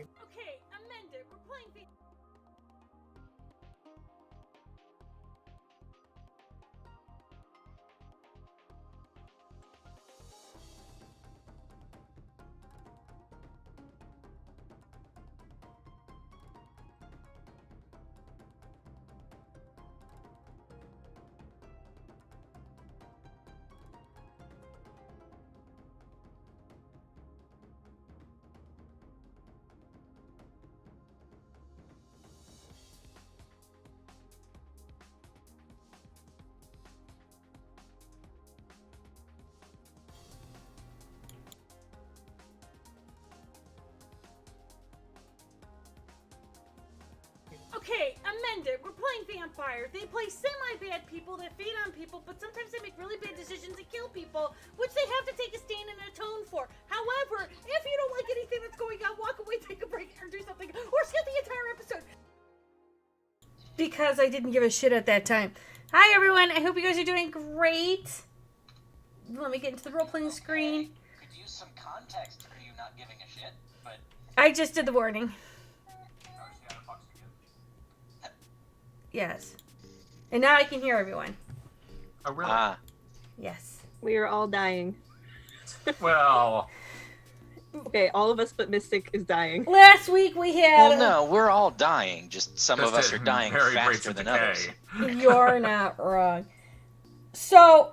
Okay, amend it. We're playing Okay, amend it. We're playing vampires. They play semi-bad people that feed on people, but sometimes they make really bad decisions and kill people, which they have to take a stand and atone for. However, if you don't like anything that's going on, walk away, take a break, or do something, or skip the entire episode. Because I didn't give a shit at that time. Hi, everyone. I hope you guys are doing great. Let me get into the role-playing screen. Could use some context for you not giving a shit, but... I just did the warning. Yes. And now I can hear everyone. Oh, really? Yes. We are all dying. Well... Okay, all of us but Mystic is dying. Last week we had... Well, no, we're all dying. Just some of us are dying very faster than others. You're not wrong. So,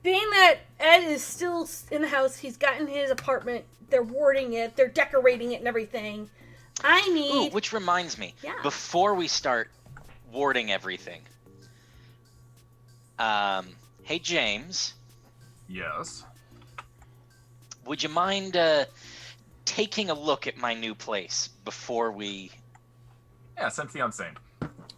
being that Ed is still in the house, he's gotten his apartment, they're warding it, they're decorating it and everything. I need... Ooh, which reminds me, Yeah. before we start warding everything, hey James, Yes. would you mind taking a look at my new place before we Yeah, sense the unseen.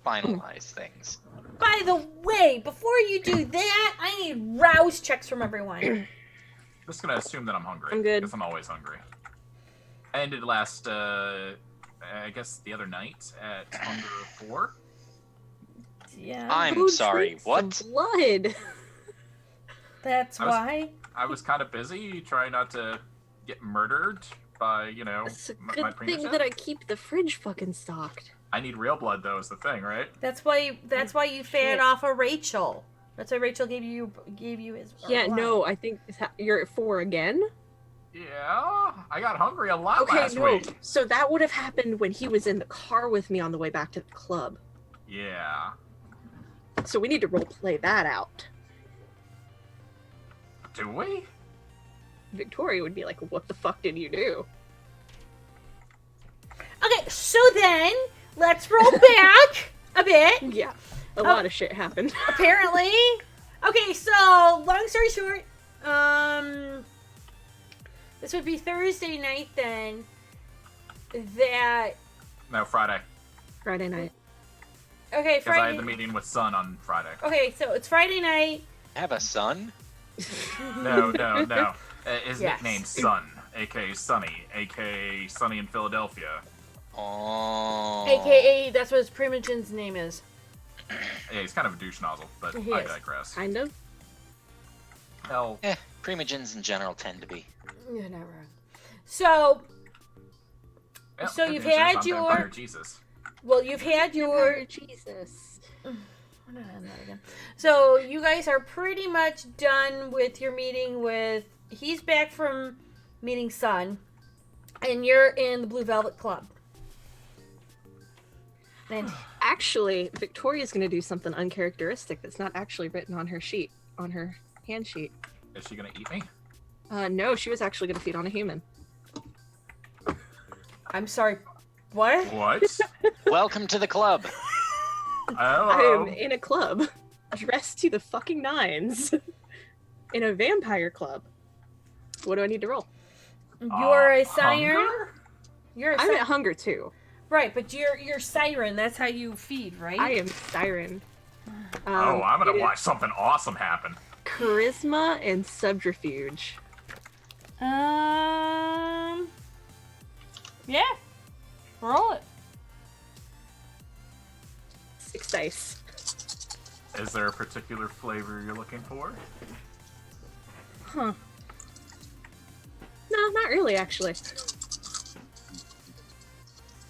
finalize things? By the way, before you do that, I need rouse checks from everyone. Just gonna assume that I'm hungry. I'm good. Because I'm always hungry. I ended last, I guess the other night at hunger 4. Yeah, I'm Who sorry, drinks what? some blood? that's why. I was kind of busy trying not to get murdered by, It's a my good thing premium. that I keep the fridge fucking stocked. I need real blood, though, is the thing, right? That's why you fed Shit. off of Rachel. That's why Rachel gave you his... Yeah, blood. no, I think you're at 4 again. Yeah, I got hungry a lot Okay, last no. week. So that would have happened when he was in the car with me on the way back to the club. Yeah. So we need to role play that out. Do we? Victoria would be like, "What the fuck did you do?" Okay, so then, let's roll back a bit. Yeah, a lot of shit happened. Apparently. Okay, so, long story short, this would be Thursday night then, that, No, Friday. Friday night. okay, Because I had Friday, the meeting with Sun on Friday. okay, so it's Friday night. Have a son? No. His Yes. nickname's Sun, a.k.a. Sunny, a.k.a. Sunny in Philadelphia. Oh. AKA, that's what his primogen's name is. Yeah, he's kind of a douche nozzle, but He I is. digress. Kind of. Hell, Primogens in general tend to be. You're not wrong. So, yeah, So good you've news is had I'm your- Vampire Jesus. well, you've had your... Jesus. I'm not on that again. So you guys are pretty much done with your meeting with... He's back from meeting Sun, and you're in the Blue Velvet Club. And Actually, Victoria's going to do something uncharacteristic that's not actually written on her sheet, on her hand sheet. Is she gonna eat me? No, she was actually going to feed on a human. I'm sorry, what? What? Welcome to the club. I Oh, am in a club, dressed to the fucking nines, in a vampire club. What do I need to roll? You're a siren. hunger? You're a I'm siren. at hunger too. Right, but you're siren. That's how you feed, right? I am siren. Oh, I'm gonna it is watch something awesome happen. charisma and subterfuge. Yeah. Roll it. 6 dice. Is there a particular flavor you're looking for? Huh. No, not really, actually.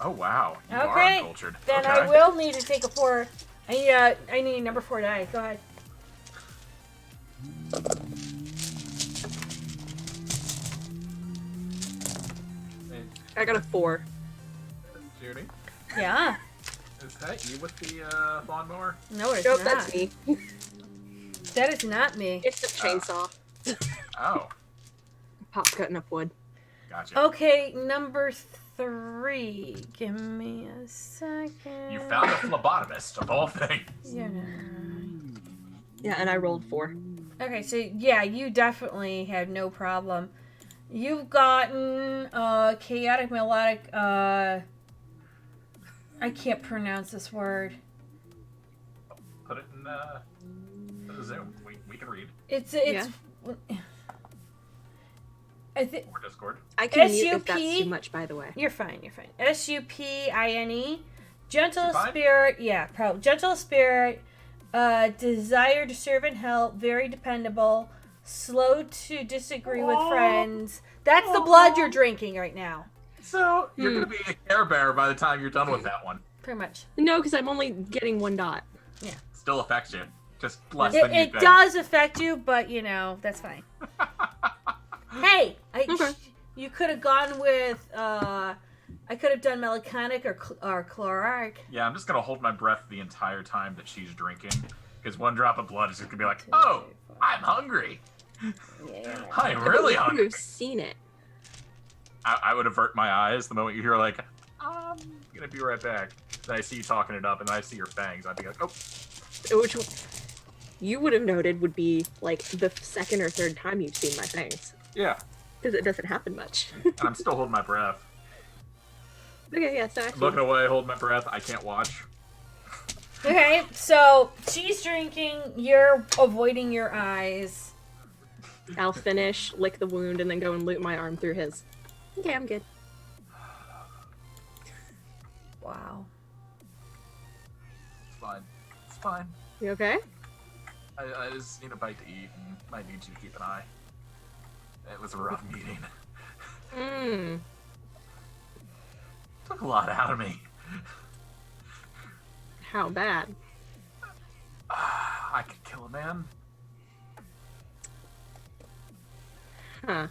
Oh wow, you are Okay, uncultured. then okay. I will need to take a 4. I need a number 4 die. Go ahead. Hey, I got a 4. Judy, Yeah. is that you with the lawnmower? No, it's Nope, not. that's me. That is not me. It's a chainsaw. Oh, Pop cutting up wood. gotcha. Okay, number 3. Give me a second. You found a phlebotomist of all things. Yeah. Yeah, and I rolled 4. Okay, so yeah, you definitely had no problem. You've gotten chaotic melodic. I can't pronounce this word. Put it in the Zoom. We can read. It's. I think Or Discord. I can mute if SUP? that's too much, by the way. you're fine. You're fine. SUPINE, gentle You fine? spirit. Yeah, gentle spirit. Desire to serve and help. Very dependable. Slow to disagree with friends. That's the blood you're drinking right now. So you're gonna be a Care Bear by the time you're done with that one. Pretty much. No, because I'm only getting 1 dot. Still affects you, just less than you It think. does affect you, but that's fine. Hey, Okay. you could have gone with I could have done melancholic or chloric. Yeah, I'm just gonna hold my breath the entire time that she's drinking, because 1 drop of blood is just gonna be like, oh, I'm hungry. Yeah. I'm really I would hungry. have seen it. I would avert my eyes the moment you hear like, I'm gonna be right back. Then I see you talking it up, and then I see your fangs. I'd be like, oh, Which you would have noted would be like the second or third time you've seen my fangs. yeah. Because it doesn't happen much. And I'm still holding my breath. Okay, yeah, so actually, Looking away, holding my breath. I can't watch. Okay, so she's drinking. You're avoiding your eyes. I'll finish, lick the wound, and then go and loop my arm through his. Okay, I'm good. Wow. It's fine. It's fine. You okay? I just need a bite to eat, and might need you to keep an eye. It was a rough meeting. Mmm. Took a lot out of me. How bad? I could kill a man. Huh.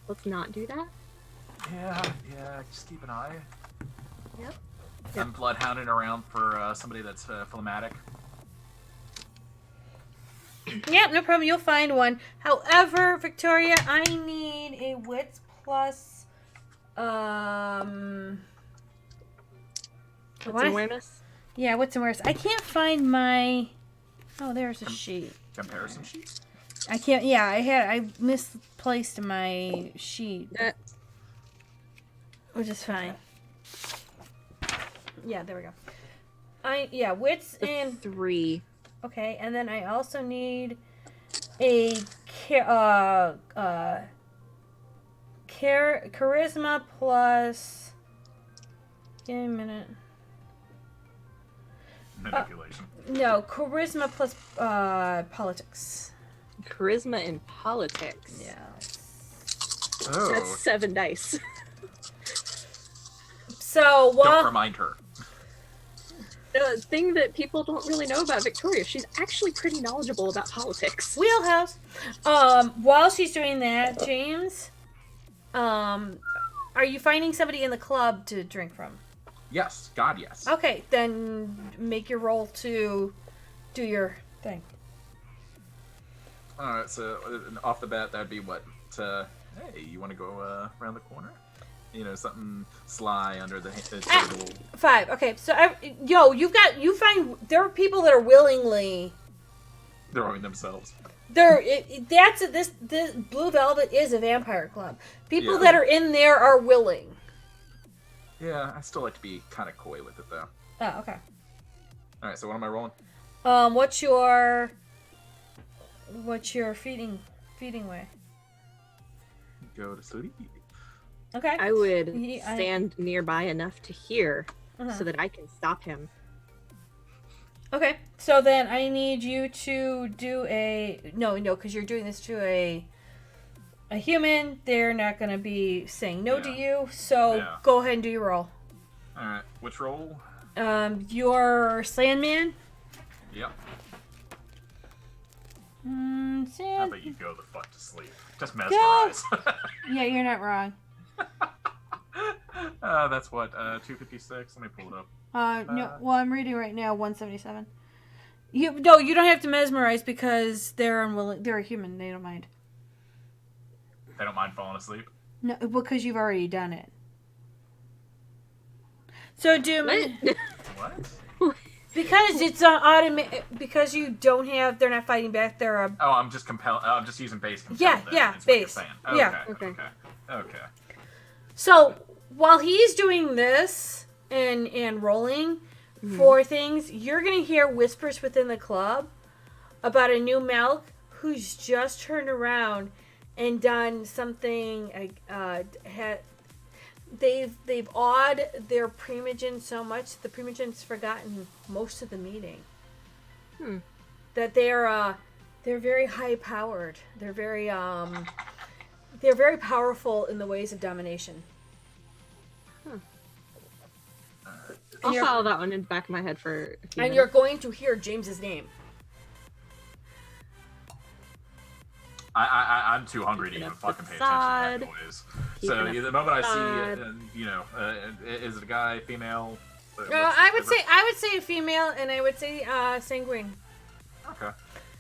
Let's not do that. Yeah, just keep an eye. Yep. I'm bloodhounding around for somebody that's phlegmatic. Yep, no problem. You'll find one. However, Victoria, I need a wits plus. What's What? awareness? Yeah, what's awareness? I can't find my. Oh, there's a sheet. Comparison sheet? I can't. Yeah, I misplaced my sheet, which is fine. Yeah, there we go. Wits and 3. okay, and then I also need a charisma plus. Give me a minute. Manipulation. No, charisma plus politics. Charisma in politics. Yeah. Oh, That's 7 dice. So don't while remind her. The thing that people don't really know about Victoria, she's actually pretty knowledgeable about politics. wheelhouse, while she's doing that, James, are you finding somebody in the club to drink from? Yes, God, yes. Okay, then make your roll to do your thing. Alright, so off the bat, that'd be what? Hey, you want to go around the corner? You know, something sly under the table. 5. Okay, so you find there are people that are willingly. Throwing themselves. This Blue Velvet is a vampire club. People Yeah. that are in there are willing. Yeah, I still like to be kind of coy with it, though. Oh, okay. Alright, so what am I rolling? What's your feeding way? Go to sleep. Okay. I would Yeah, I- stand nearby enough to hear Uh-huh. so that I can stop him. Okay, so then I need you to do no, because you're doing this to a human. They're not going to be saying no to Yeah. you, so Yeah. go ahead and do your roll. All right. Which roll? Your Sandman. Yep. How Sand. about you go the fuck to sleep? Just mesmerize. Yeah, you're not wrong. That's what 256. Let me pull it up. No. Well, I'm reading right now. 177. You don't have to mesmerize because they're unwilling. They're a human. They don't mind. They don't mind falling asleep. No, because you've already done it. So What? because it's automatic. Because you don't have. They're not fighting back. They're Oh, I'm just compelled. I'm just using base compelled. Yeah, then, yeah, is what you're base. saying. Yeah. Okay. So while he's doing this and rolling for things, you're gonna hear whispers within the club about a new Melk who's just turned around and done something. They've awed their primogen so much the primogen's forgotten most of the meeting. That they're very high powered. They're very powerful in the ways of domination. I'll follow that one in the back of my head for a few And minutes. you're going to hear James's name. I'm too hungry to even fucking pay attention to that noise. So the moment I see it, and is it a guy, female? I would say a female, and I would say sanguine. Okay.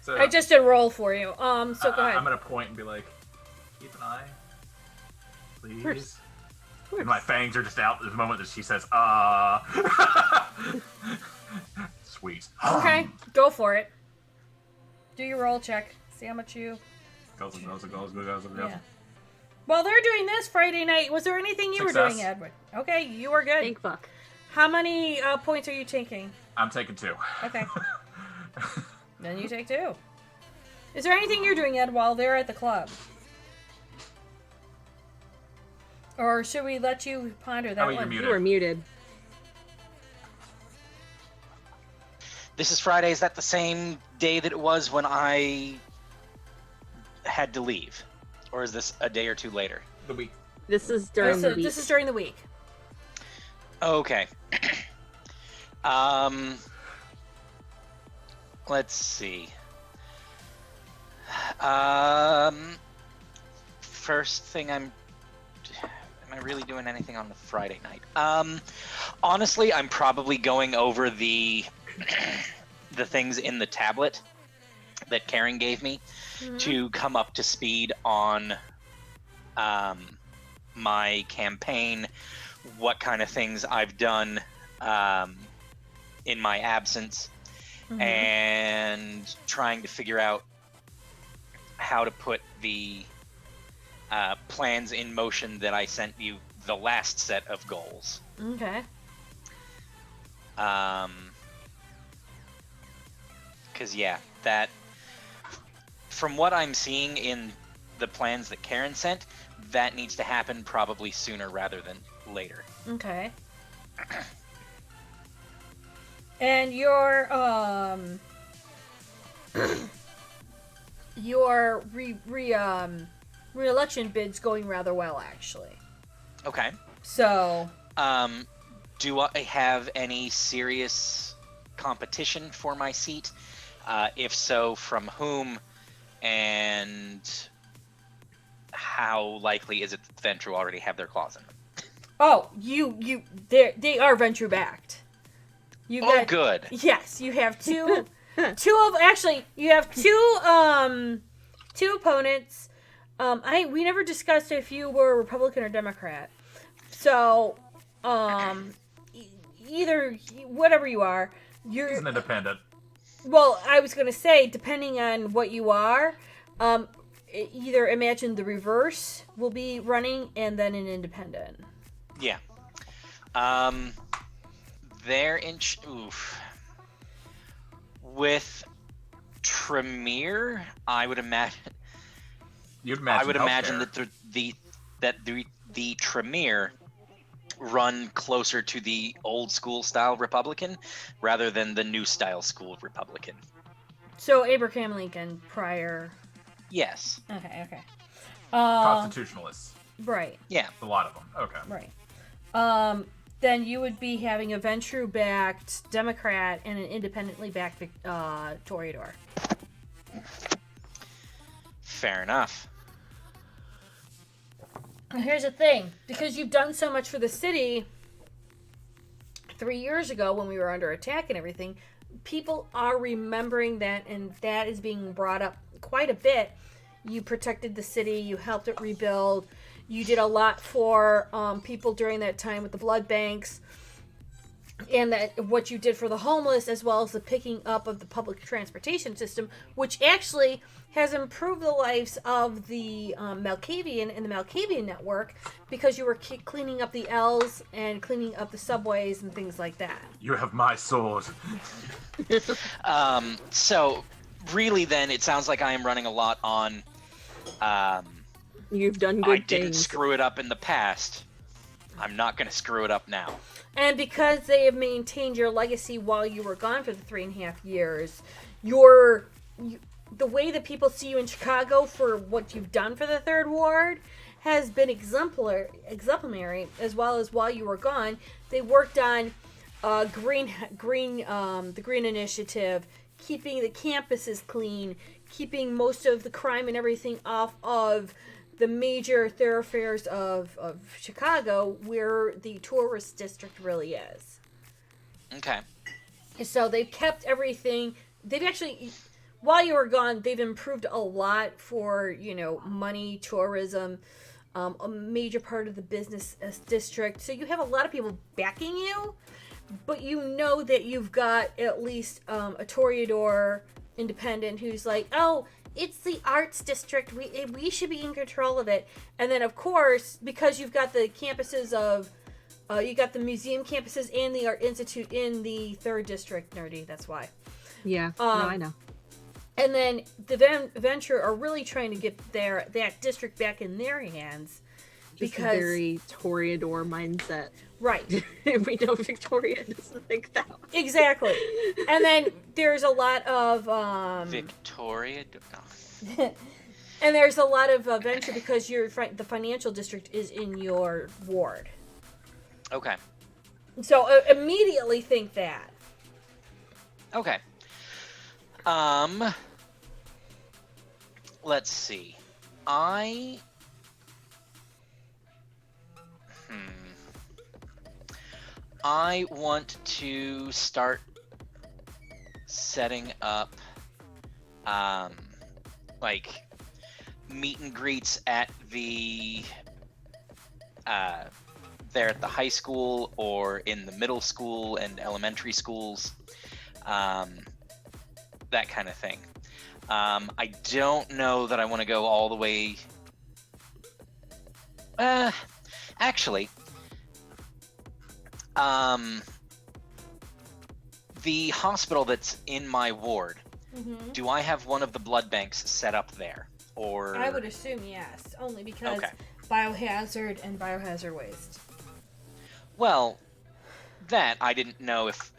So I just did roll for you. So go ahead. I'm gonna point and be like, keep an eye, please. Of course. And my fangs are just out at the moment that she says, Sweet. Okay, go for it. Do your roll check. See how much you. Goes. Yeah. While they're doing this Friday night, was there anything you were Success. doing, Edward? Okay, you were good. Thank fuck. How many points are you taking? I'm taking 2. Okay. Then you take 2. Is there anything you're doing, Ed, while they're at the club? Or should we let you ponder that Oh, you're one? muted. You were muted. This is Friday. Is that the same day that it was when I had to leave? Or is this a day or two later? The week. This is during the week. This is during the week. Okay. Let's see. First thing am I really doing anything on the Friday night? Honestly, I'm probably going over the the things in the tablet that Karen gave me to come up to speed on my campaign, what kind of things I've done in my absence, and trying to figure out how to put the plans in motion that I sent you the last set of goals. Okay. Because, yeah, that, from what I'm seeing in the plans that Karen sent, that needs to happen probably sooner rather than later. Okay. And your re-election bid's going rather well, actually. Okay. So. Do I have any serious competition for my seat? If so, from whom? And how likely is it that Venture already have their claws in them? Oh, they are venture backed. Good. Yes, you have two you have two opponents. We never discussed if you were Republican or Democrat. So, either whatever you are, you're He's an independent. Well, I was going to say, depending on what you are, either imagine the reverse will be running and then an independent. Yeah. They're in... Oof. With Tremere, I would imagine... I would imagine that the Tremere run closer to the old school style Republican rather than the new style school Republican. So Abraham Lincoln prior. Yes. Okay. Constitutionalists. Right. Yeah. A lot of them. Okay. Right. then you would be having a Ventrue-backed Democrat and an independently backed Toreador. Fair enough. Here's the thing. Because you've done so much for the city 3 years ago when we were under attack and everything, people are remembering that, and that is being brought up quite a bit. You protected the city. You helped it rebuild. You did a lot for people during that time with the blood banks, and that what you did for the homeless, as well as the picking up of the public transportation system, which actually has improved the lives of the Malkavian and the Malkavian network, because you were cleaning up the L's and cleaning up the subways and things like that. You have my sword. So really then it sounds like I am running a lot on You've done good I didn't things. screw it up in the past. I'm not going to screw it up now. And because they have maintained your legacy while you were gone for the 3.5 years, the way that people see you in Chicago for what you've done for the Third Ward has been exemplary, as well as while you were gone. They worked on the Green Initiative, keeping the campuses clean, keeping most of the crime and everything off of the major thoroughfares of Chicago, where the tourist district really is. Okay. So they've kept everything. They've actually, while you were gone, they've improved a lot for, money, tourism, a major part of the business district. So you have a lot of people backing you, but you know that you've got at least a Toreador independent who's like, oh, it's the arts district. We should be in control of it. And then, of course, because you've got the campuses of, you got the museum campuses and the Art Institute in the 3rd District, Nerdy. That's why. Yeah, no, I know. And then the Venture are really trying to get that district back in their hands. Just because a very Toreador mindset. Right. We know Victoria doesn't think that way. Exactly. And then there's a lot of Victoria? No. and there's a lot of venture because the financial district is in your ward. Okay. So immediately think that. Okay. Let's see. I want to start setting up, meet and greets at there at the high school or in the middle school and elementary schools, that kind of thing. I don't know that I want to go all the way. Actually, the hospital that's in my ward, do I have one of the blood banks set up there? Or I would assume yes, only because Okay. biohazard and biohazard waste. Well, that I didn't know if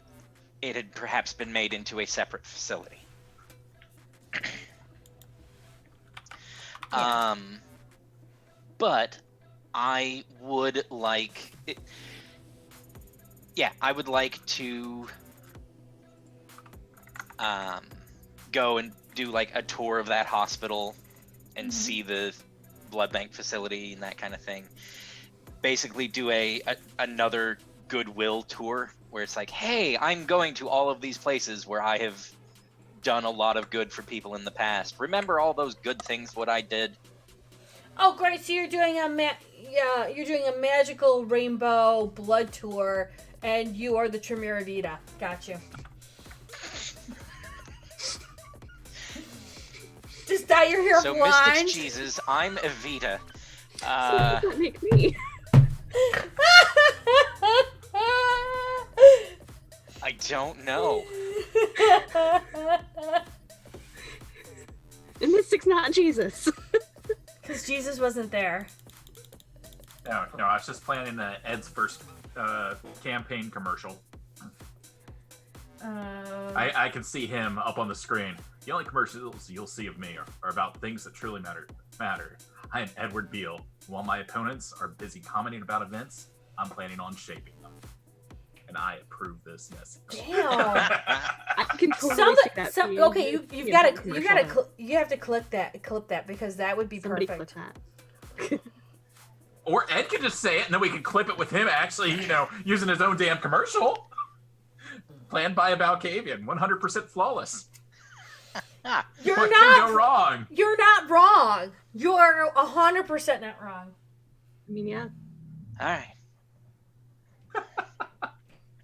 it had perhaps been made into a separate facility. Yeah. But I would like it. Yeah, I would like to go and do like a tour of that hospital and see the blood bank facility and that kind of thing. Basically do another goodwill tour where it's like, hey, I'm going to all of these places where I have done a lot of good for people in the past. Remember all those good things what I did? Oh, great! So you're doing a magical rainbow blood tour, and you are the Tremere Vita. Got you. Just dye your hair So blonde. Mystic Jesus, I'm Evita. So what does that make me? I don't know. The Mystic's not Jesus. Because Jesus wasn't there. No, I was just planning Ed's first campaign commercial. I can see him up on the screen. The only commercials you'll see of me are about things that truly matter. I am Edward Beale. While my opponents are busy commenting about events, I'm planning on shaping them. And I approve this message. Damn. I can totally see that. being Okay, the you've got to commercial. you have to clip that because that would be Somebody perfect. clip that. Or Ed could just say it, and then we can clip it with him actually, using his own damn commercial. Planned by a Balkavian, 100% flawless. You're What not can go wrong? You're not wrong. You're 100% not wrong. I mean, yeah. All right.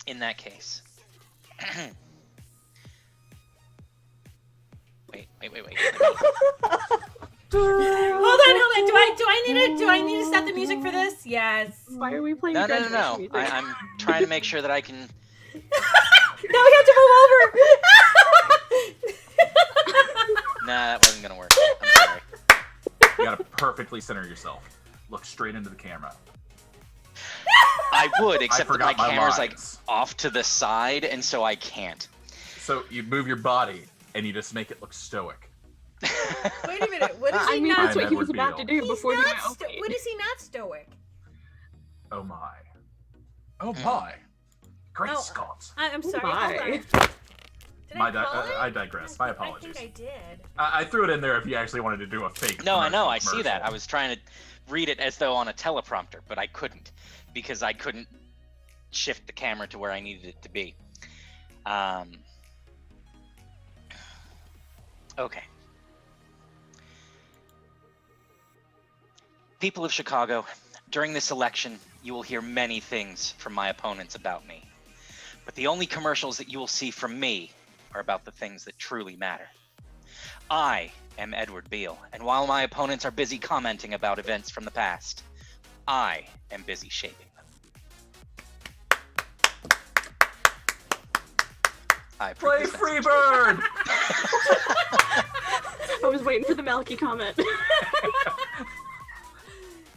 In that case. Wait. Hold on. Do I need to set the music for this? Yes. Why are we playing No. graduation music? I'm trying to make sure that I can. Now we have to move over. Nah, that wasn't gonna work. I'm sorry. You gotta perfectly center yourself. Look straight into the camera. I would, except that my forgot my camera's lines. like off to the side, and so I can't. So you move your body, and you just make it look stoic. Wait a minute. What is he I mean, not? that's what he was Edward about to Beale. do He's before the not guy sto- opened. What is he not stoic? Oh my. Oh my. Great Oh, Scott. I'm sorry. my. Hold on. Did I call it? I digress. My I apologies. think I did. I threw it in there if you actually wanted to do a fake. No, I know. promotional I see that. I commercial. was trying to read it as though on a teleprompter, but I couldn't because I couldn't shift the camera to where I needed it to be. Okay. People of Chicago, during this election, you will hear many things from my opponents about me. But the only commercials that you will see from me are about the things that truly matter. I am Edward Beale, and while my opponents are busy commenting about events from the past, I am busy shaping them. I approve Play this message. Freebird! I was waiting for the Malky comment.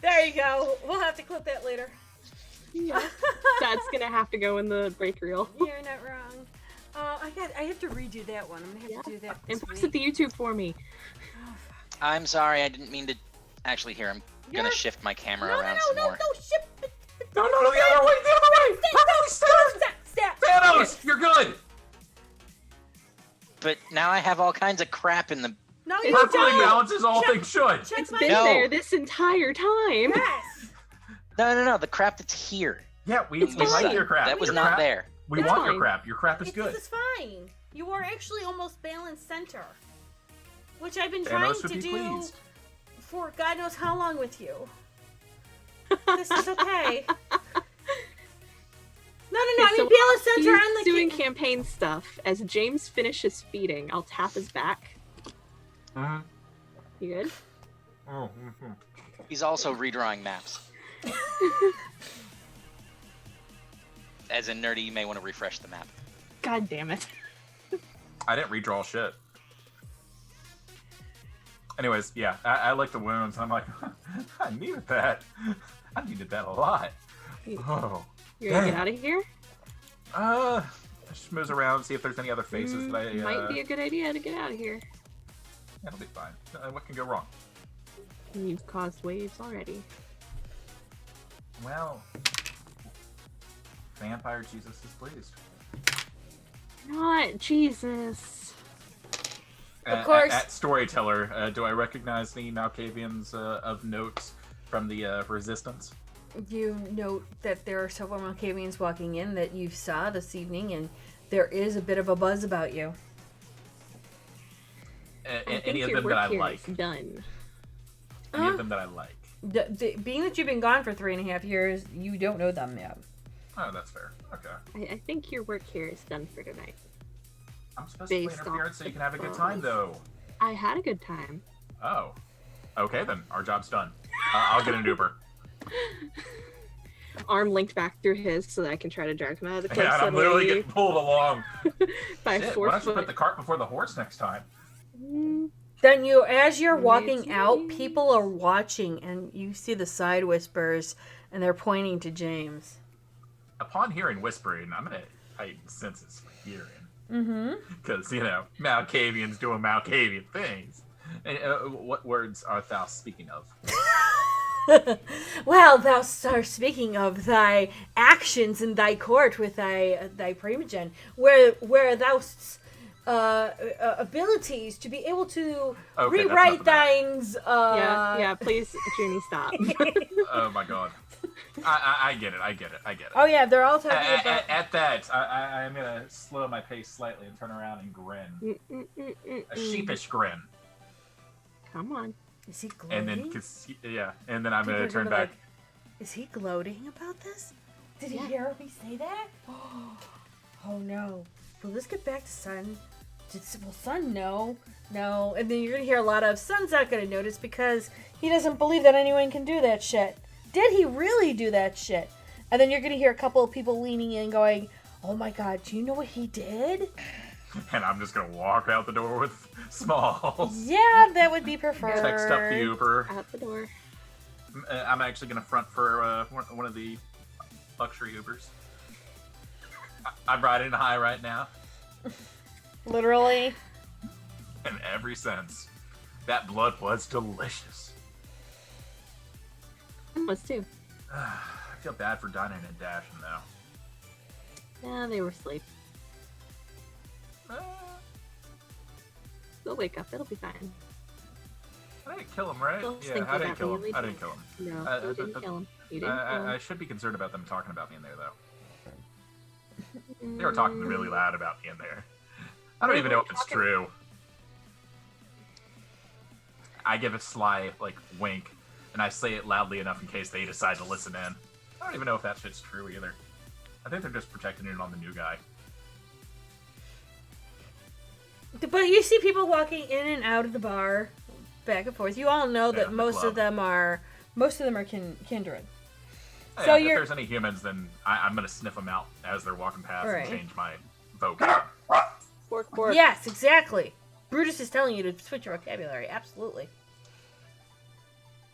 There you go. We'll have to clip that later. Yeah. That's gonna have to go in the break reel. You're not wrong. I have to redo that one. I'm gonna have to do that. And this post it week. to YouTube for me. I'm sorry, I didn't mean to actually hear. I'm gonna You're- shift my camera No, around no, some no, more. no, ship. No, the other way, the other way! Perfectly centered! Stop. Thanos, you're good! But now I have all kinds of crap in the. No, It's you Perfectly don't. balances all Check- things should. Check It's my been No. there this entire time. Yes. No, the crap that's here. Yeah, we It's like fine. your crap. That was Your not crap- there. We It's want fine. your crap. Your crap is good. This is fine. You are actually almost balanced center, which I've been trying Thanos would to be do pleased. for God knows how long with you. This is okay. No. I So mean, balanced center He's on the doing ca- campaign stuff. As James finishes feeding, I'll tap his back. Mhm. You good? Oh, He's also redrawing maps. As a nerdy, you may want to refresh the map. God damn it. I didn't redraw shit. Anyways, yeah, I like the wounds. I'm like, I needed that. I needed that a lot. Oh. You're gonna get out of here? Schmooze around, see if there's any other faces that I. Might be a good idea to get out of here. That'll be fine. What can go wrong? You've caused waves already. Well, vampire Jesus is pleased. Not Jesus. Of course. At Storyteller, do I recognize any Malkavians of note from the Resistance? You note that there are several Malkavians walking in that you saw this evening, and there is a bit of a buzz about you. I think Any of your them that I work here like? is done. Any of them that I like? Being that you've been gone for 3.5 years, you don't know them yet. Oh, that's fair. Okay. I think your work here is done for tonight. I'm supposed to play Based interference off so you the can have a good time, though. I had a good time. Oh. Okay, then. Our job's done. I'll get an Uber. Arm linked back through his so that I can try to drag him out of the place And I'm literally getting pulled along. by Shit, 4 why don't you foot. put the cart before the horse next time? Then as you're walking Maybe. out, people are watching, and you see the side whispers, and they're pointing to James. Upon hearing whispering, I'm going to heighten senses for hearing. Mm-hmm. Because, Malkavians doing Malkavian things. And, what words art thou speaking of? Well, thou art speaking of thy actions in thy court with thy primogen, where thou's abilities to be able to Okay, that's rewrite enough of that. thine's. Yeah, please, Junie, stop. Oh my god. I get it. Oh yeah, they're all talking about. At that, I'm gonna slow my pace slightly and turn around and grin. A sheepish grin. Come on. Is he gloating? And then, and then I'm People gonna are turn gonna back. be like, is he gloating about this? Did he Yeah. hear me say that? Oh no. Well, let's get back to Sun. Will Sun know? No. And then you're gonna hear a lot of Sun's not gonna notice because he doesn't believe that anyone can do that shit. Did he really do that shit? And then you're gonna hear a couple of people leaning in going, oh my god, do you know what he did? And I'm just gonna walk out the door with Smalls. Yeah, that would be preferred. Text up the Uber. Out the door. I'm actually gonna front for one of the luxury Ubers. I'm riding high right now, Literally. in every sense. That blood was delicious. Was too. I feel bad for dining and dashing though. Yeah, they were asleep. They'll wake up. It'll be fine. I didn't kill him, right? Don't Yeah, think I didn't about kill me, him. I didn't kill him. No, you didn't kill him. You didn't kill him. I should be concerned about them talking about me in there, though. They were talking really loud about me in there. I don't They even were know if it's talking- true. I give a sly, wink, and I say it loudly enough in case they decide to listen in. I don't even know if that shit's true either. I think they're just projecting it on the new guy. But you see people walking in and out of the bar, back and forth. You all know that the most club. of them are kindred. Hey, So if you're- there's any humans, then I'm gonna sniff them out as they're walking past Right. and change my vocab. Fork, fork. Yes, exactly. Brutus is telling you to switch your vocabulary. Absolutely.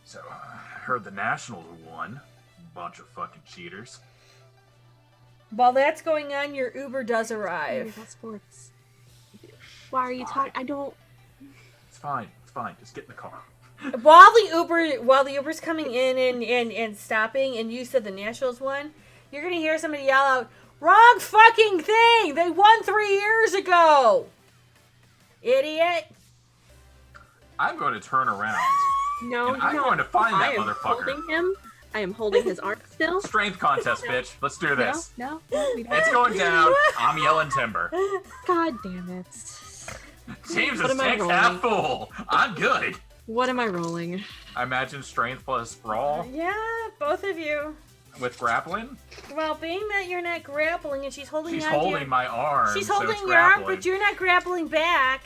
So, I heard the Nationals won. Bunch of fucking cheaters. While that's going on, your Uber does Oh, arrive. that's sports. Why are you talking? I don't. It's fine. It's fine. Just get in the car. While the Uber's coming in and stopping, and you said the Nationals won, you're gonna hear somebody yell out, "Wrong fucking thing! They won 3 years ago! Idiot!" I'm going to turn around. No, And I'm no. going to find that I am motherfucker. holding him. I am holding his arm still. Strength contest, bitch. Let's do this. No, we don't. It's going down. I'm yelling timber. God damn it. James What is am I takes half rolling? full. I'm good. What am I rolling? I imagine strength plus brawl Yeah, both of you. with grappling. Well, being that you're not grappling and she's holding She's on to holding your, my arm. she's so holding it's your arm, grappling. but you're not grappling back.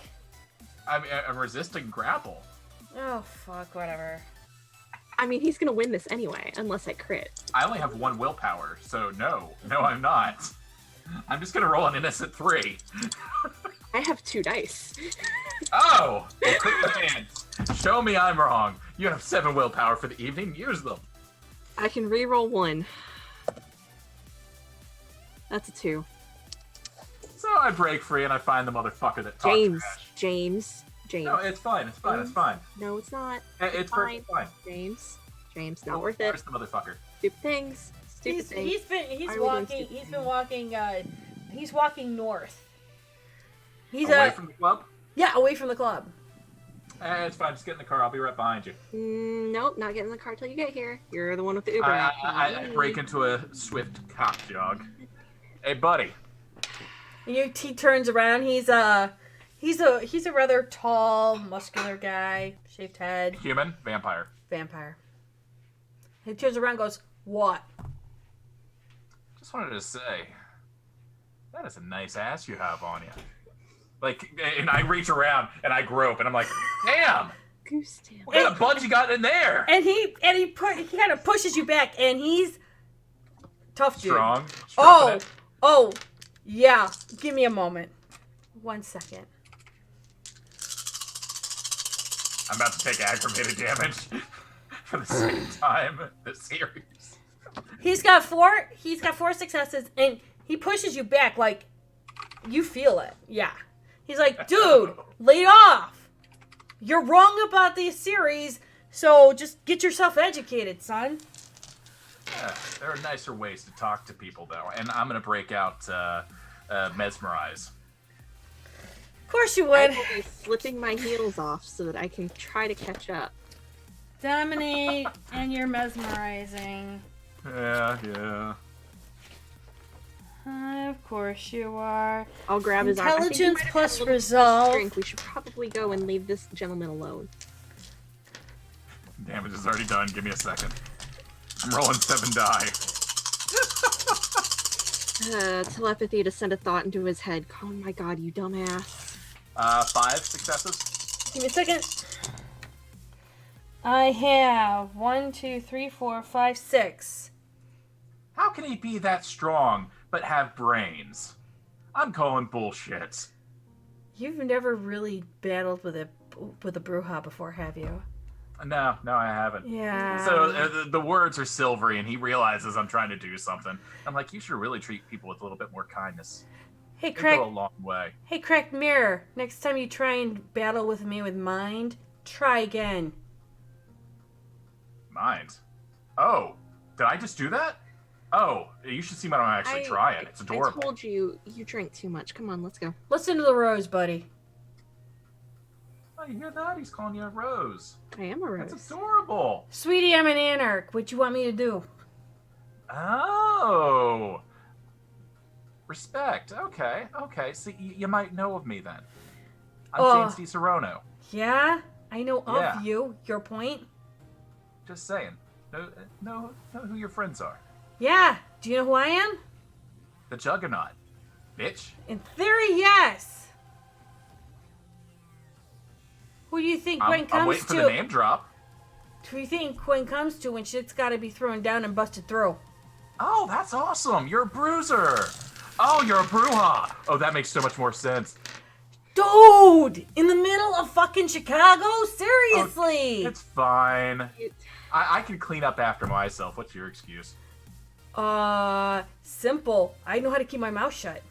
I'm resisting grapple. Oh fuck, whatever. I mean, he's gonna win this anyway, unless I crit. I only have 1 willpower, so no, I'm not. I'm just gonna roll an innocent 3. I have 2 dice. Oh, well, click the hands. Show me I'm wrong. You have 7 willpower for the evening. Use them. I can re-roll 1. That's a 2. So I break free and I find the motherfucker that talks James. trash. James. No, it's fine. It's fine. It's fine. No, it's not. It's perfectly fine. James. Not worth it. Where's the motherfucker? Stupid things. Stupid things. He's Why are we doing walking stupid he's been things? walking he's walking north. He's Away from the club? yeah, away from the club. It's fine. Just get in the car. I'll be right behind you. Nope, not getting in the car till you get here. You're the one with the Uber. I break into a swift cock jog. Hey, buddy. And he turns around. He's a rather tall, muscular guy, shaved head, Human? Vampire. vampire. He turns around and goes, "What?" Just wanted to say, that is a nice ass you have on you. And I reach around and I grope and I'm like, damn! Goose tail. What kind of buds you got in there? And he kind of pushes you back, and he's tough dude. Strong. Oh, yeah. Give me a moment. 1 second. I'm about to take aggravated damage for the second time this series. He's got four successes, and he pushes you back like you feel it. Yeah. He's like, dude, lay off. You're wrong about this series. So just get yourself educated, son. Yeah, there are nicer ways to talk to people, though. And I'm going to break out Mesmerize. Of course you I would. will be slipping my heels off so that I can try to catch up. Dominate, and you're mesmerizing. Yeah. Of course you are. I'll grab his arm. I think he Intelligence might have plus had a little resolve. drink. We should probably go and leave this gentleman alone. Damage is already done. Give me a second. I'm rolling 7 die. Telepathy to send a thought into his head. Oh my god, you dumbass. 5 successes. Give me a second. I have 1, 2, 3, 4, 5, 6. How can he be that strong but have brains? I'm calling bullshit. You've never really battled with a Bruja before, have you? No, I haven't. Yeah. So the words are silvery, and he realizes I'm trying to do something. I'm like, you should really treat people with a little bit more kindness. Hey, They crack. go a long way. Hey, cracked mirror. Next time you try and battle with me with mind, try again. Mind. Oh, did I just do that? Oh, you should see when I'm actually trying. It's adorable. I told you, you drink too much. Come on, let's go. Listen to the rose, buddy. Oh, you hear that? He's calling you a rose. I am a rose. That's adorable. Sweetie, I'm an anarch. What you want me to do? Oh. Respect. Okay. So you might know of me then. I'm James DiSerono. Yeah? I know of Yeah. you. Your point? Just saying. Know who your friends are. Yeah. Do you know who I am? The Juggernaut. Bitch. In theory, yes. Who do you think Gwen I'm comes waiting for to? the name drop. Who do you think Gwen comes to when shit's got to be thrown down and busted through? Oh, that's awesome. You're a bruiser. Oh, you're a Bruja. Oh, that makes so much more sense. Dude! In the middle of fucking Chicago? Seriously! It's fine. I can clean up after myself. What's your excuse? Simple. I know how to keep my mouth shut.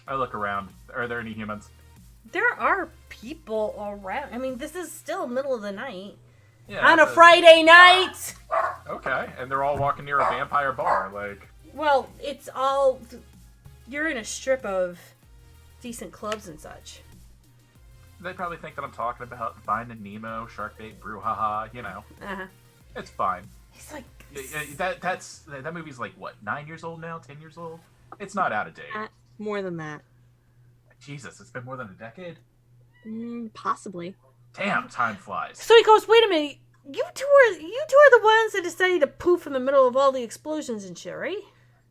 I look around. Are there any humans? There are people around. I mean, this is still middle of the night. Yeah. On a Friday night! Okay, and they're all walking near a vampire bar. Like, Well, it's all... You're in a strip of decent clubs and such. they probably think that I'm talking about Finding Nemo, Sharkbait, Brouhaha. You know, Uh-huh. it's fine. He's like... That movie's like what, 9 years old now, 10 years old? It's not out of date. More than that. Jesus, it's been more than a decade. Possibly. Damn, time flies. So he goes, wait a minute. You two are the ones that decided to poof in the middle of all the explosions and shit, right?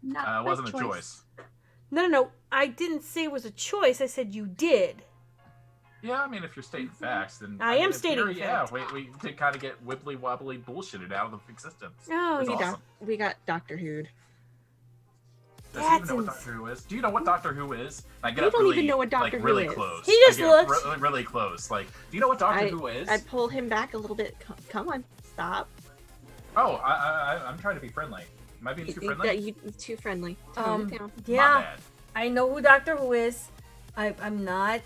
Not It wasn't a choice. No. I didn't say it was a choice. I said you did. Yeah, I mean, if you're stating facts, then I am in stating theory, facts. Yeah, we did kind of get wibbly wobbly bullshitted out of existence. Oh, It's you awesome. We got Doctor Who'd. Does he even That's know what Doctor Who is? Do you know what Doctor Who is? I get You up don't really, even know what Doctor Who really is. close. He just I get looks. really close. Like, do you know what Doctor Who is? I pull him back a little bit. Come on, stop. Oh, I'm trying to be friendly. Am I being too friendly? You too friendly. Tone it down. My Yeah, bad. I know who Doctor Who is. I'm not.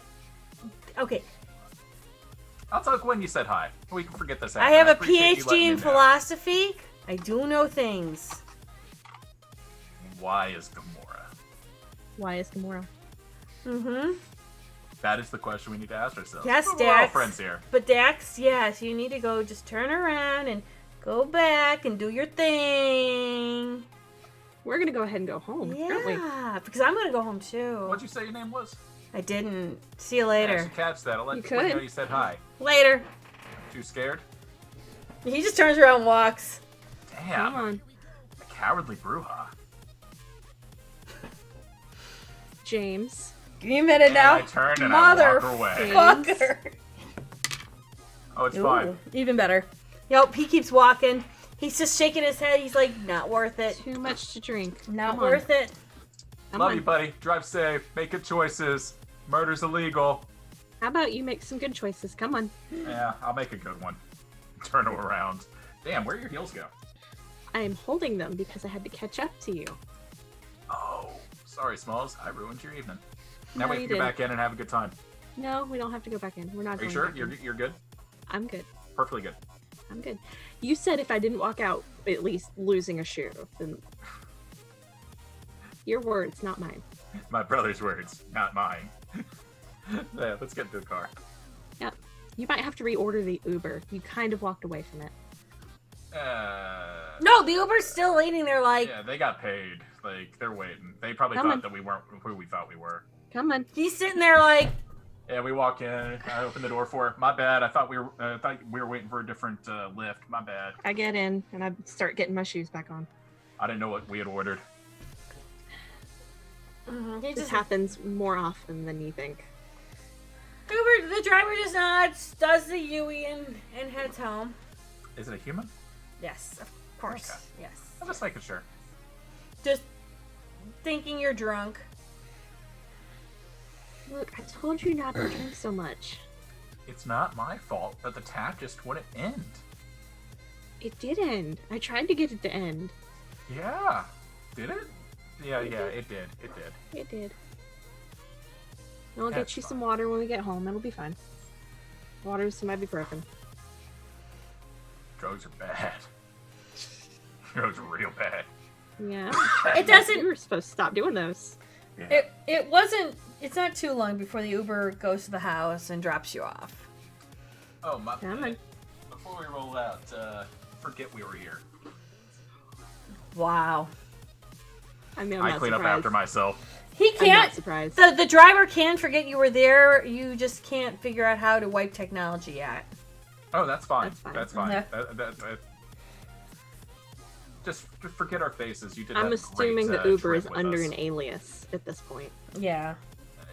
Okay, I'll talk when you said hi. We can forget this. I have a appreciate you letting PhD me in know. philosophy. I do know things. Why is Gamora? Why is Gamora? Mm-hmm. That is the question we need to ask ourselves. Yes, But we're all Dax. friends here. But Dax, yes, you need to go. Just turn around and go back and do your thing. We're gonna go ahead and go home, aren't we? Yeah, because I'm gonna go home too. What'd you say your name was? I didn't. See you I later. should catch that. I'll let You you know could. you said hi. Later. Too scared? He just turns around and walks. Damn. Come on, A cowardly Bruja. James. Give me a minute And now. I turn and I walk away. Motherfucker. Oh, it's Ooh, fine. even better. Yep, he keeps walking. He's just shaking his head. He's like, not worth it. Too much to drink. Not Come worth it. Come Love on. you, buddy. Drive safe. Make good choices. Murder's illegal. How about you make some good choices? Come on. Yeah, I'll make a good one. Turn them around. Damn, where your heels go? I am holding them because I had to catch up to you. Oh, sorry, Smalls. I ruined your evening. Now No, we you can go didn't. back in and have a good time. No, we don't have to go back in. We're not Are you going sure? back You're in. good? I'm good. Perfectly good. I'm good. You said if I didn't walk out at least losing a shoe, then your words, not mine. My brother's words, not mine. Yeah, let's get into the car. Yep. You might have to reorder the Uber. You kind of walked away from it. No, the Uber's still waiting there like... Yeah, they got paid. Like, they're waiting. They probably Come thought on. that we weren't who we thought we were. Come on. He's sitting there like... Yeah, we walk in. I open the door for her. My bad. I thought we were waiting for a different lift. My bad. I get in and I start getting my shoes back on. I didn't know what we had ordered. He This just happens more often than you think. Uber, the driver just nods, does the Yui, and heads home. Is it a human? Yes, of course. Okay. Yes. I'm just making sure. Just thinking you're drunk. Look, I told you not to drink so much. It's not my fault that the tap just wouldn't end. It did end. I tried to get it to end. Yeah. Did it? Yeah, it did. It did. It did. I'll That's get you fine. some water when we get home. It'll be fine. Water's some ibuprofen. Drugs are bad. Drugs are real bad. Yeah. It doesn't... We were supposed to stop doing those. Yeah. It wasn't... It's not too long before the Uber goes to the house and drops you off. Oh, my Come on. Before we roll out, forget we were here. Wow. I mean, I'm I not clean up surprised. after myself. He I'm not can't... surprised. The driver can forget you were there. You just can't figure out how to wipe technology yet. Oh, that's fine. That's fine. That's fine. Yeah. Just forget our faces. You did. I'm have a assuming great, the Uber trip is with under us. an alias at this point. Yeah.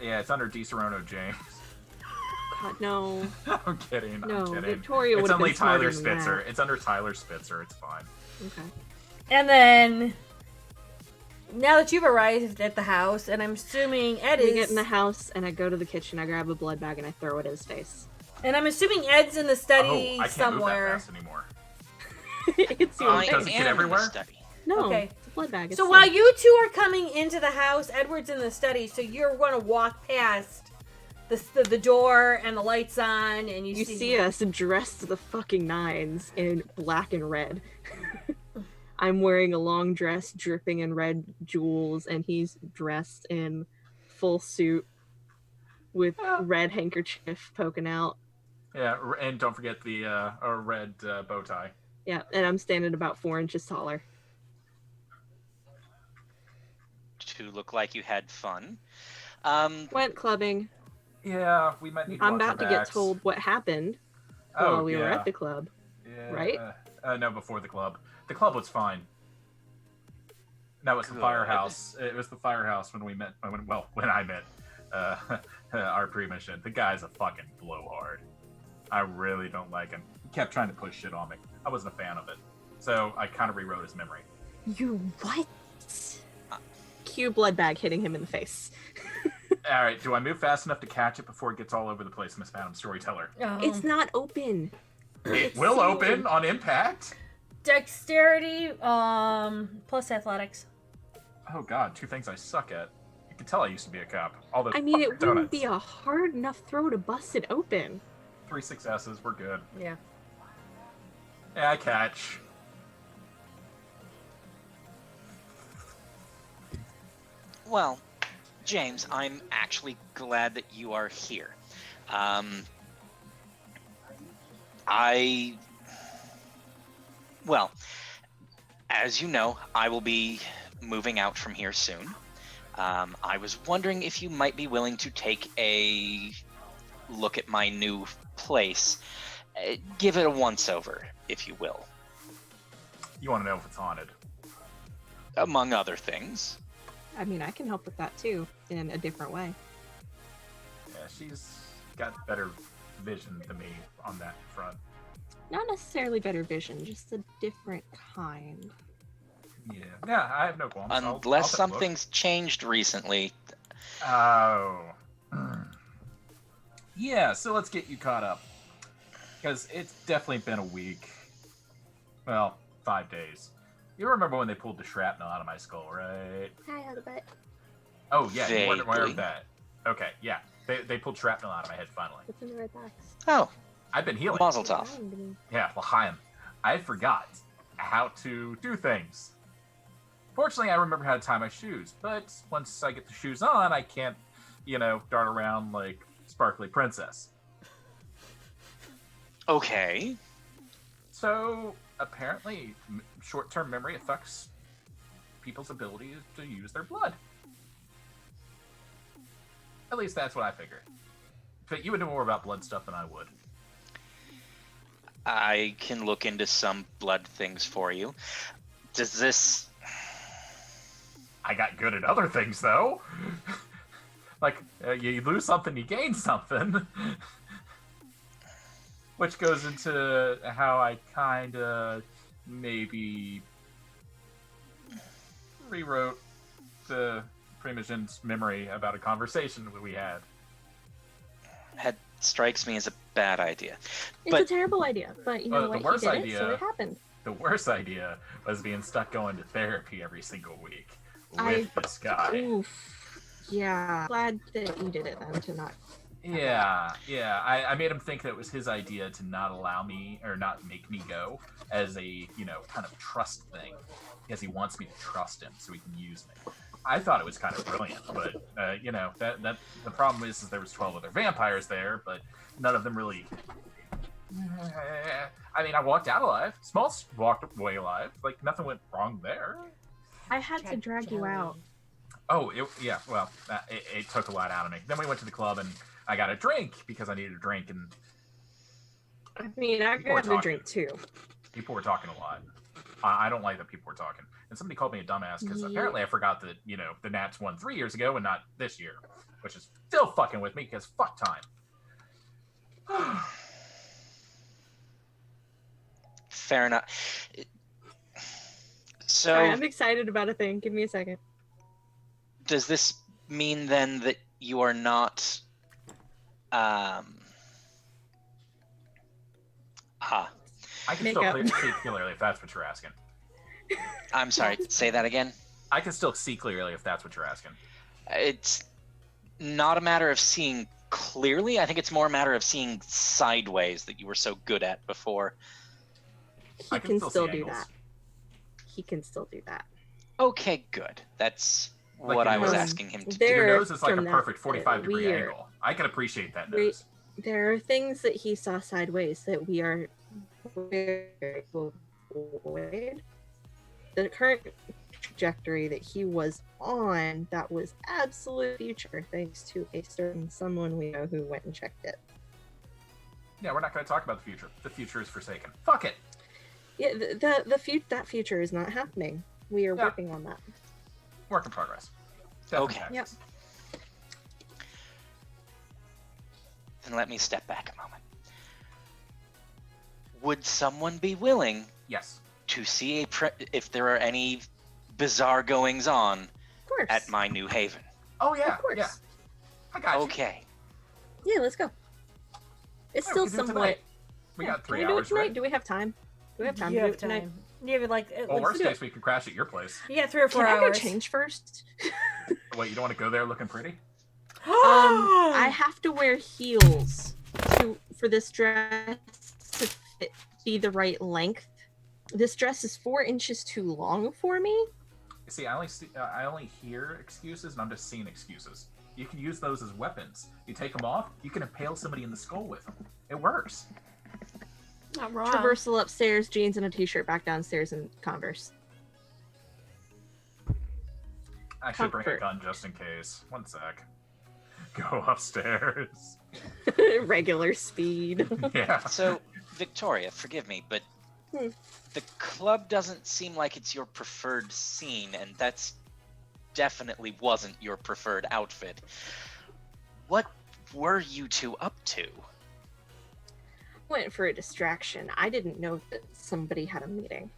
Yeah, it's under DiSerono James. God, no. I'm kidding. No, I'm kidding. Victoria It's would've only been smarter Tyler than Spitzer. that. It's under Tyler Spitzer. It's fine. Okay. And then... Now that you've arrived at the house, and I'm assuming Ed We is... get in the house and I go to the kitchen, I grab a blood bag and I throw it at his face. And I'm assuming Ed's in the study Oh, I can't somewhere. move that fast anymore. It's your I it doesn't face. get am in everywhere? the study. No, Okay. it's a blood bag. It's So safe. while you two are coming into the house, Edward's in the study, so you're going to walk past the door and the lights on, and You see us dressed to the fucking nines in black and red. I'm wearing a long dress dripping in red jewels, and he's dressed in full suit with red handkerchief poking out. Yeah, and don't forget the red bow tie. Yeah, and I'm standing about 4 inches taller. To look like you had fun. Went clubbing. Yeah, we might need. I'm watch our about to get backs. told what happened Oh, while we were yeah. at the club. Yeah, right? No, before the club. The club was fine. That was the Good. firehouse. It was the firehouse when we met. When I met our pre-mission. The guy's a fucking blowhard. I really don't like him. He kept trying to push shit on me. I wasn't a fan of it. So I kind of rewrote his memory. You what? Cue blood bag hitting him in the face. All right, do I move fast enough to catch it before it gets all over the place, Miss Madam Storyteller? It's not open. It It's will sealed. open on impact. Dexterity, plus athletics. Oh god, 2 things I suck at. You can tell I used to be a cop. All those I mean, it fucking wouldn't donuts. be a hard enough throw to bust it open. 3 successes, we're good. Yeah. Yeah, I catch. Well, James, I'm actually glad that you are here. Well, as you know, I will be moving out from here soon. I was wondering if you might be willing to take a look at my new place. Give it a once-over, if you will. You want to know if it's haunted? Among other things. I mean, I can help with that too, in a different way. Yeah, she's got better vision than me on that front. Not necessarily better vision, just a different kind. Yeah, I have no qualms. I'll Unless take a look. something's changed recently. Oh. Yeah, so let's get you caught up. Because it's definitely been a week. Well, 5 days. You remember when they pulled the shrapnel out of my skull, right? Hi, Elizabeth. Oh, yeah, you weren't aware Vaguely. of that. Okay, yeah. They pulled shrapnel out of my head finally. What's in the red box? Oh, I've been healing. Mazel tov. Yeah, L'chaim. I forgot how to do things. Fortunately, I remember how to tie my shoes, but once I get the shoes on, I can't, dart around like Sparkly Princess. Okay. So, apparently, short-term memory affects people's ability to use their blood. At least that's what I figured. But you would know more about blood stuff than I would. I can look into some blood things for you. Does this... I got good at other things, though. Like, you lose something, you gain something. Which goes into how I kind of maybe rewrote the Primogen's memory about a conversation that we had. That strikes me as a bad idea. It's a terrible idea, but you know the what? worst He did idea- it, so it happened. The worst idea was being stuck going to therapy every single week with this guy. Oof. Yeah. Glad that you did it then to not. Yeah. I made him think that it was his idea to not allow me or not make me go as a, kind of trust thing. Because he wants me to trust him so he can use me. I thought it was kind of brilliant, but, that the problem is there was 12 other vampires there, but none of them really... I mean, I walked out alive. Smalls walked away alive. Like, nothing went wrong there. I had to drag you out. Oh, it took a lot out of me. Then we went to the club, and I got a drink because I needed a drink, and... I mean, I People were got a talking. drink too. People were talking a lot. I don't like that people were talking. And somebody called me a dumbass because Yeah. apparently I forgot that, the Nats won 3 years ago and not this year. Which is still fucking with me because fuck time. Fair enough. So, Sorry, I'm excited about a thing. Give me a second. does this mean then that you are not... I can Make still up. see clearly if that's what you're asking. I'm sorry, say that again? I can still see clearly if that's what you're asking. It's not a matter of seeing clearly. I think it's more a matter of seeing sideways that you were so good at before. He I can see still do angles. that. He can still do that. Okay, good. That's Like what your I was nose. asking him to do. There- Your nose is like a from that, perfect 45-degree we are- angle. I can appreciate that we- nose. There are things that he saw sideways that we are very avoid. The current trajectory that he was on, that was absolute future, thanks to a certain someone we know who went and checked it. Yeah, we're not going to talk about the future. The future is forsaken. Fuck it. Yeah, that future is not happening. We are Yeah. working on that. Work in progress. Okay. Definitely. Yep. Then let me step back a moment. Would someone be willing Yes. to see if there are any bizarre goings on Of course. at my new haven? Oh, yeah. Of course. Yeah. I got you. Okay. Yeah, let's go. It's Yeah, still we can do it somewhat. tonight. We Yeah, got 3 can we do it hours, tonight? right? Do we have time? Do we have time You to do have it tonight? time. You have like Well, worst do it. case, we can crash at your place. You got 3 or 4 Can I go hours. change first? Wait, you don't want to go there looking pretty? I have to wear heels for this dress to be the right length. This dress is 4 inches too long for me. See, I only hear excuses, and I'm just seeing excuses. You can use those as weapons. You take them off, you can impale somebody in the skull with them. It works. Not wrong. Traversal upstairs, jeans and a t-shirt, back downstairs in Converse. I should bring a Comfort. gun just in case. One sec. Go upstairs. Regular speed. Yeah. So, Victoria, forgive me, but Hmm. the club doesn't seem like it's your preferred scene, and that's definitely wasn't your preferred outfit. What were you two up to? Went for a distraction. I didn't know that somebody had a meeting.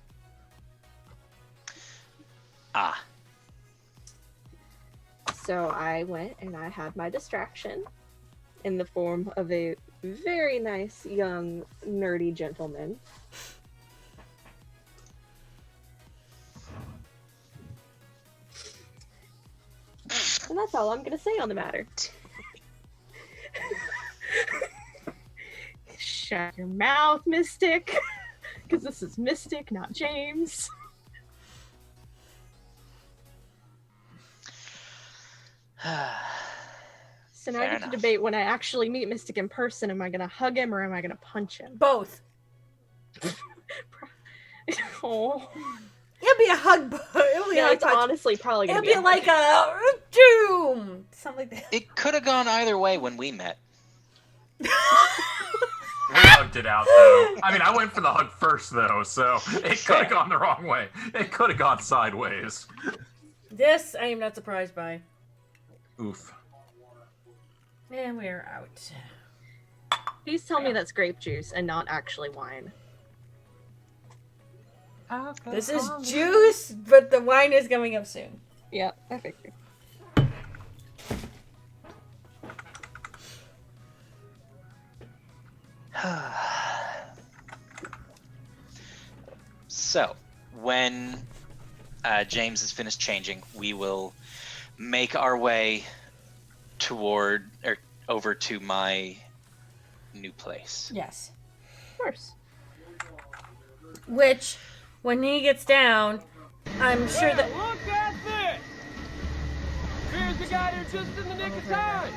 Ah, So I went and I had my distraction in the form of a very nice young nerdy gentleman. And that's all I'm gonna say on the matter. Shut your mouth, Mystic. Because this is Mystic, not James. So now I Fair get enough. to debate when I actually meet Mystic in person, am I going to hug him or am I going to punch him? Both. Oh. It'll be a hug. It'll be a Yeah, hug it's punch. honestly probably going It'll to be like a doom, something like that. It could have gone either way when we met. We hugged it out, though. I mean, I went for the hug first, though, so it could have gone the wrong way. It could have gone sideways. This I am not surprised by. Oof. And we're out. Please tell me that's grape juice and not actually wine. This is juice, but the wine is coming up soon. Yeah, I figured. So, when James is finished changing, we will make our way over to my new place. Yes. Of course. Which, when he gets down, I'm sure that. Look at this! Here's the guy who's just in the nick of time!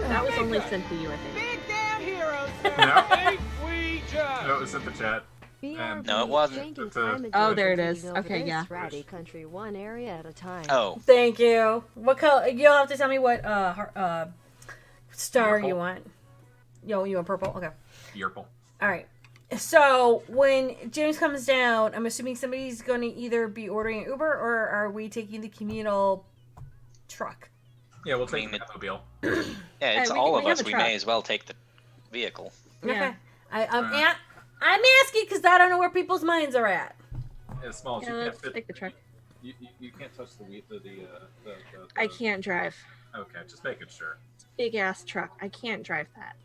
That was only sent to you, I think. Big damn heroes! No. Ain't we just? No, it was in the chat. No, it wasn't. Oh, there it is. Okay, yeah. Rowdy country, one area at a time. Oh, Thank you. What color? You'll have to tell me what star Purple. you want. Yo, you want purple? Okay. Yerple. All right. So when James comes down, I'm assuming somebody's going to either be ordering an Uber or are we taking the communal truck? Yeah, we'll take I mean, the Batmobile. yeah, it's we- all we of have us. a We truck. may as well take the vehicle. Okay. I'm asking because I don't know where people's minds are at. As small as Yeah, you can't let's fit. take the truck. You can't touch the wheat. The I can't drive. Okay, just making sure. Big ass truck. I can't drive that.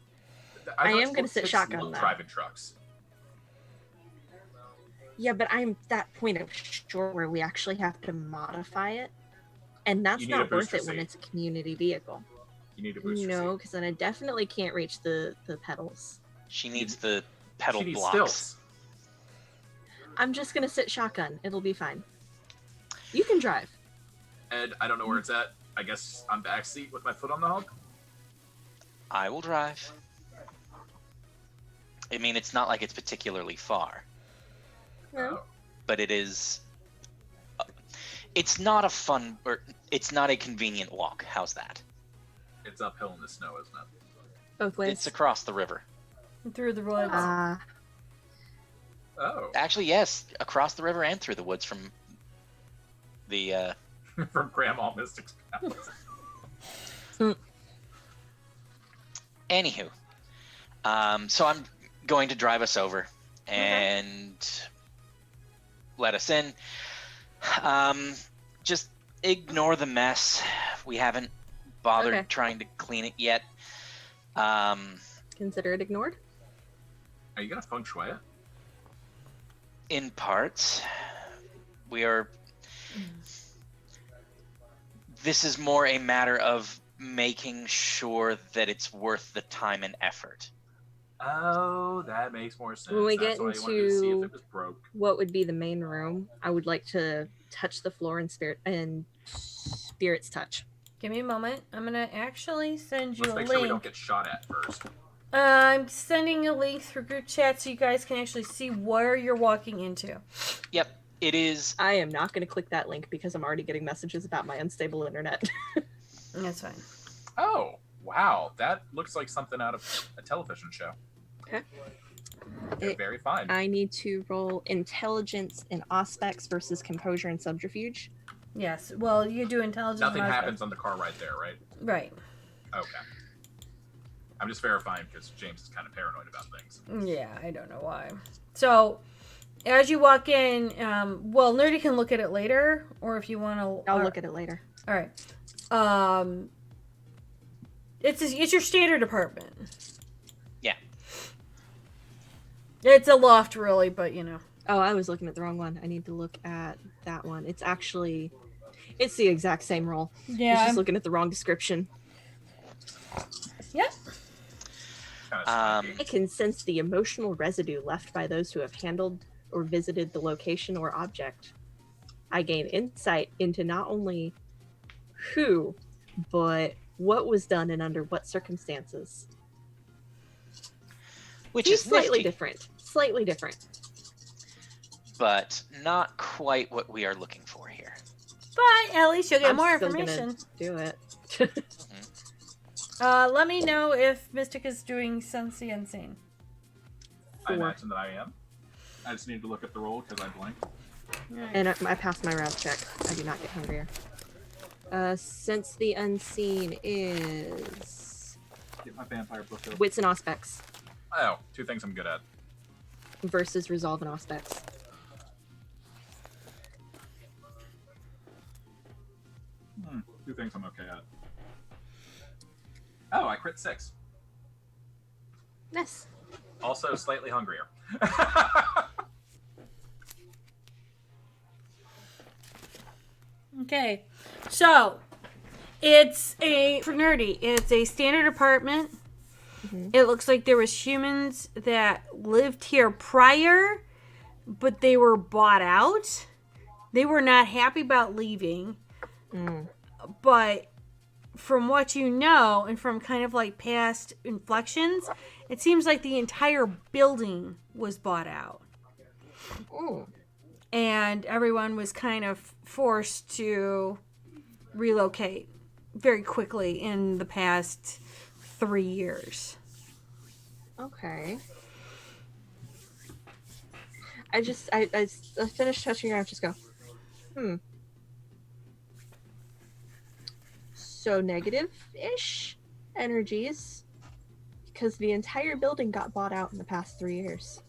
I thought am gonna you sit fixed shotgun, little though. driving trucks. Yeah, but I'm that point of shore where we actually have to modify it. And that's You need a not worth booster it when seat. it's a community vehicle. You need a booster No, seat. because then I definitely can't reach the pedals. She needs the pedal She needs blocks. stilts. I'm just gonna sit shotgun. It'll be fine. You can drive. Ed, I don't know where it's at. I guess I'm backseat with my foot on the hog. I will drive. I mean, it's not like it's particularly far, No. but it is. It's not a fun, or it's not a convenient walk. How's that? It's uphill in the snow, isn't it? Both ways. It's across the river. Through the woods. Oh, Actually, yes, across the river and through the woods from the. from Grandma Mystic's palace. Anywho, so I'm going to drive us over and let us in. Just ignore the mess. We haven't bothered Okay. trying to clean it yet. Consider it ignored. Are you gonna feng shui it? In parts, we are. This is more a matter of making sure that it's worth the time and effort. Oh, that makes more sense. When we That's get why you wanted to see if into- it was broke. What would be the main room? I would like to touch the floor and spirits touch. Give me a moment. I'm gonna actually send you Let's a make sure we don't link. get shot at first. I'm sending a link through group chat so you guys can actually see where you're walking into. Yep, it is. I am not going to click that link because I'm already getting messages about my unstable internet. That's fine. Oh, wow. That looks like something out of a television show. Okay. Okay, very fine. I need to roll intelligence and aspects versus composure and subterfuge. Yes. Well, you do intelligence. Nothing and happens on the car right there, right? Right. Okay. I'm just verifying because James is kind of paranoid about things. Yeah, I don't know why. So, as you walk in, well, Nerdy can look at it later, or if you want to. I'll look at it later. All right. It's your standard apartment. Yeah. It's a loft, really, but you know. Oh, I was looking at the wrong one. I need to look at that one. It's the exact same roll. I was Yeah. just looking at the wrong description. Yep. Kind of I can sense the emotional residue left by those who have handled or visited the location or object. I gain insight into not only who, but what was done and under what circumstances. Which He's is slightly nifty, different. Slightly different. but not quite what we are looking for here. But at least you'll get I'm more still information. gonna do it. Let me know if Mystic is doing Sense the Unseen. I 4. imagine that I am. I just need to look at the roll because I blinked. And I passed my round check. I do not get hungrier. Sense the Unseen is Get my vampire book open. Wits and Aspects Oh, 2 things I'm good at. versus Resolve and Aspects. Hmm, 2 things I'm okay at. Oh, I crit 6. Yes. Also slightly hungrier. Okay, so it's for nerdy. It's a standard apartment. Mhm. It looks like there was humans that lived here prior, but they were bought out. They were not happy about leaving, Mm. but from what you know and from kind of like past inflections, it seems like the entire building was bought out. Ooh. And everyone was kind of forced to relocate very quickly in the past 3 years. Okay. I finished touching her. I just go, So negative-ish energies, because the entire building got bought out in the past 3 years.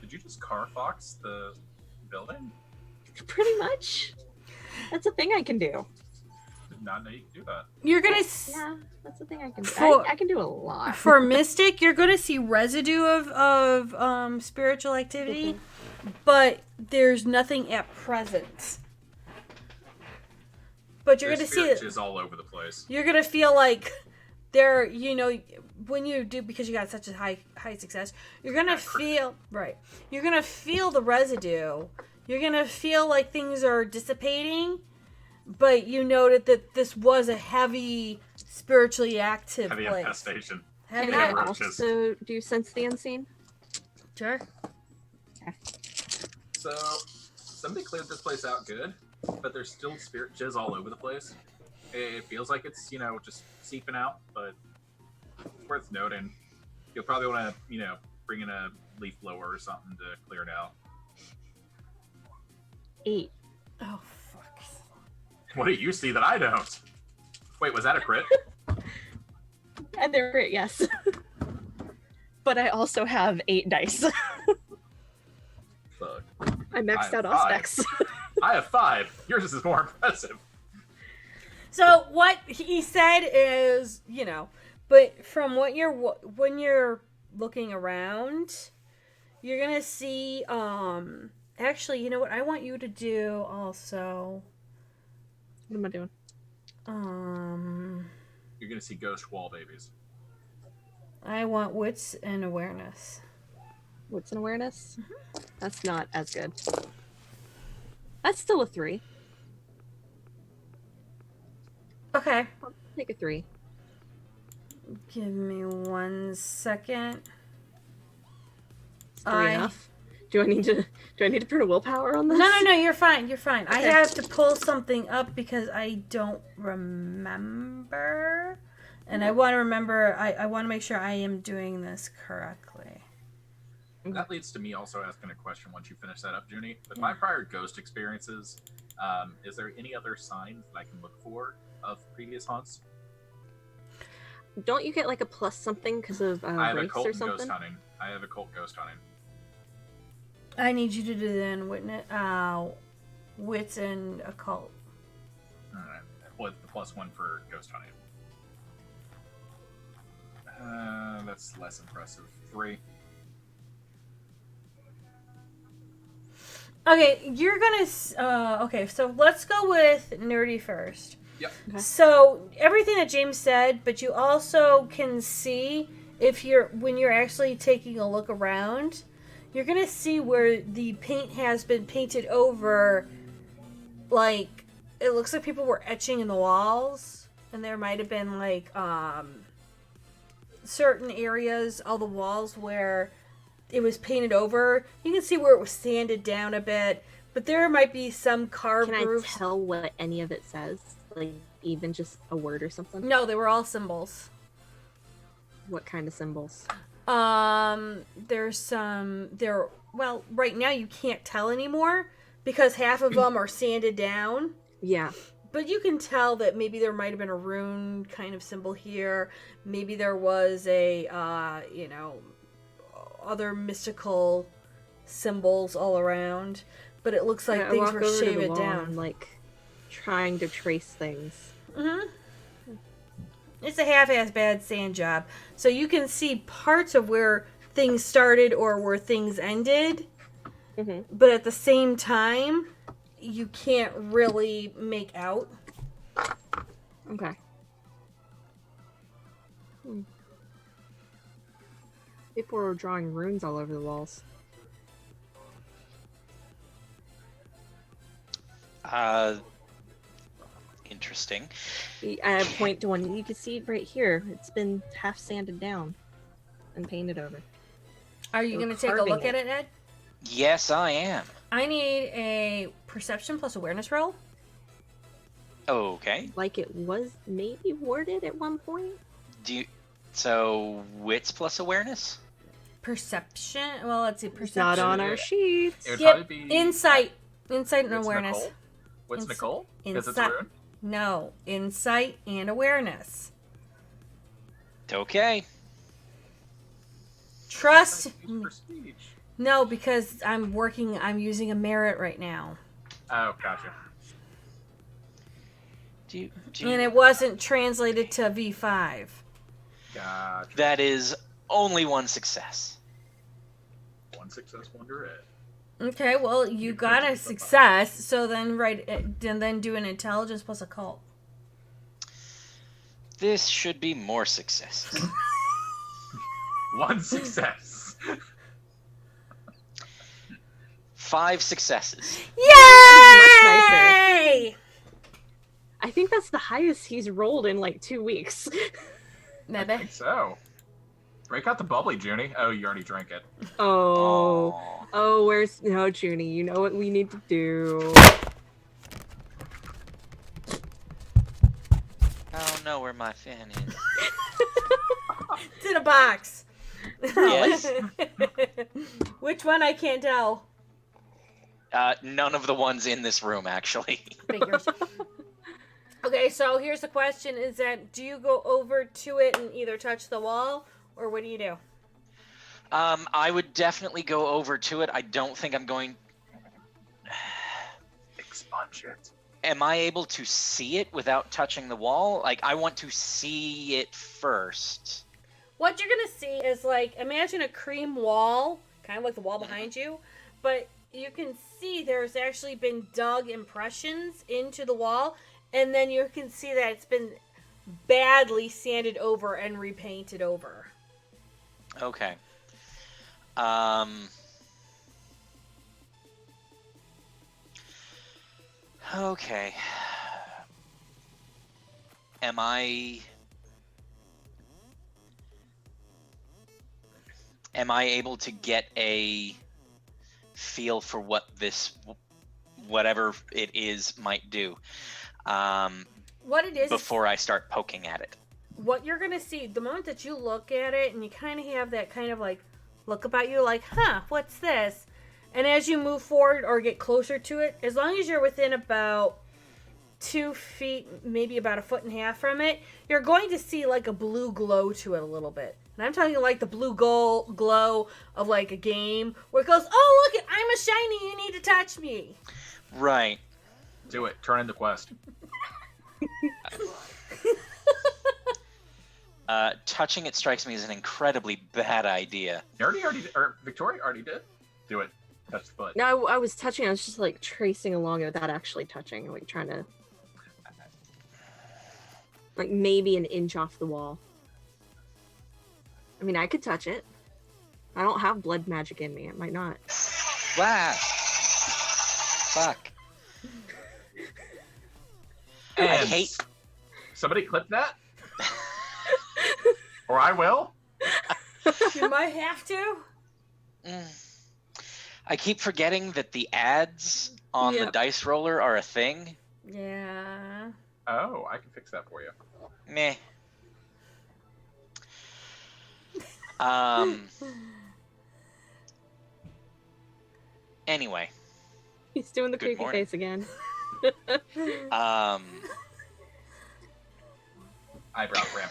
Did you just Carfox the building? Pretty much. That's a thing I can do. Did not know you could do that. You're gonna Yeah, that's a thing I can do. For- I can do a lot. for Mystic, you're gonna see residue of spiritual activity, but there's nothing at present. But you're There's gonna see it. spirit jizz all over the place. You're gonna feel like there, when you do, because you got such a high success, you're gonna feel right. You're gonna feel the residue. You're gonna feel like things are dissipating, but you noted that this was a heavy, spiritually active Heavy place. infestation. Heavy Can I Yeah, infestation. roaches. also do Sense the Unseen? Sure. So, somebody cleared this place out good, but there's still spirit jizz all over the place. It feels like it's, just seeping out, but it's worth noting. You'll probably want to, bring in a leaf blower or something to clear it out. 8. Oh fuck. What do you see that I don't? Wait, was that a crit? And they're great, yes. But I also have 8 dice. Fuck. I maxed I out have 5. aspects. I have 5. Yours is more impressive. So what he said is, but from when you're looking around, you're gonna see. Actually, you know what? I want you to do also. What am I doing? You're gonna see ghost wall babies. I want wits and awareness. What's an awareness? That's not as good. That's still a 3. Okay. I'll take a 3. Give me 1 second. It's 3 enough. Do I need to put a willpower on this? No, you're fine. You're fine. I Okay. have to pull something up because I don't remember. And I want to remember, I want to make sure I am doing this correctly. That leads to me also asking a question once you finish that up, Junie. With my prior ghost experiences, is there any other signs that I can look for of previous haunts? Don't you get like a plus something because of I have race occult or and something? ghost hunting. I have occult ghost hunting. I need you to do then wits and occult. Alright. What the +1 for ghost hunting? That's less impressive. 3. Okay, you're gonna. Okay, so let's go with nerdy first. Yep. Okay. So everything that James said, but you also can see when you're actually taking a look around, you're gonna see where the paint has been painted over. Like, it looks like people were etching in the walls, and there might have been like certain areas of the walls where it was painted over. You can see where it was sanded down a bit, but there might be some carved Can I grooves. tell what any of it says? Like, even just a word or something? No, they were all symbols. What kind of symbols? There's well, right now you can't tell anymore because half of them are sanded down. Yeah. But you can tell that maybe there might have been a rune kind of symbol here. Maybe there was a, other mystical symbols all around. But it looks like I things walk were over to the shaved wall down. and, like, trying to trace things. Mm-hmm. It's a half-ass bad sand job. So you can see parts of where things started or where things ended. Mm-hmm. But at the same time, you can't really make out. Okay. People are drawing runes all over the walls. Interesting. I point to one. You can see it right here. It's been half sanded down and painted over. Are you They're going to take a carving look at it, Ed? Yes, I am. I need a perception plus awareness roll. Okay. Like it was maybe worded at one point. So wits plus awareness? Perception? Well, let's see. It's Perception. not on our sheets. It would Yep. probably be Insight. Insight and It's awareness. Nicole? What's Ins- Nicole? Because it's a Insight. rune? No. Insight and awareness. Okay. Trust. Use prestige. No, because I'm using a merit right now. Oh, gotcha. And it wasn't translated to V5. Gotcha. That is only one success. One success, one red. Okay, well, you got a success, so then and then do an intelligence plus occult. This should be more successes. One success. 5 successes. Yay! I think that's the highest he's rolled in like 2 weeks. I think so. Break out the bubbly, Junie. Oh, you already drank it. Oh. Aw. Oh, where's no Junie? You know what we need to do. I don't know where my fan is. It's in a box. Yes. Which one? I can't tell. None of the ones in this room, actually. Figures. Okay, so here's the question: is that do you go over to it and either touch the wall, or what do you do? I would definitely go over to it. I don't think I'm going... Expunge it. Am I able to see it without touching the wall? Like, I want to see it first. What you're gonna see is like imagine a cream wall, kind of like the wall behind you, but you can see there's actually been dug impressions into the wall, and then you can see that it's been badly sanded over and repainted over. Okay. Okay. Am I able to get a feel for what this, whatever it is, might do What it is before I start poking at it? what you're gonna see the moment that you look at it and you kind of have that kind of like look about you like, huh, what's this? And as you move forward or get closer to it, as long as you're within about 2 feet, maybe about 1.5 feet from it, you're going to see like a blue glow to it a little bit. And I'm talking like the blue glow of like a game where it goes, oh, look, I'm a shiny, you need to touch me. Right. Do it. Turn in the quest. Touching it strikes me as an incredibly bad idea. Victoria already did. Do it. Touch the foot. No, I was touching. I was just like tracing along it without actually touching, like trying to, like maybe an inch off the wall. I mean, I could touch it. I don't have blood magic in me. It might not. Blast! Fuck. And I hate. somebody clip that, or I will. You might have to. I keep forgetting that the ads on the Yep. dice roller are a thing. Yeah. Oh, I can fix that for you. Meh. Anyway, He's doing the Good creepy morning. face again. Eyebrow cramp.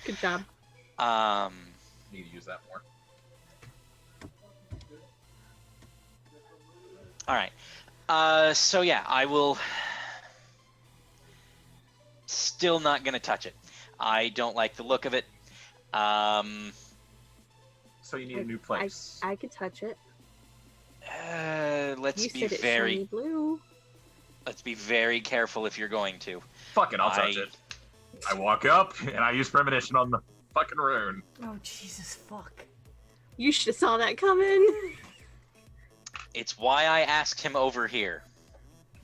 Good job. Need to use that more. All right. So yeah, I will. Still not gonna touch it. I don't like the look of it. So you need a new place. I could touch it. Let's You be said it's very. shiny blue. Let's be very careful if you're going to. Fuck it, I'll touch it. I walk up and I use premonition on the fucking rune. Oh, Jesus, fuck. You should have saw that coming. It's why I asked him over here.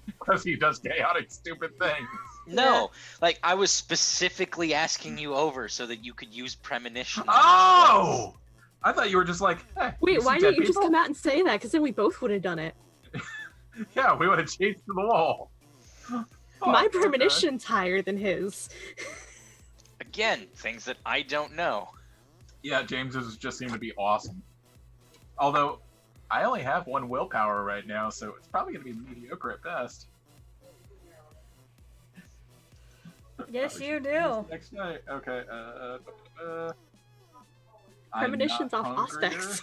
Because he does chaotic, stupid things. No, like I was specifically asking you over so that you could use premonition. Oh! I thought you were just like, hey, Wait, see why dead didn't you just people? come out and say that? Because then we both would have done it. Yeah, we would have chased to the wall. My okay. premonition's higher than his. Again, things that I don't know. Yeah, James's just seemed to be awesome. Although, I only have one willpower right now, so it's probably going to be mediocre at best. Yes, Probably you should do. use it next night. Okay. I'm Premonition's not off hungrier. Auspex.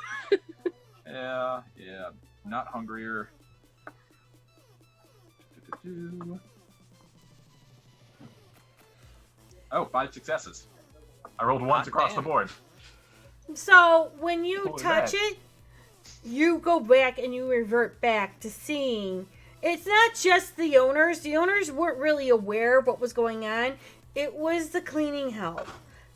Yeah. Not hungrier. Oh, 5 successes. I rolled ones Hot across the damn. board. So, when you What was touch that? it, you go back and you revert back to seeing. It's not just the owners. The owners weren't really aware of what was going on. It was the cleaning help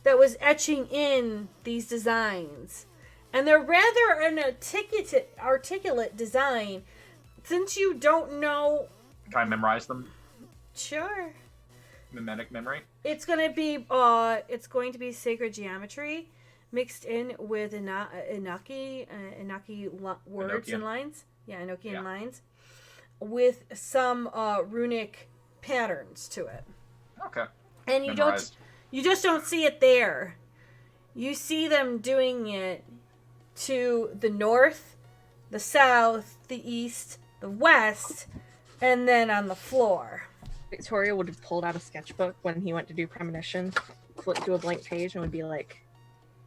that was etching in these designs. And they're rather an articulate design. Since you don't know... Can I memorize them? Sure. Mimetic memory? It's going to be sacred geometry mixed in with Enochi words Enochian. and lines. Yeah, Enochian Yeah. lines. With some runic patterns to it. Okay. And Memorized. you just don't see it there. You see them doing it to the north, the south, the east, the west, and then on the floor. Victoria would have pulled out a sketchbook when he went to do premonition, flip to a blank page, and would be like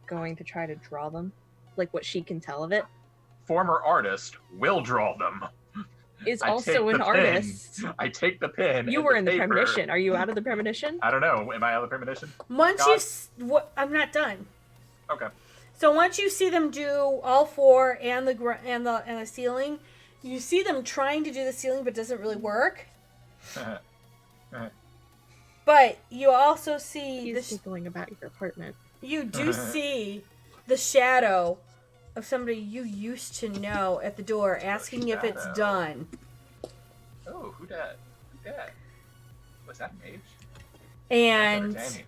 going to try to draw them, like what she can tell of it. Former artist will draw them. Is I take also the an artist. pen. I take the pen. You and were in the paper. premonition. Are you out of the premonition? I don't know. Am I out of the premonition? Once God. I'm not done. Okay. So once you see them do all four and the ceiling, you see them trying to do the ceiling, but it doesn't really work. But you also see He's giggling about your apartment. you do see the shadow of somebody you used to know at the door, asking if it's Shadow. done. Oh, who dat? Who dat? Was that mage? And That's entertaining.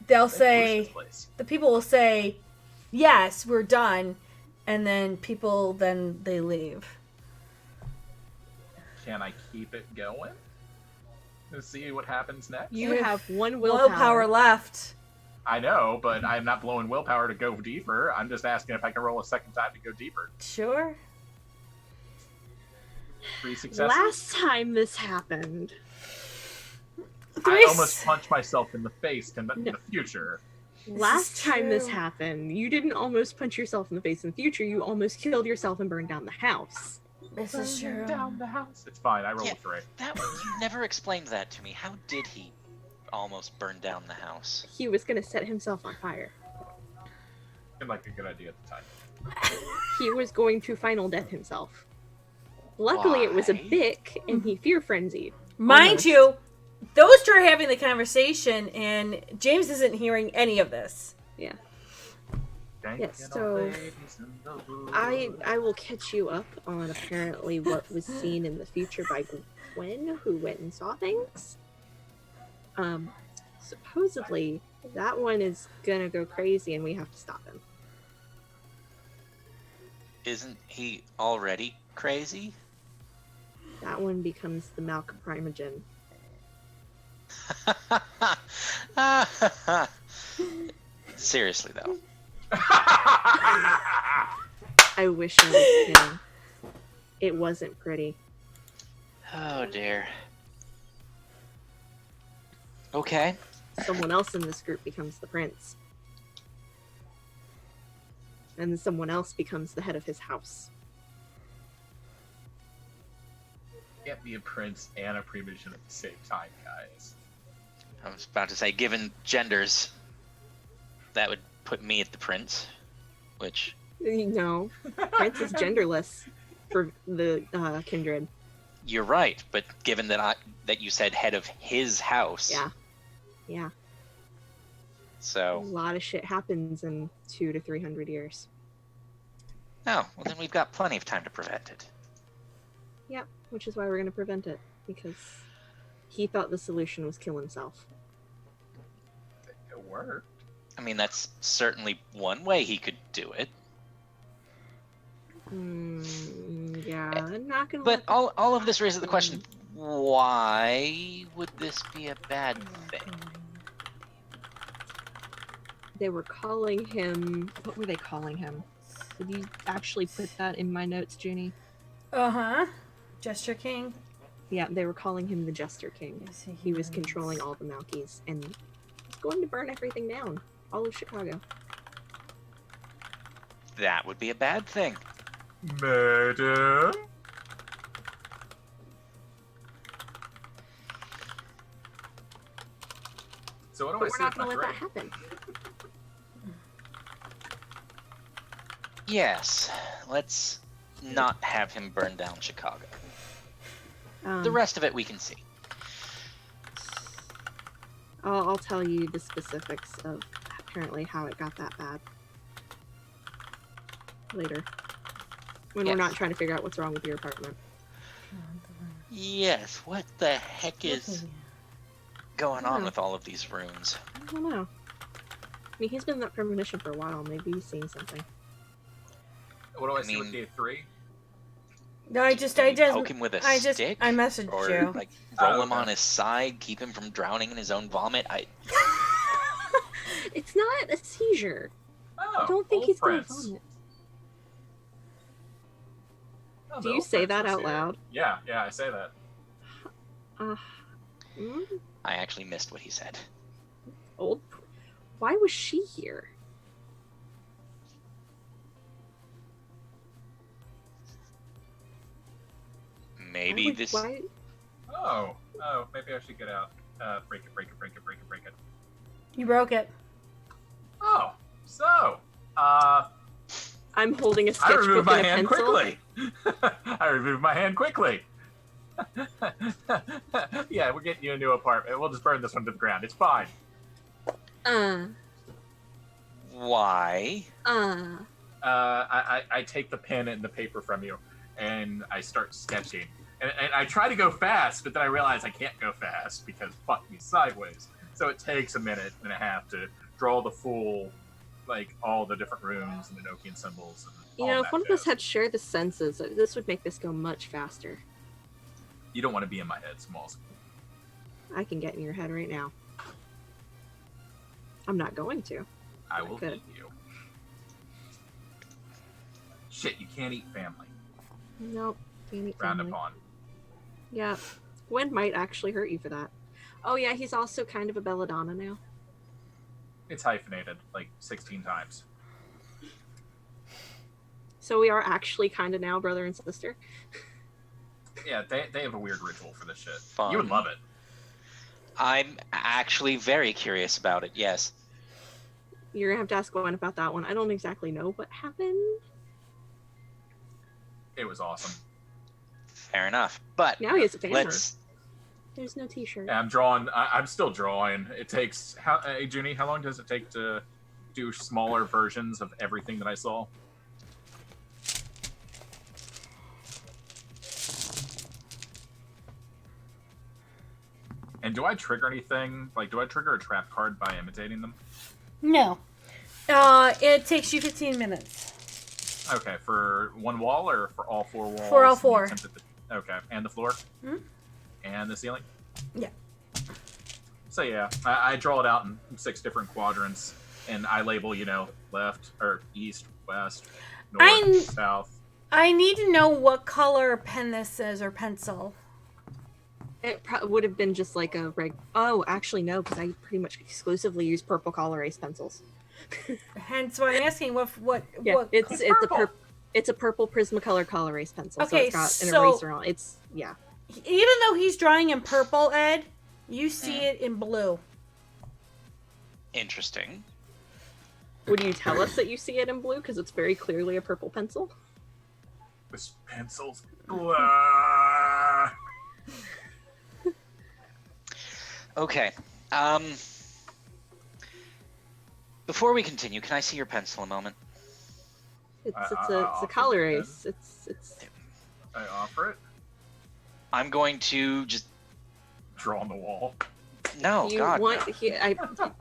they'll Let's push say, this place. the people will say, yes, we're done. And then they leave. Can I keep it going? Let's see what happens next. You have one Willpower left. I know, but I'm not blowing willpower to go deeper. I'm just asking if I can roll a second time to go deeper. Sure. 3 successes. Last time this happened, I almost punched myself in the face in the future. last time this true. happened, you didn't almost punch yourself in the face in the future. You almost killed yourself and burned down the house. This is true. Down the house. It's fine. I rolled Yeah. a 3. You never explained that to me. How did he almost burn down the house? He was going to set himself on fire. Seemed like a good idea at the time. He was going to final death himself. Luckily, it was a Why? Bic, and he fear frenzied. Mind Almost. you, those two are having the conversation, and James isn't hearing any of this. Yeah. Thank Yes, you, so ladies in the hood. I will catch you up on apparently what was seen in the future by Gwen, who went and saw things. Supposedly that one is gonna go crazy, and we have to stop him. Isn't he already crazy? That one becomes the Malcolm Primogen. Seriously, though. I wish I was kidding. It wasn't pretty. Oh, dear. Okay. Someone else in this group becomes the prince. And then someone else becomes the head of his house. Can't be a prince and a premonition at the same time, guys. I was about to say, given genders, that would put me at the prince, which... No, prince is genderless for the kindred. You're right, but given that you said head of his house... Yeah. A So... lot of shit happens in 200 to 300 years. Oh, well then we've got plenty of time to prevent it. Yeah, which is why we're going to prevent it, because he thought the solution was kill himself. It worked. I mean, that's certainly one way he could do it. Yeah, I'm not going to. But all of this raises the question, why would this be a bad thing? They were calling him. What were they calling him? Did you actually put that in my notes, Junie? Jester King. Yeah, they were calling him the Jester King. He was controlling all the Malkies and was going to burn everything down. All of Chicago. That would be a bad thing. Madam? So what do But I we're say not with going my to let that brain? happen. Yes, let's not have him burn down Chicago. Um, The rest of it we can see. I'll tell you the specifics of apparently how it got that bad later. When we're Yes. not trying to figure out what's wrong with your apartment. Yes, what the heck is going on Yeah. with all of these rooms? I don't know. I mean, he's been in that premonition for a while. Maybe he's seeing something. What do I I see with mean- day 3? No, I just Poke him with a I stick? messaged Or you. like roll Oh, him okay. on his side, keep him from drowning in his own vomit? It's not a seizure. Oh, I don't think old he's going to friends. vomit. Oh, Do the you old say friends that was out here. loud? Yeah, I say that. I actually missed what he said. Old. Why was she here? Maybe this... Why? Oh, maybe I should get out. Break it. You broke it. Oh, so, I'm holding a I sketchbook removed my and a hand pencil. quickly. I removed my hand quickly. Yeah, we're getting you a new apartment. We'll just burn this one to the ground. It's fine. Why? I take the pen and the paper from you, and I start sketching. And I try to go fast, but then I realize I can't go fast because fuck me sideways. So it takes a minute and a half to draw the full, like, all the different rooms and the Nokian symbols. And You all know, that if one of us jazz. had shared the senses, this would make this go much faster. You don't want to be in my head, Smalls. I can get in your head right now. I'm not going to. I will could. eat you. Shit, you can't eat family. Nope. Can't eat Frowned family. upon. Yeah. Gwen might actually hurt you for that. Oh yeah, he's also kind of a belladonna now. It's hyphenated like 16 times. So we are actually kind of now brother and sister. Yeah, they have a weird ritual for this shit. Fun. You would love it. I'm actually very curious about it, yes. You're gonna have to ask Gwen about that one. I don't exactly know what happened. It was awesome. Fair enough. But Now he has a fan. let's There's no T-shirt. Yeah, I'm drawing. I'm still drawing. It takes hey Junie, how long does it take to do smaller versions of everything that I saw? And do I trigger anything? Like, do I trigger a trap card by imitating them? No. It takes you 15 minutes. Okay, for one wall or for all 4 walls? For all 4. Okay, and the floor? Hmm? And the ceiling? Yeah. So yeah, I draw it out in 6 different quadrants, and I label, left, or east, west, north, south. I need to know what color pen this is, or pencil. It would have been just like a Oh, actually no, because I pretty much exclusively use purple color ace pencils. Hence why I'm asking what it's a purple Prismacolor color ace pencil. Okay, so it's got an eraser on. Even though he's drawing in purple, Ed, you see it in blue. Interesting. Would you tell us that you see it in blue because it's very clearly a purple pencil? This pencil's Okay. Before we continue, can I see your pencil a moment? It's a color ace. It's. I offer it. I'm going to just draw on the wall. No, you God. Want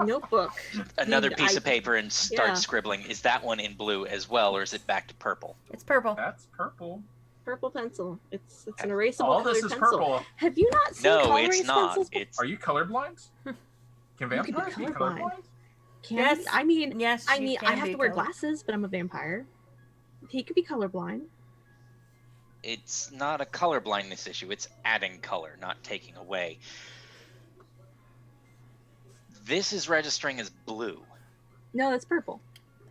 notebook. Another piece of paper and start scribbling. Is that one in blue as well, or is it back to purple? It's purple. That's purple. Purple pencil. It's an erasable All colored this is pencil. purple. Have you not seen color it's ace not. pencils? It's Are you colorblind? Can vampires be colorblind? Yes. I mean, Yes. I you can have be to wear color- glasses, but I'm a vampire. He could be colorblind. it's not a color blindness issue. It's adding color, not taking away. This is registering as blue. No, that's purple.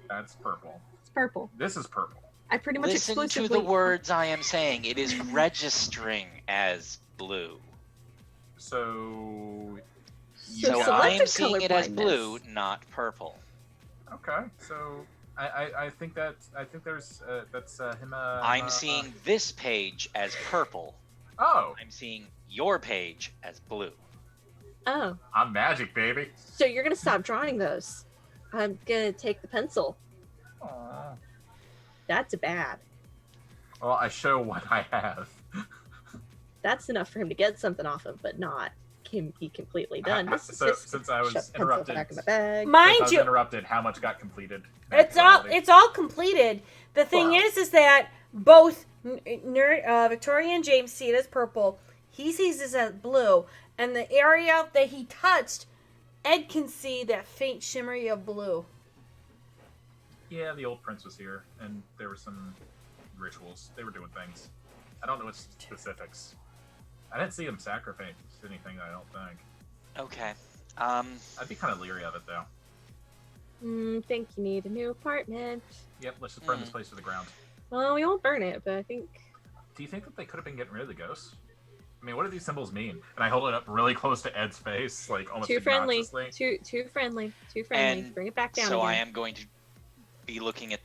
That's purple. It's purple. This is purple. I pretty much Listen to exclusively. the words I am saying. It is registering as blue. So. So selective I am seeing it as colorblindness. blue, not purple. Okay, so I think there's that's him. I'm seeing this page as purple. Oh, I'm seeing your page as blue. Oh, I'm magic, baby. so you're gonna stop drawing those? I'm gonna take the pencil. Aww. That's bad. Well, I show what I have. That's enough for him to get something off of, but not can be completely done. This is So just since I was shove pencil interrupted, back in the bag. Mind you, interrupted, how much got completed? it's all completed. The thing Wow. is that both Victoria and James see it as purple. He sees it as blue, and the area that he touched, Ed can see that faint shimmery of blue. Yeah, the old prince was here, and there were some rituals. They were doing things. I don't know what specifics. I didn't see him sacrifice anything, I don't think. Okay. I'd be kind of leery of it, though. Think you need a new apartment. Yep, let's just burn this place to the ground. Well, we won't burn it, but I think. Do you think that they could have been getting rid of the ghosts? I mean, what do these symbols mean? And I hold it up really close to Ed's face, like almost Too friendly. obnoxiously. Too friendly. And Bring it back down so again. I am going to be looking at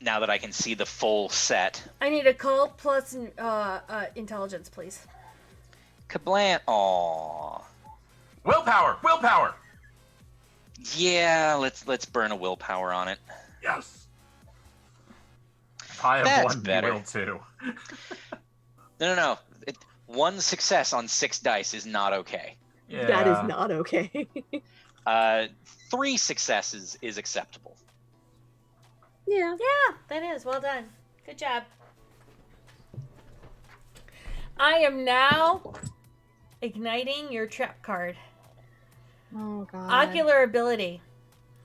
now that I can see the full set. I need a cult plus intelligence, please. Kablam! Aww. Willpower! Willpower! Yeah, let's burn a willpower on it. Yes. If I have That's one, better. you will too. No. One success on 6 dice is not okay. Yeah. That is not okay. 3 successes is acceptable. Yeah. Yeah, that is. Well done. Good job. I am now igniting your trap card. Oh god. Ocular ability.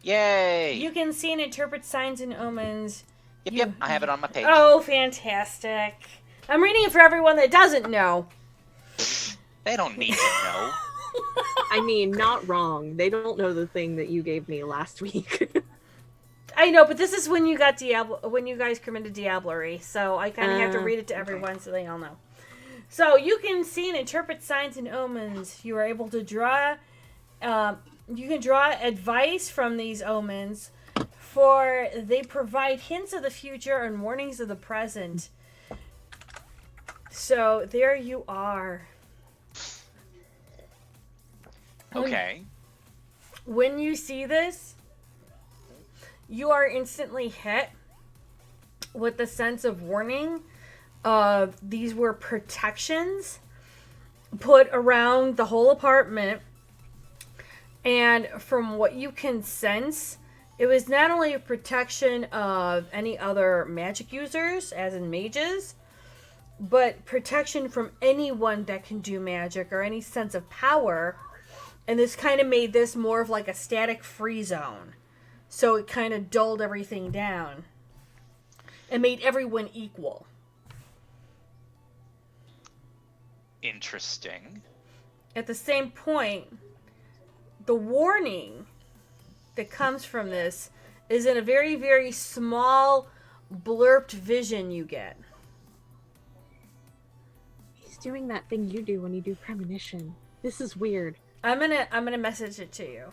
Yay! You can see and interpret signs and omens. Yep, I have it on my page. Oh, fantastic. I'm reading it for everyone that doesn't know. They don't need to know. I mean, not wrong. They don't know the thing that you gave me last week. I know, but this is when you got when you guys committed diablerie, so I kind of have to read it to everyone so they all know. So you can see and interpret signs and omens. You are able to draw. You can draw advice from these omens, for they provide hints of the future and warnings of the present. So there you are. Okay. When you see this, you are instantly hit with the sense of warning of these were protections put around the whole apartment. And from what you can sense, it was not only a protection of any other magic users, as in mages, but protection from anyone that can do magic or any sense of power. And this kind of made this more of like a static free zone. So it kind of dulled everything down and made everyone equal. Interesting. At the same point, the warning that comes from this is in a very, very small, blurped vision you get. He's doing that thing you do when you do premonition. This is weird. I'm gonna message it to you.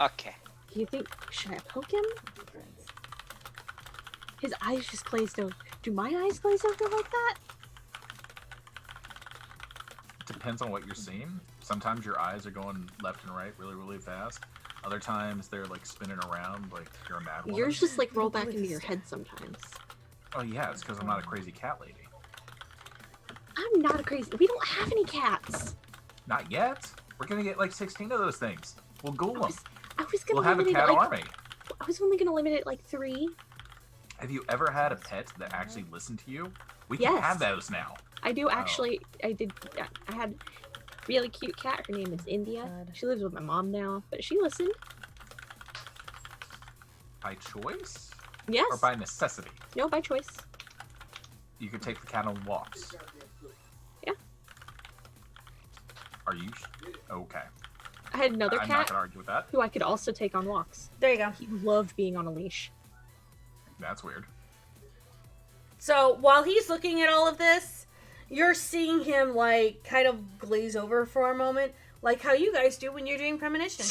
Okay. Do you think, should I poke him? His eyes just glazed over. Do my eyes glaze over like that? Depends on what you're seeing. Sometimes your eyes are going left and right really, really fast. Other times they're like spinning around like you're a mad woman. Yours just like roll back into your head sometimes. Oh yeah, it's because I'm not a crazy cat lady. I'm not a crazy. We don't have any cats. Not yet. We're gonna get like 16 of those things. We'll ghoul them. I was gonna We'll have a limit cat it, like, army. I was only gonna limit it like 3. Have you ever had a pet that actually listened to you? We Yes. can have those now. I do actually. I did. I had a really cute cat. Her name is India. God. She lives with my mom now, but she listened. By choice? Yes. Or by necessity? No, by choice. You could take the cat on walks. Yeah. Are you? Okay. I had another I'm not cat gonna argue with that. who I could also take on walks. There you go. He loved being on a leash. That's weird. So while he's looking at all of this, you're seeing him like kind of glaze over for a moment, like how you guys do when you're doing premonition.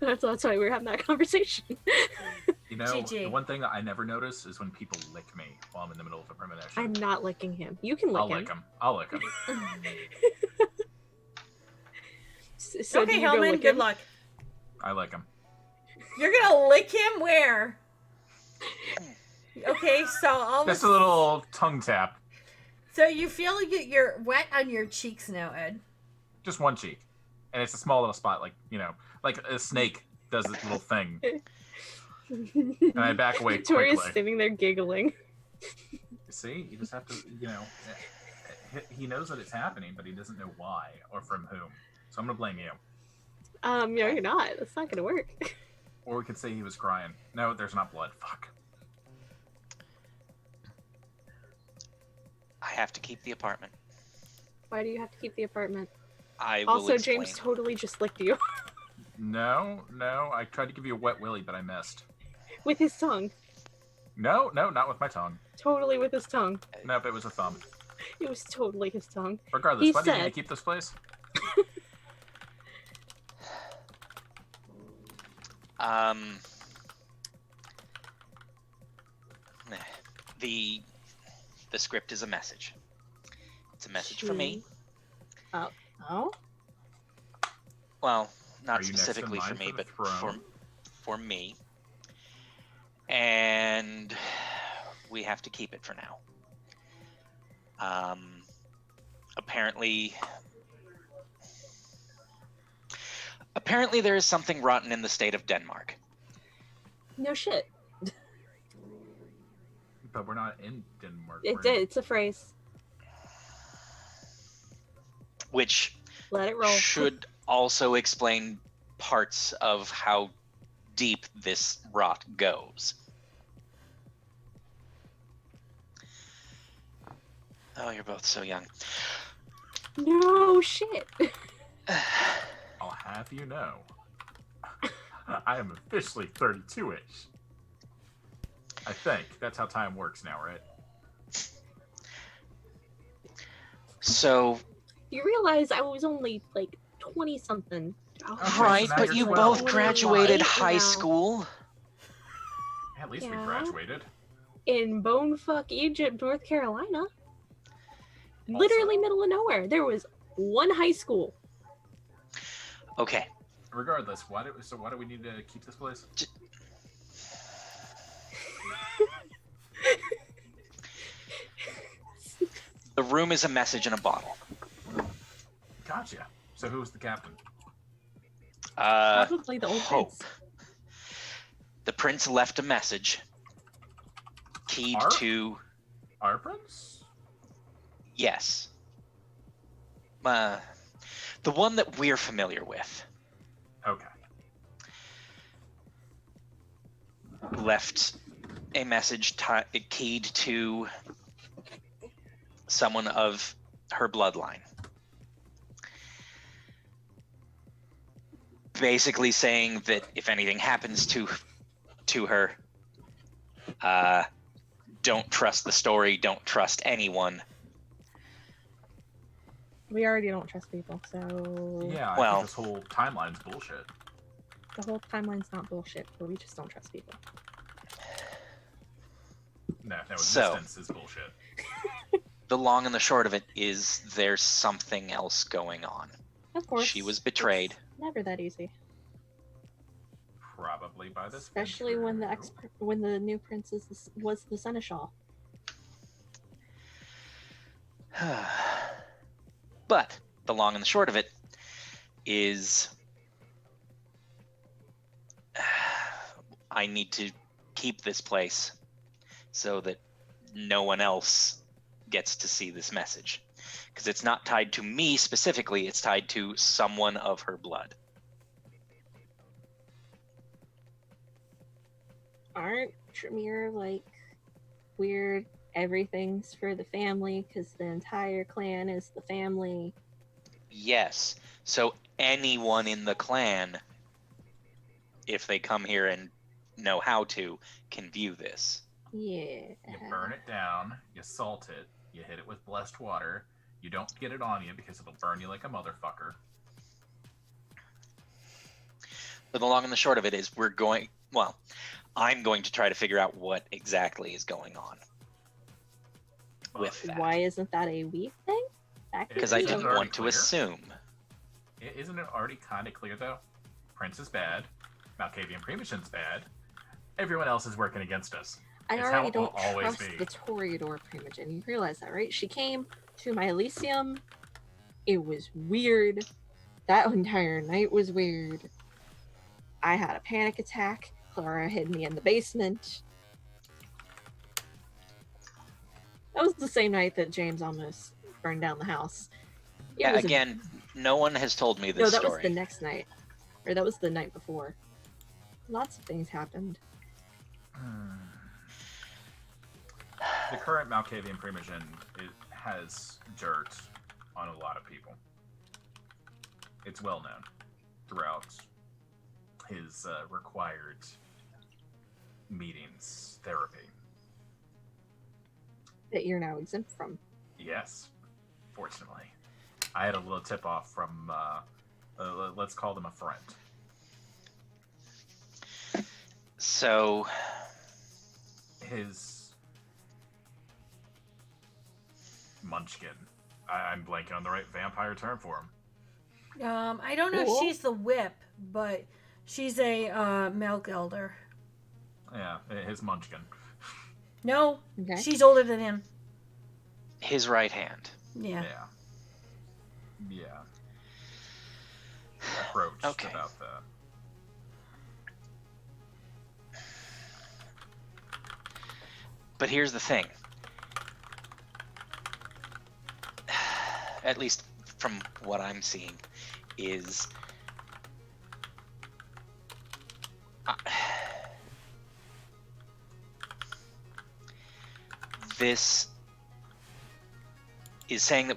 That's why we were having that conversation. You know, GG. the one thing that I never notice is when people lick me while I'm in the middle of a premonition. I'm not licking him. You can lick I'll him. lick him. I'll lick him. So do Okay, you go Hellman, lick good him? luck. I lick him. You're gonna lick him where? Okay, so all of Just a little tongue tap. so you feel like you're wet on your cheeks now, Ed. Just one cheek. And it's a small little spot, like, you know, like a snake does its little thing. And I back away Victoria's quickly. sitting there giggling. See, you just have to, you know, he knows that it's happening, but he doesn't know why or from whom. So I'm gonna blame you. No, you're not. That's not gonna work. Or we could say he was crying. No, there's not blood. Fuck. I have to keep the apartment. Why do you have to keep the apartment? I will Also, explain. James totally just licked you No, I tried to give you a wet willy, but I missed. with his tongue. No, not with my tongue. Totally with his tongue. Nope, it was a thumb. It was totally his tongue. Regardless, He why do you need to said- keep this place? The script is a message. It's a message for me. Oh? Well, not Are you next in specifically for line me, for the but throne? for me. And we have to keep it for now. Apparently there is something rotten in the state of Denmark. No shit. But we're not in Denmark. we're in- It's a phrase. Which Let it roll. should also explain parts of how deep this rot goes. Oh, you're both so young. No shit. I'll have you know. I am officially 32-ish. I think. That's how time works now, right? So, You realize I was only like 20 something. Okay, right, so now but you're you 12. both graduated Right high now. school. At least we Yeah. graduated. In Bonefuck, Egypt, North Carolina. Literally middle of nowhere. There was one high school. Okay, Regardless, why do we need to keep this place? The room is a message in a bottle. Gotcha. So who's the captain? Probably the old Hope. prince. The prince left a message keyed Our- to... Our prince? Yes. The one that we're familiar with. Okay. Left a message keyed to someone of her bloodline. Basically saying that if anything happens to her, don't trust the story, don't trust anyone. We already don't trust people, so Yeah, I Well- think this whole timeline's bullshit. the whole timeline's not bullshit, but we just don't trust people. No, So- existence is bullshit. The long and the short of it is there's something else going on. Of course. She was betrayed. It's never that easy. Probably by this. Especially when the new prince was the seneschal. But the long and the short of it is I need to keep this place so that no one else gets to see this message. Because it's not tied to me specifically, it's tied to someone of her blood. Aren't Tremere like weird? Everything's for the family because the entire clan is the family. Yes. So anyone in the clan, if they come here and know how to, can view this. Yeah. You burn it down, you salt it, you hit it with blessed water. You don't get it on you because it'll burn you like a motherfucker. But the long and the short of it is I'm going to try to figure out what exactly is going on with that. Why isn't that a we thing? Because I Isn't it didn't already want to clear? assume. Isn't it already kind of clear though? Prince is bad. Malkavian Premission's bad. Everyone else is working against us. I It's how already it will don't always trust be. the Toreador Primogen. You realize that, right? She came to my Elysium. It was weird. That entire night was weird. I had a panic attack. Clara hid me in the basement. That was the same night that James almost burned down the house. It Yeah, was a- again, no one has told me this no, that story. was the next night. Or that was the night before. Lots of things happened. The current Malkavian Primogen has dirt on a lot of people. It's well known throughout his required meetings, therapy. That you're now exempt from. Yes, fortunately. I had a little tip off from, let's call them a friend. So, His Munchkin. I'm blanking on the right vampire term for him. I don't know Cool. if she's the whip, but she's a milk elder. Yeah, his Munchkin. No, Okay. she's older than him. his right hand. Yeah. Yeah. Approached Okay. about that. But here's the thing. At least from what I'm seeing, is this is saying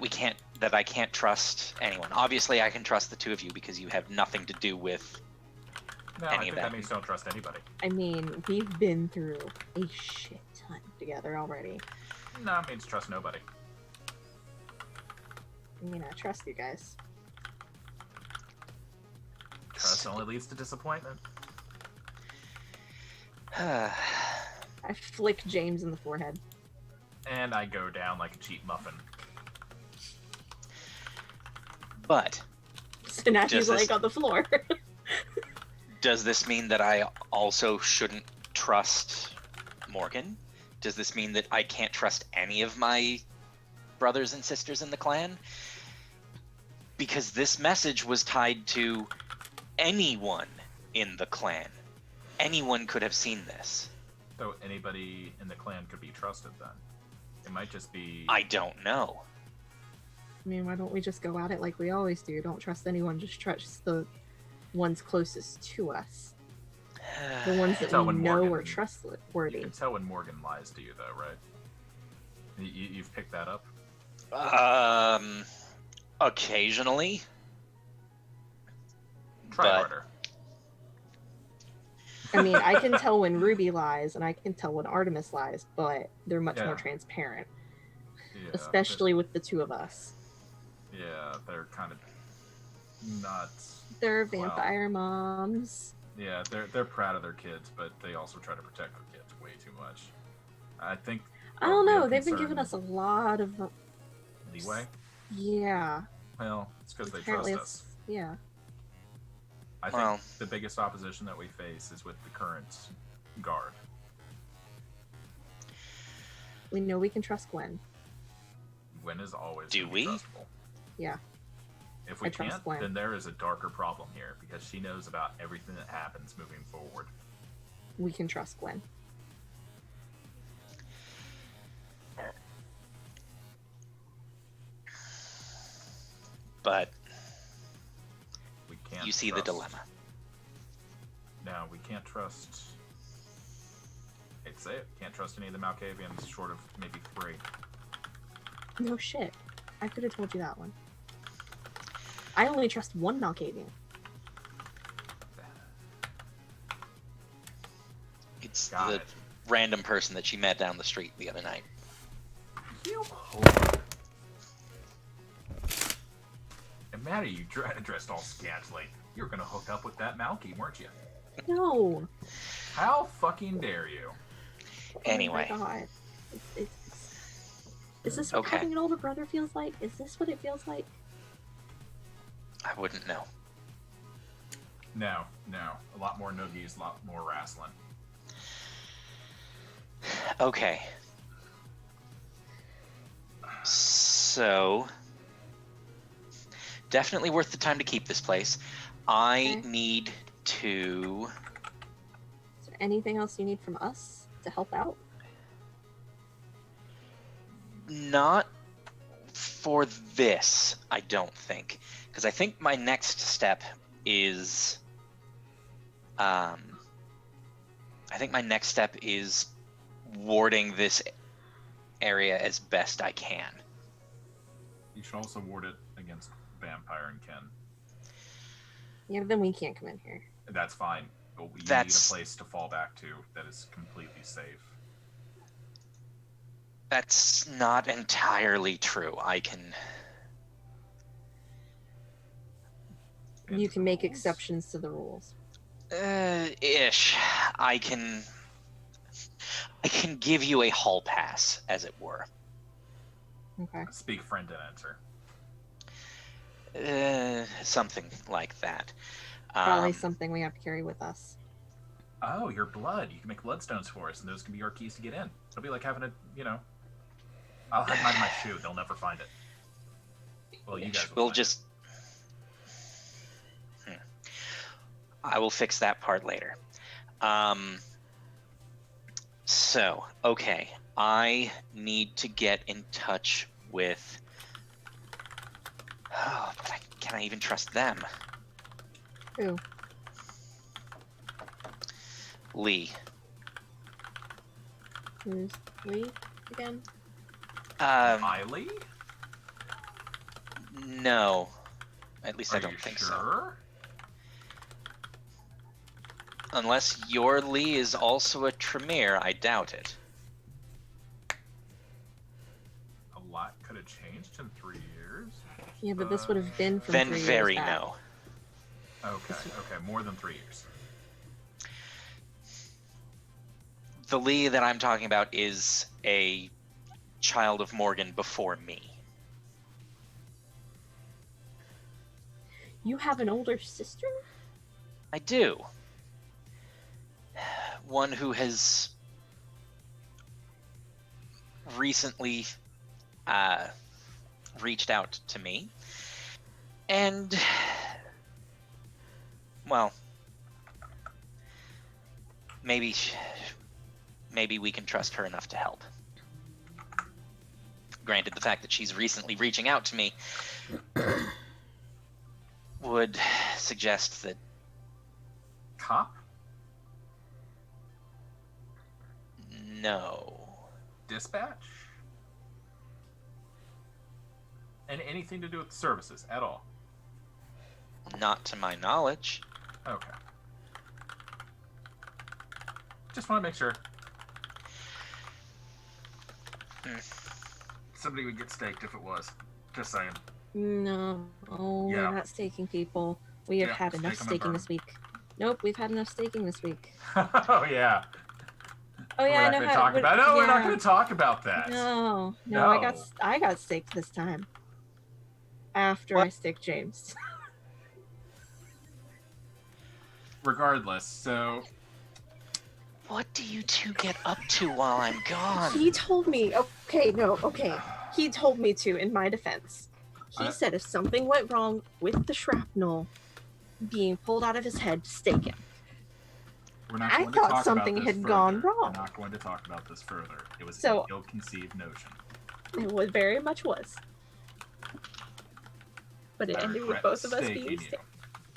that I can't trust anyone. Obviously, I can trust the two of you because you have nothing to do with No, I Any think of that that. means don't trust anybody. I mean, we've been through a shit ton together already. No, it means trust nobody. I mean, I trust you guys. Trust only leads to disappointment. I flick James in the forehead. And I go down like a cheap muffin. But So now he's Just as- like on the floor. Does this mean that I also shouldn't trust Morgan? Does this mean that I can't trust any of my brothers and sisters in the clan? Because this message was tied to anyone in the clan. Anyone could have seen this. So anybody in the clan could be trusted then. It might just be. I don't know. I mean, why don't we just go at it like we always do? Don't trust anyone, just trust the ones closest to us. The ones that Tell we when know Morgan- are You trustworthy. can tell when Morgan lies to you, though, right? You've picked that up? Occasionally. Try But- harder. I mean, I can tell when Ruby lies, and I can tell when Artemis lies, but they're much Yeah. more transparent, Yeah, especially with the two of us. Yeah, they're kind of nuts. They're vampire moms. Yeah, they're proud of their kids, but they also try to protect their kids way too much. I think. I don't know. real They've been concern- giving us a lot of. leeway. Yeah. Well, it's because they trust Apparently, us. it's yeah. I think Well- the biggest opposition that we face is with the current guard. We know we can trust Gwen. Gwen is always Do gonna be we? trustable. Yeah. If we I trust can't, Gwen. then there is a darker problem here because she knows about everything that happens moving forward. We can trust Gwen. But We can't. you see the trust- dilemma. No, we can't trust. Hate to say it, can't trust any of the Malkavians short of maybe 3. No shit. I could have told you that one. I only trust one Malkavian. It's Got the it. random person that she met down the street the other night. You whore. And Maddie, you dressed all scantily. You were gonna hook up with that Malky, weren't you? No. How fucking dare you? Anyway. Oh my God. Is this what Okay. having an older brother feels like? Is this what it feels like? I wouldn't know. No. A lot more noogies, a lot more wrestling. Okay. So, definitely worth the time to keep this place. I Okay. need to. Is there anything else you need from us to help out? Not for this, I don't think. Because I think my next step is. I think my next step is warding this area as best I can. You should also ward it against Vampire and Ken. Yeah, but then we can't come in here. That's fine. But you need a That's- place to fall back to that is completely safe. That's not entirely true. I can. You can make Rules? exceptions to the rules. Ish. I can give you a hall pass, as it were. Okay. Speak friend and enter. Something like that. Probably something we have to carry with us. Oh, your blood. You can make bloodstones for us, and those can be our keys to get in. It'll be like having a, I'll hide mine in my shoe. They'll never find it. Well, you guys will We'll find just. I will fix that part later. So, okay. I need to get in touch with. Oh, but can I even trust them? Who? Lee. Who's Lee again? it. Miley? No. At least Are I don't you think so. sure? Unless your Lee is also a Tremere, I doubt it. A lot could have changed in 3 years. Yeah, but this would have been from Then 3 years very back. no. Okay, more than 3 years. The Lee that I'm talking about is a child of Morgan before me. You have an older sister? I do. one who has recently reached out to me, and well, maybe we can trust her enough to help. Granted, the fact that she's recently reaching out to me would suggest that Cop? no. Dispatch? And anything to do with services at all? Not to my knowledge. Okay. Just want to make sure. Somebody would get staked if it was. Just saying. No, Yeah. we're not staking people. We have Yeah, had enough stake 'em and staking burn this week. Nope, we've had enough staking this week. Oh yeah. Oh yeah, I we're not know going to how. talk but- about. No, we're not yeah. going to talk about that. No, No. I got staked this time. After What? I staked James. Regardless, so What do you two get up to while I'm gone? He told me. Okay. He told me to. In my defense, he said if something went wrong with the shrapnel being pulled out of his head, stake him. we're not I going to thought talk something about this had further. gone wrong. We're not going to talk about this further. It was So- an ill-conceived notion. It very much was. But it I ended with regret both of us staking being you. staked.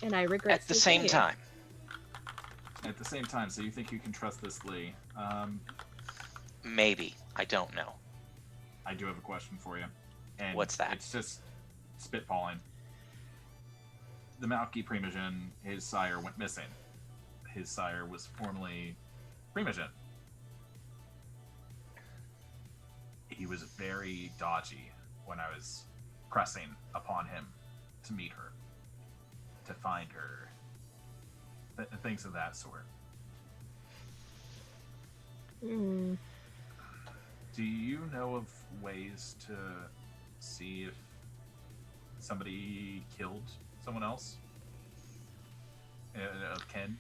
And I regret At the staking same you. time, At the same time, so you think you can trust this Lee? maybe. I don't know. I do have a question for you. And What's that? It's just spitballing. The Malky Primogen, his sire went missing. His sire was formerly Primogen. He was very dodgy when I was pressing upon him to meet her, to find her, things of that sort. Hmm. Do you know of ways to see if somebody killed someone else? Of kin?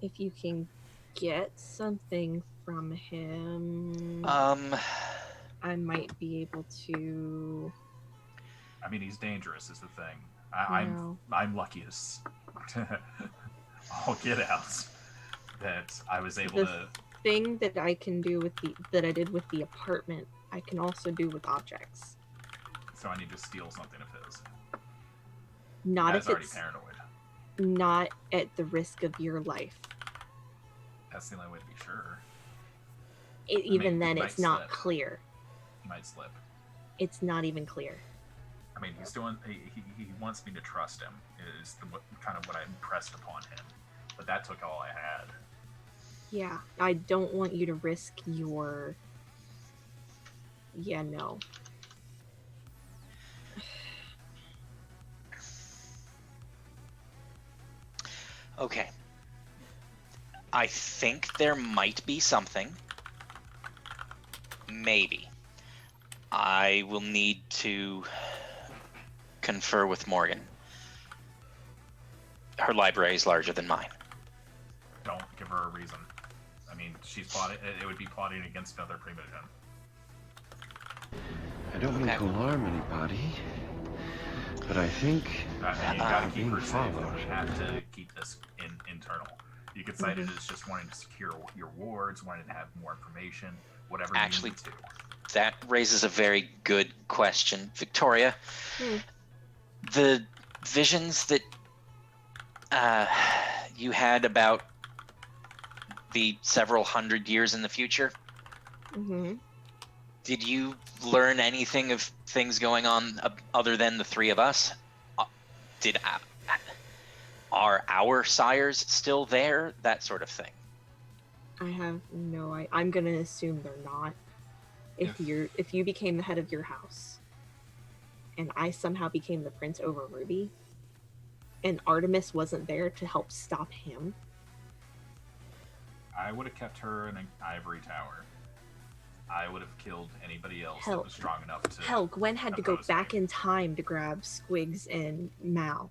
If you can get something from him, I might be able to. I mean, he's dangerous is the thing. No. I'm lucky as all get out that I was able The to. thing that I can do that I did with the apartment, I can also do with objects. So I need to steal something of his. Not That's if already it's paranoid. not at the risk of your life. That's the only way to be sure. Even he then, might it's not slip. clear. He might slip. It's not even clear. I mean, he's doing. He wants me to trust him. Is kind of what I impressed upon him. But that took all I had. Yeah, I don't want you to risk your. Yeah, no. Okay. I think there might be something. Maybe. I will need to confer with Morgan. Her library is larger than mine. Don't give her a reason. I mean, she's plotting. It would be plotting against another Primogen. I don't mean Okay. to alarm anybody, but I think And you gotta keep being her safe. followed. We have to keep this internal. You could cite it as just wanting to secure your wards, wanting to have more information, whatever Actually, you need to. That raises a very good question. Victoria, Hmm. the visions that you had about the several hundred years in the future, Mm-hmm. did you learn anything of things going on other than the three of us? Are our sires still there? That sort of thing. I have no. I'm gonna assume they're not. If you became the head of your house, and I somehow became the prince over Ruby, and Artemis wasn't there to help stop him, I would have kept her in an ivory tower. I would have killed anybody else Hell. that was strong enough to. hell, Gwen had to go oppose me. back in time to grab Squigs and Mal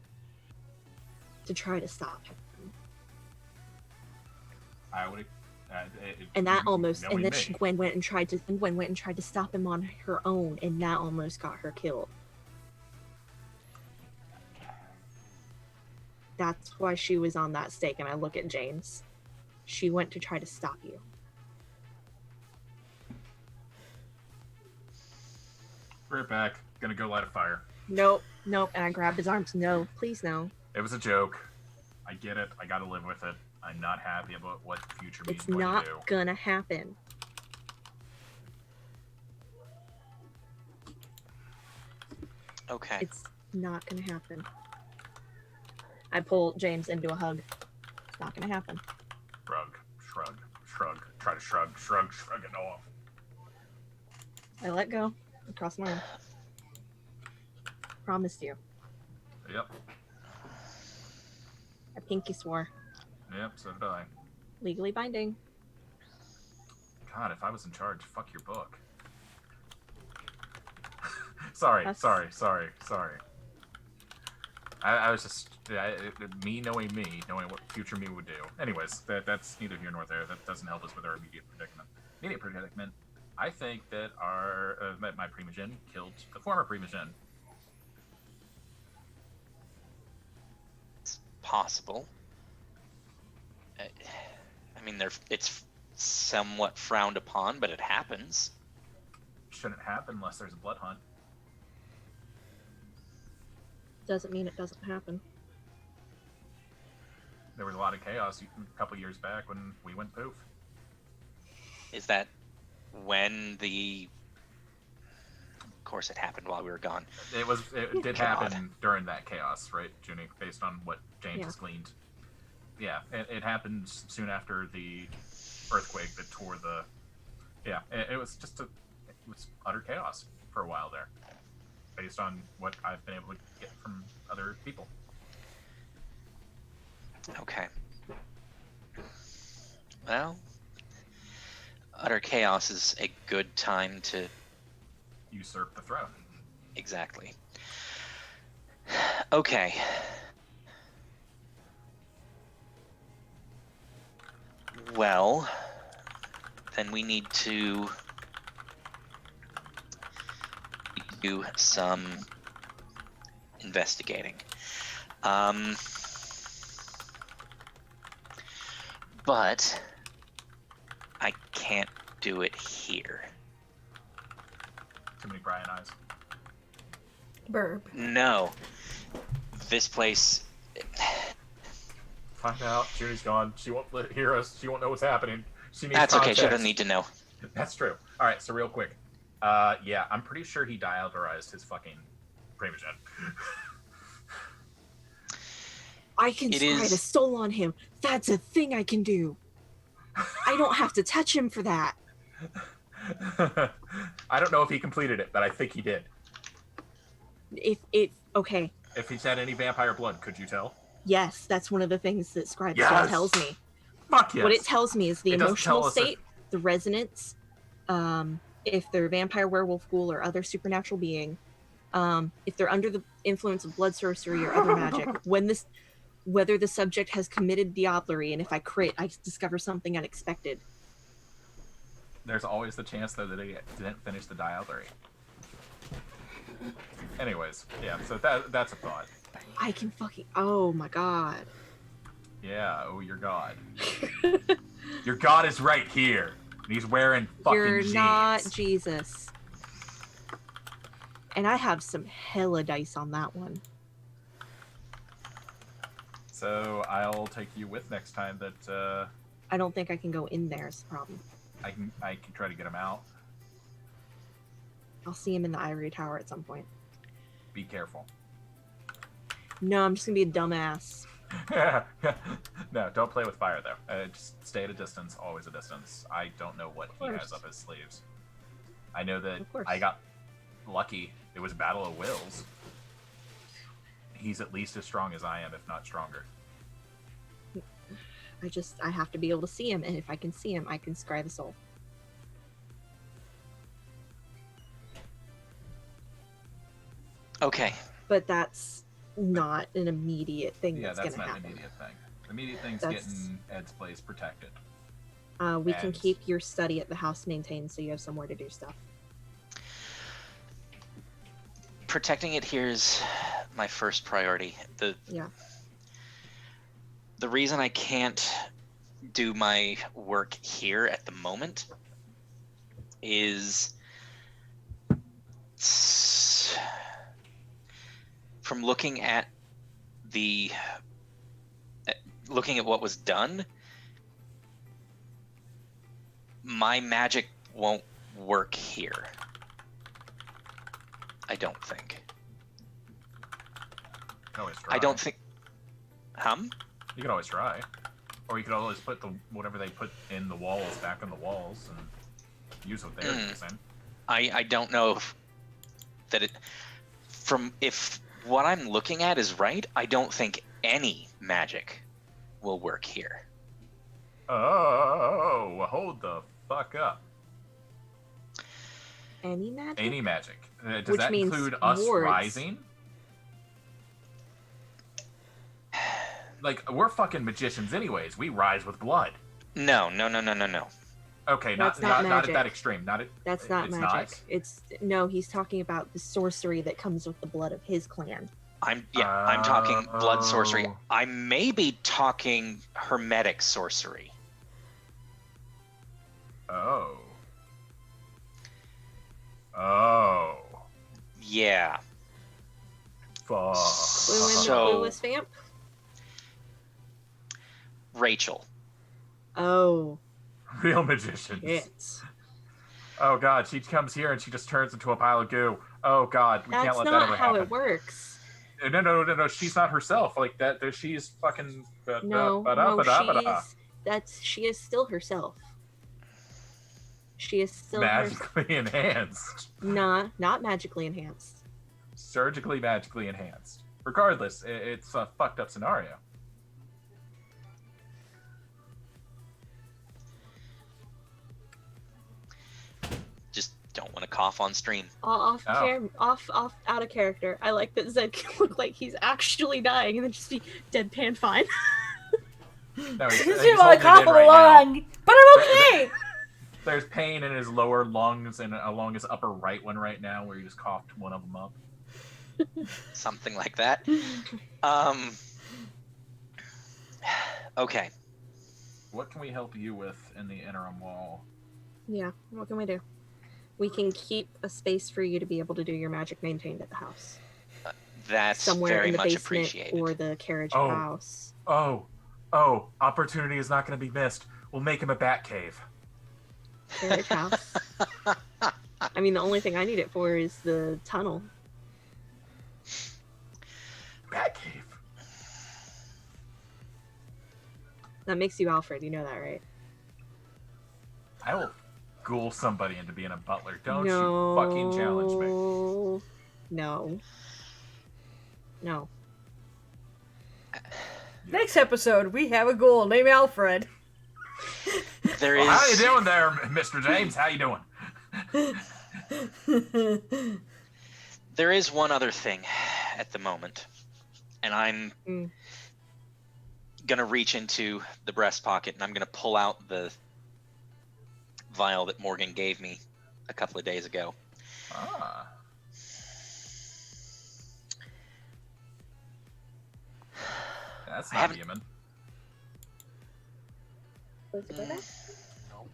to try to stop him. I would. And that almost, and then me. Gwen went and tried to stop him on her own, and that almost got her killed. That's why she was on that stake. And I look at James. She went to try to stop you. Right back. Gonna go light a fire. Nope. And I grabbed his arms. No, please no. It was a joke. I get it. I gotta live with it. I'm not happy about what future me is It's going not to do. gonna happen. Okay. It's not gonna happen. I pull James into a hug. It's not gonna happen. Shrug. Try to shrug it off. I let go. I crossed my arm. Promised you. Yep. I pinky swore. Yep, so did I. Legally binding. God, if I was in charge, fuck your book. Sorry. I was just me knowing what future me would do. Anyways, that's neither here nor there. That doesn't help us with our immediate predicament. I think that my Primogen killed the former Primogen. It's possible. I mean, it's somewhat frowned upon, but it happens. Shouldn't happen unless there's a blood hunt. Doesn't mean it doesn't happen. There was a lot of chaos a couple years back when we went poof. Is that when the... Of course, it happened while we were gone. It did God. happen during that chaos, right, Junie? Based on what James has gleaned. Yeah, it happened soon after the earthquake that tore the... Yeah, it was just it was utter chaos for a while there, based on what I've been able to get from other people. Okay. Well, utter chaos is a good time to... Usurp the throne. Exactly. Okay. Well, then we need to do some investigating. But I can't do it here. Too many Brian eyes. Burp. No. This place... Find out. Junie's gone. She won't hear us. She won't know what's happening. She needs That's okay, she context. doesn't need to know. That's true. All right, so real quick. Yeah, I'm pretty sure he dialterized his fucking Primogen. I can scry the soul on him. That's a thing I can do. I don't have to touch him for that. I don't know if he completed it, but I think he did. Okay. If he's had any vampire blood, could you tell? Yes, that's one of the things that Scry the Yes! Soul tells me. Fuck yes. What it tells me is the It doesn't emotional tell us state, the resonance, if they're vampire, werewolf, ghoul, or other supernatural being, if they're under the influence of blood sorcery or other magic, whether the subject has committed diablerie, and if I crit, I discover something unexpected. There's always the chance, though, that he didn't finish the dialtery. Anyways, yeah, so that's a thought. I can fucking... Oh my god. Yeah, oh, your god. Your god is right here. And he's wearing fucking You're jeans. not Jesus. And I have some hella dice on that one. So I'll take you with next time that I don't think I can go in there is the problem. I can try to get him out. I'll see him in the ivory tower at some point. Be careful. No, I'm just gonna be a dumbass. No, don't play with fire though. Just stay at a distance, always a distance. I don't know what he has up his sleeves. I know that I got lucky. It was a battle of wills. He's at least as strong as I am, if not stronger. I have to be able to see him, and if I can see him, I can scry the soul. Okay. But that's not an immediate thing Yeah, that's that's gonna not happen. an immediate thing. The immediate thing's That's- getting Ed's place protected. We can And- keep your study at the house maintained so you have somewhere to do stuff. Protecting it here is my first priority. Yeah. The reason I can't do my work here at the moment is from looking at what was done, my magic won't work here. I don't think. You can always try. I don't think. You can always try. Or you could always put whatever they put in the walls back in the walls and use what they're using. I don't know if what I'm looking at is right, I don't think any magic will work here. Oh, hold the fuck up. Any magic? Any magic. Does Which that means include us wards. rising? Like, we're fucking magicians anyways. We rise with blood. No. Okay, That's not not at magic. that extreme. That's not it's magic. No, he's talking about the sorcery that comes with the blood of his clan. I'm talking blood sorcery. Oh. I may be talking hermetic sorcery. Oh. Yeah. Fuck. So- Clueless vamp? Rachel. Oh, Real magicians. shit. Oh god, she comes here and she just turns into a pile of goo. Oh god, we That's can't let that not ever how happen. it works. No, she's not herself. Like that, she's fucking. No, she is still herself. She is still magically enhanced. not magically enhanced. Surgically, magically enhanced. Regardless, it's a fucked up scenario. Just don't want to cough on stream. Off out of character. I like that Zed can look like he's actually dying and then just be deadpan fine. No, he's Because he's you want holding to it cough in a right now. lung, but I'm okay. There's pain in his lower lungs and along his upper right one right now, where he just coughed one of them up. Something like that. Okay. What can we help you with in the interim wall? Yeah, what can we do? We can keep a space for you to be able to do your magic maintained at the house. That's Somewhere very in the much basement appreciated. or the carriage Oh. house. Oh, opportunity is not going to be missed. We'll make him a bat cave. Carriage house. I mean, the only thing I need it for is the tunnel. Bat cave. That makes you Alfred, you know that, right? I will ghoul somebody into being a butler. Don't No. you fucking challenge me. No. No. Next episode, we have a ghoul named Alfred. There Well, how you is doing there, Mr. James? How you doing? there is one other thing at the moment, and I'm gonna reach into the breast pocket and I'm gonna pull out the vial that Morgan gave me a couple of days ago. Ah. That's I not haven't- human.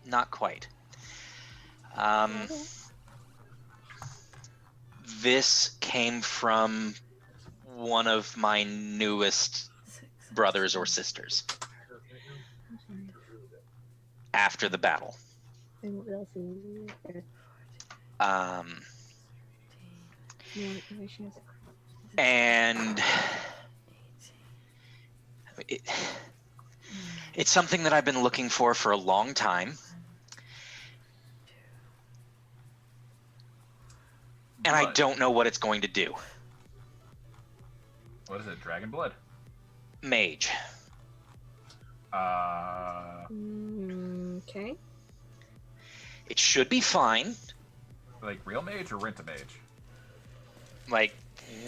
Not quite. This came from one of my newest brothers or sisters after the battle. And it's something that I've been looking for a long time. And I Blood. don't know what it's going to do. What is it? Dragon blood? Mage. Okay. It should be fine. Like real mage or rent a mage? Like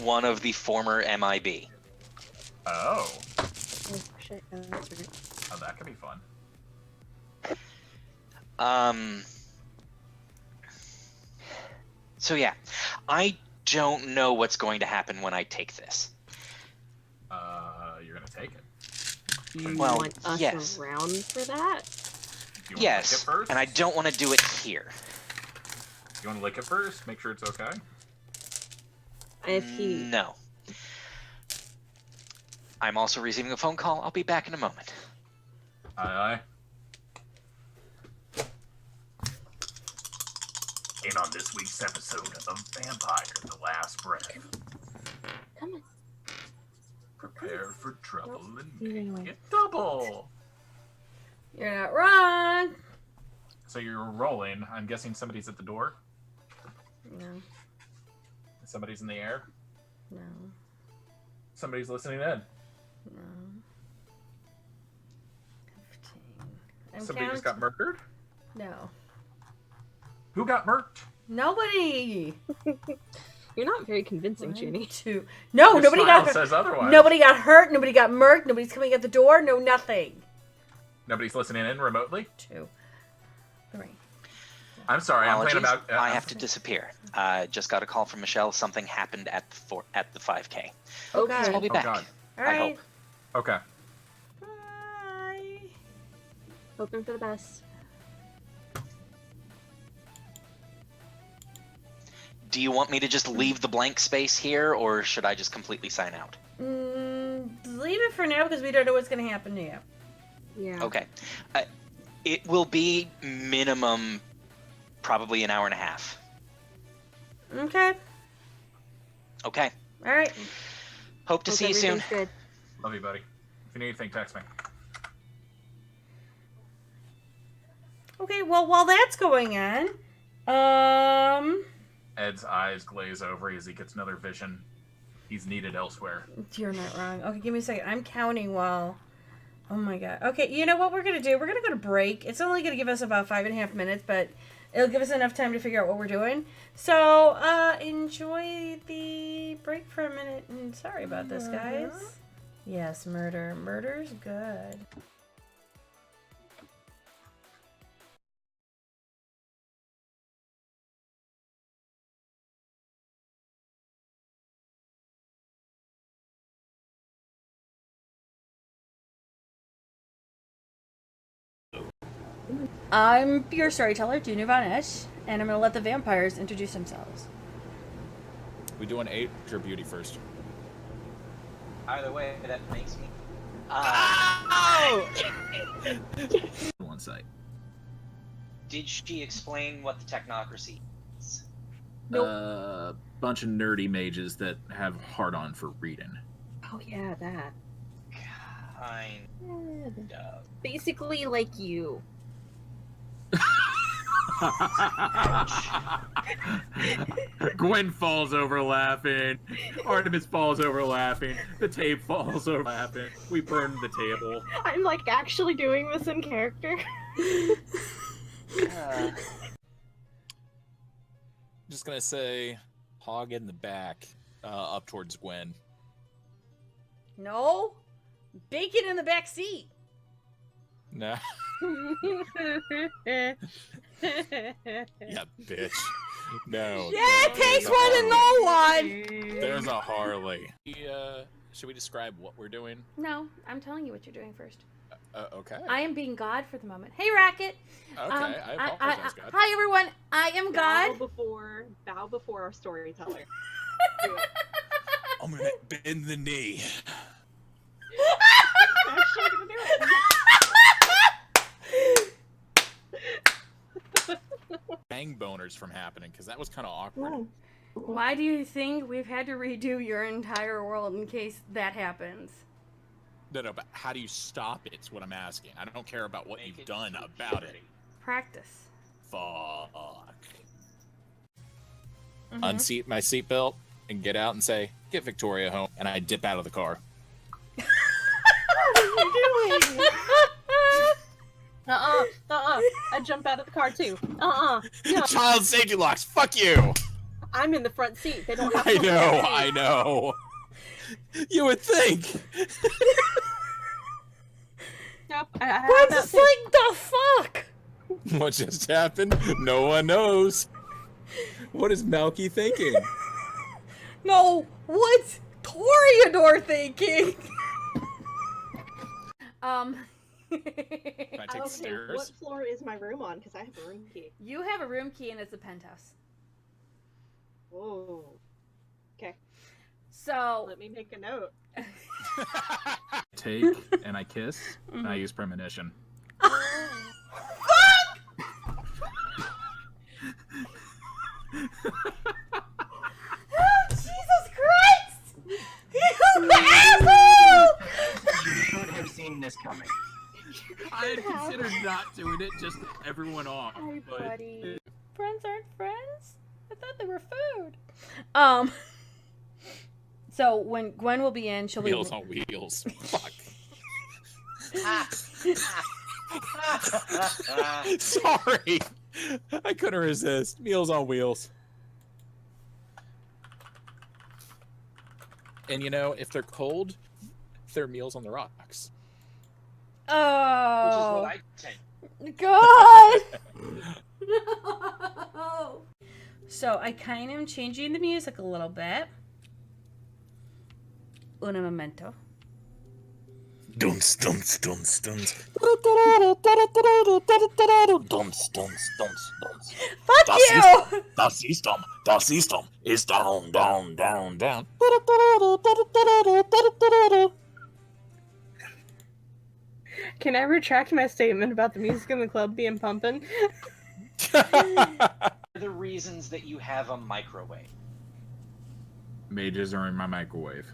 one of the former MIB. Oh. Oh, shit. Oh, that's right. Oh, that could be fun. So yeah, I don't know what's going to happen when I take this. You're gonna take it. Do you Well, want us yes. around for that? You want Yes, to lick it first? and I don't want to do it here. You want to lick it first? Make sure it's okay. If he... No. I'm also receiving a phone call. I'll be back in a moment. Aye, aye. And on this week's episode of Vampire: The Last Breath, Come on. prepare for trouble and Moving away. make it double. You're not wrong. So you're rolling. I'm guessing somebody's at the door. No, Somebody's in the air. no, Somebody's listening in. no. 15. Somebody just got murdered. No. Who got murked? Nobody. You're not very convincing, 1, Junie. 2. No, Your nobody smile got. says otherwise. Nobody got hurt. Nobody got murked. Nobody's coming at the door. No, nothing. Nobody's listening in remotely. 2, 3. I'm sorry. I'm playing Apologies, about. I have to disappear. Just got a call from Michelle. Something happened at the 5K. Okay. So I'll be Oh, back. God. All I right. hope. Okay. Bye. Hoping for the best. Do you want me to just leave the blank space here, or should I just completely sign out? Leave it for now because we don't know what's going to happen to you. Yeah. Okay. It will be minimum probably an hour and a half. Okay. Okay. All right. Hope to Hope see you soon. everything's good. Love you, buddy. If you need anything, text me. Okay. Well, while that's going on, Ed's eyes glaze over as he gets another vision. He's needed elsewhere. you're not wrong. Okay, give me a second. I'm counting while. Oh my god. Okay, you know what we're gonna do? We're gonna go to break. It's only gonna give us about 5.5 minutes, but it'll give us enough time to figure out what we're doing. So, enjoy the break for a minute. And sorry about this, guys. Yes, murder. Murder's good. I'm your storyteller, Junior Von Esch, and I'm gonna let the vampires introduce themselves. We doing age or beauty first? Either way, that makes me. One site. Did she explain what the technocracy is? Nope. Bunch of nerdy mages that have hard on for reading. Oh yeah, that. Kind of. Basically like you. Gwen falls over laughing. Artemis falls over laughing. The tape falls over laughing. We burn the table. I'm like actually doing this in character. Just gonna say, hog in the back, up towards Gwen. No, bacon in the back seat. Nah. Yeah, bitch. No. Yeah, it takes one to know one. There's a Harley. Should we describe what we're doing? No, I'm telling you what you're doing first. Okay. I am being God for the moment. Hey, Racket. Okay, I apologize, God. Hi, everyone. I am God. Bow before our storyteller. I'm gonna bend the knee. Actually gonna do it. Bang boners from happening, because that was kind of awkward. Why do you think we've had to redo your entire world in case that happens? No, but how do you stop it? Is what I'm asking. I don't care about what you've done about it. Practice. Fuck. Unseat my seatbelt and get out and say, "Get Victoria home," and I dip out of the car. What are you doing? I jump out of the car too. No. Child safety locks. Fuck you. I'm in the front seat. They don't have. I know. You would think. Nope. I What's like the fuck? What just happened? No one knows. What is Malky thinking? No, what's Toreador thinking? Can I take the stairs? What floor is my room on? Because I have a room key. You have a room key and it's a penthouse. Whoa. Okay. So Let me make a note. Take and I kiss and I use premonition. Oh, Jesus Christ! You asshole! You should have seen this coming. I had considered not doing it just to get everyone off. Hi, But buddy. Friends aren't friends? I thought they were food. So when Gwen will be in, she'll be Meals on wheels. Fuck. Sorry. I couldn't resist. Meals on wheels. And you know, if they're cold, they're meals on the rocks. Oh. Which is what I take. God! No! So I kind of am changing the music a little bit. Un momento. Dunce, dunce, dunce, dunce. Dunce, dunce, dunce, dunce. Fuck you! The system is down, down, down, down. Can I retract my statement about the music in the club being pumping? The reasons that you have a microwave. Mages are in my microwave.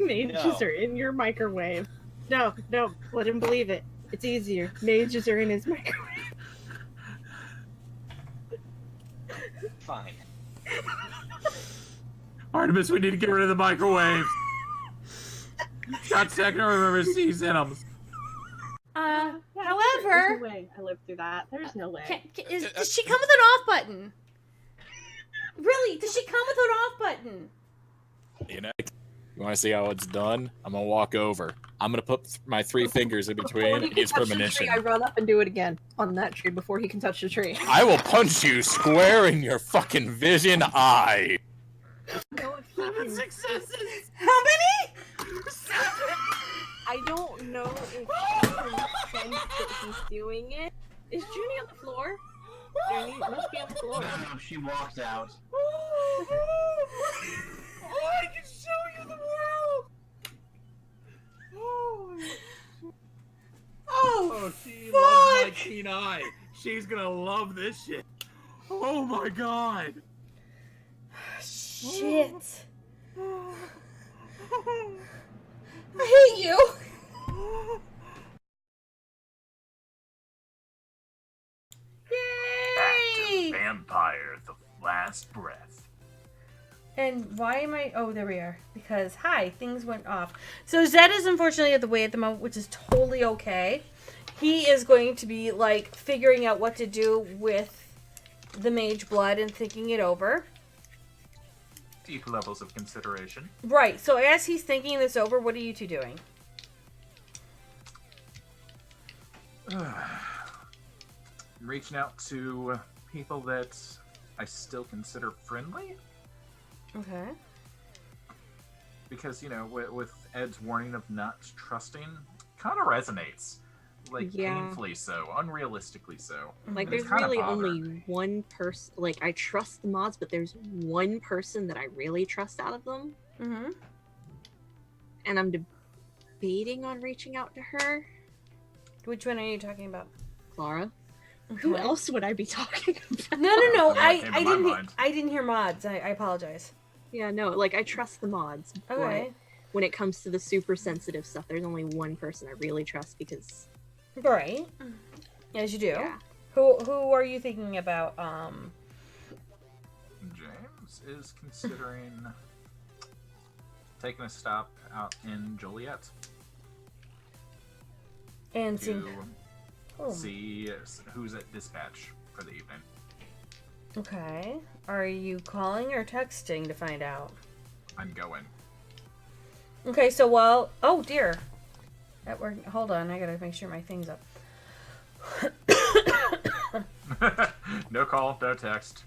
Mages are in your microwave. No, let him believe it. It's easier. Mages are in his microwave. Fine. Artemis, we need to get rid of the microwave. Got second or remember Steve's in them. There's However, no way I lived through that. There's no way. does she come with an off button? Really? Does she come with an off button? You know, you want to see how it's done? I'm gonna walk over. I'm gonna put my 3 fingers in Before between. he And can use touch the premonition. tree, I run up and do it again on that tree before he can touch the tree. I will punch you square in your fucking vision eye. No, if he can- Successes! How many? I don't know if he can sense that he's doing it. Is Junie on the floor? Junie must be on the floor. No, she walked out. Oh, I can show you the world. Oh, she loves my keen eye. She's gonna love this shit. Oh my god. Shit. I hate you. Yay! Vampire, the last breath. And why am I... Oh, there we are. Because, hi, things went off. So Zed is unfortunately at the way at the moment, which is totally okay. He is going to be, like, figuring out what to do with the mage blood and thinking it over. Deep levels of consideration. Right, so as he's thinking this over, what are you two doing? I'm reaching out to people that I still consider friendly. Okay. Because, you know, with Ed's warning of not trusting, kind of resonates. Like, Yeah. painfully so, unrealistically so. Like, And it's there's kinda really bothered only me. one person. Like, I trust the mods, but there's one person that I really trust out of them. Mm-hmm. And I'm debating on reaching out to her. Which one are you talking about? Clara. Who Okay. else would I be talking about? No. Well, that I came to my didn't. mind. I didn't hear mods. I apologize. Yeah, no, like, I trust the mods. Okay. But when it comes to the super sensitive stuff, there's only one person I really trust because... Right. As you do. Yeah. Who are you thinking about? James is considering taking a stop out in Joliet And to seeing. Oh. see who's at dispatch for the evening. Okay. Are you calling or texting to find out? I'm going. Okay, so well, oh dear. Hold on, I gotta make sure my thing's up. No call, no text.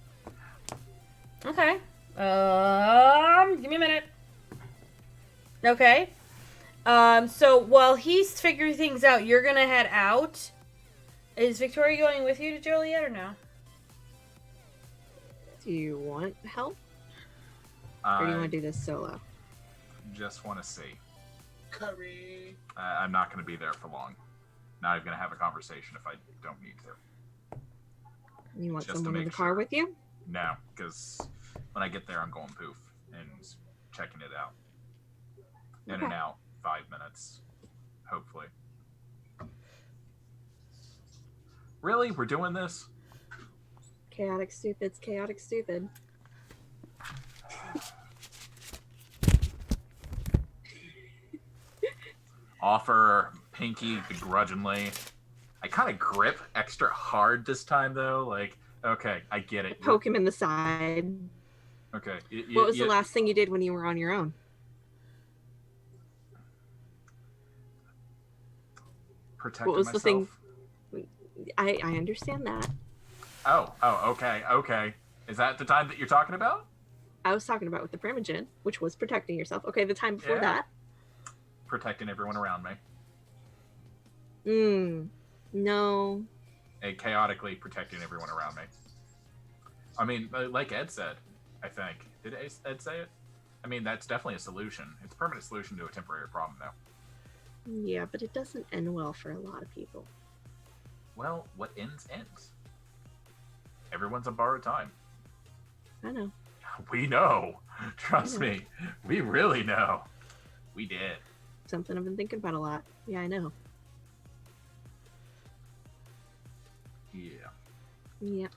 Okay. Give me a minute. Okay. So while he's figuring things out, you're gonna head out. Is Victoria going with you to Joliet or no? Do you want help? Or do you want to do this solo? Just want to see. Curry. I'm not going to be there for long. Not even going to have a conversation if I don't need to. You want Just to someone in the make car sure. with you? No, because when I get there, I'm going poof and checking it out. In and out, 5 minutes, hopefully. Really? We're doing this? Chaotic stupid's chaotic stupid. Offer pinky begrudgingly. I kind of grip extra hard this time, though. Like, okay, I get it. Poke him in the side. Okay. What was the last thing you did when you were on your own? Protected What was myself. the thing? I understand that. Oh, okay. Is that the time that you're talking about? I was talking about with the Primogen, which was protecting yourself. Okay, the time before that. Protecting everyone around me. No. And chaotically protecting everyone around me. I mean, like Ed said, I think. Did Ed say it? I mean, that's definitely a solution. It's a permanent solution to a temporary problem, though. Yeah, but it doesn't end well for a lot of people. Well, what ends, ends. Everyone's on borrowed time. I know. We know. Trust me. We really know. We did. Something I've been thinking about a lot. Yeah, I know. Yeah. Yeah.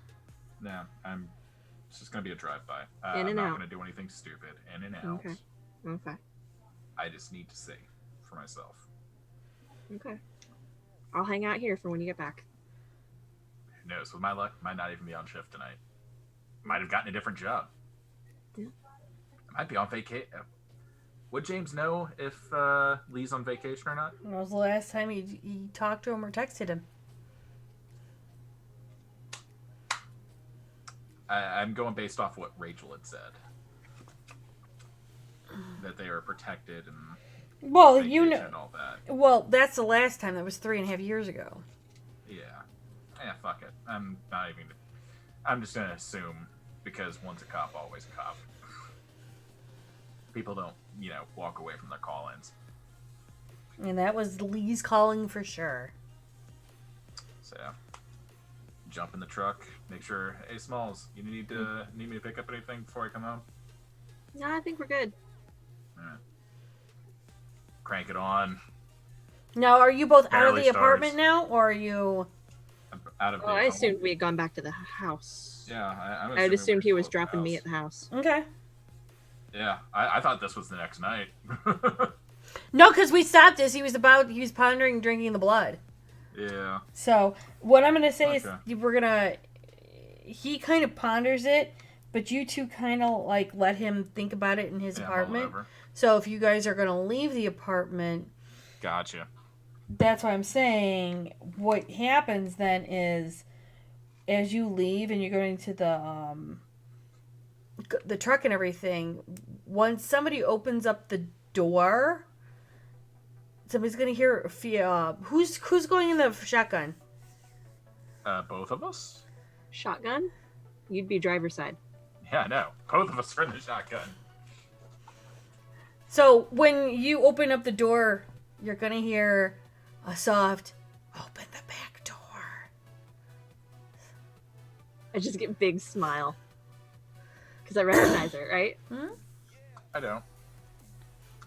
No, it's just going to be a drive-by. In I'm and not out. going to do anything stupid. In and out. Okay. Okay. I just need to see for myself. Okay. I'll hang out here for when you get back. Who knows? With my luck, might not even be on shift tonight. Might have gotten a different job. Yeah. I might be on vacation. Would James know if Lee's on vacation or not? When was the last time you talked to him or texted him? I'm going based off what Rachel had said. That they were protected and well, you know, and all that. Well, that's the last time. That was 3.5 years ago. Yeah. Yeah, fuck it. I'm not even... I'm just going to assume, because one's a cop, always a cop. People don't, walk away from their call-ins. And that was Lee's calling for sure. So, jump in the truck, make sure, hey, Smalls, you need me to pick up anything before I come home? No, I think we're good. Crank it on. Now, are you both out of Barely the apartment starts. now, or are you... Out of the I home. assumed we had gone back to the house. Yeah, I'm I had assuming assumed he we're was both dropping me house. at the house. Okay. Yeah, I thought this was the next night. No, because we stopped this. He was pondering drinking the blood. Yeah. So, what I'm going to say Okay. is he kind of ponders it, but you two kind of, let him think about it in his apartment. Whatever. So, if you guys are going to leave the apartment... Gotcha. That's what I'm saying. What happens then is, as you leave and you're going to the truck and everything, once somebody opens up the door, somebody's gonna hear who's going in the shotgun. Both of us? Shotgun? You'd be driver's side. Yeah, I know. Both of us are in the shotgun. So when you open up the door, you're gonna hear a soft, "Open the back door." I just get big smile. Because I recognize her, right? I don't.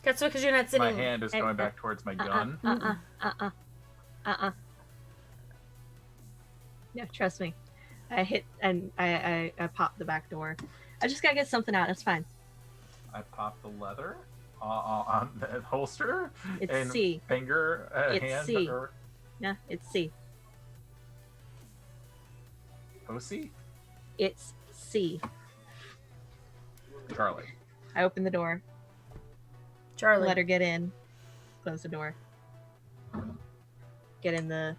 That's because you're not sitting. My hand is going back towards my gun. No, trust me. I hit and I pop the back door. I just gotta get something out. It's fine. I pop the leather on the holster. It's and C. Finger, It's hand, C. or No, it's C. OC? It's C. Charlie. I open the door. Charlie. Let her get in. Close the door. Get in the...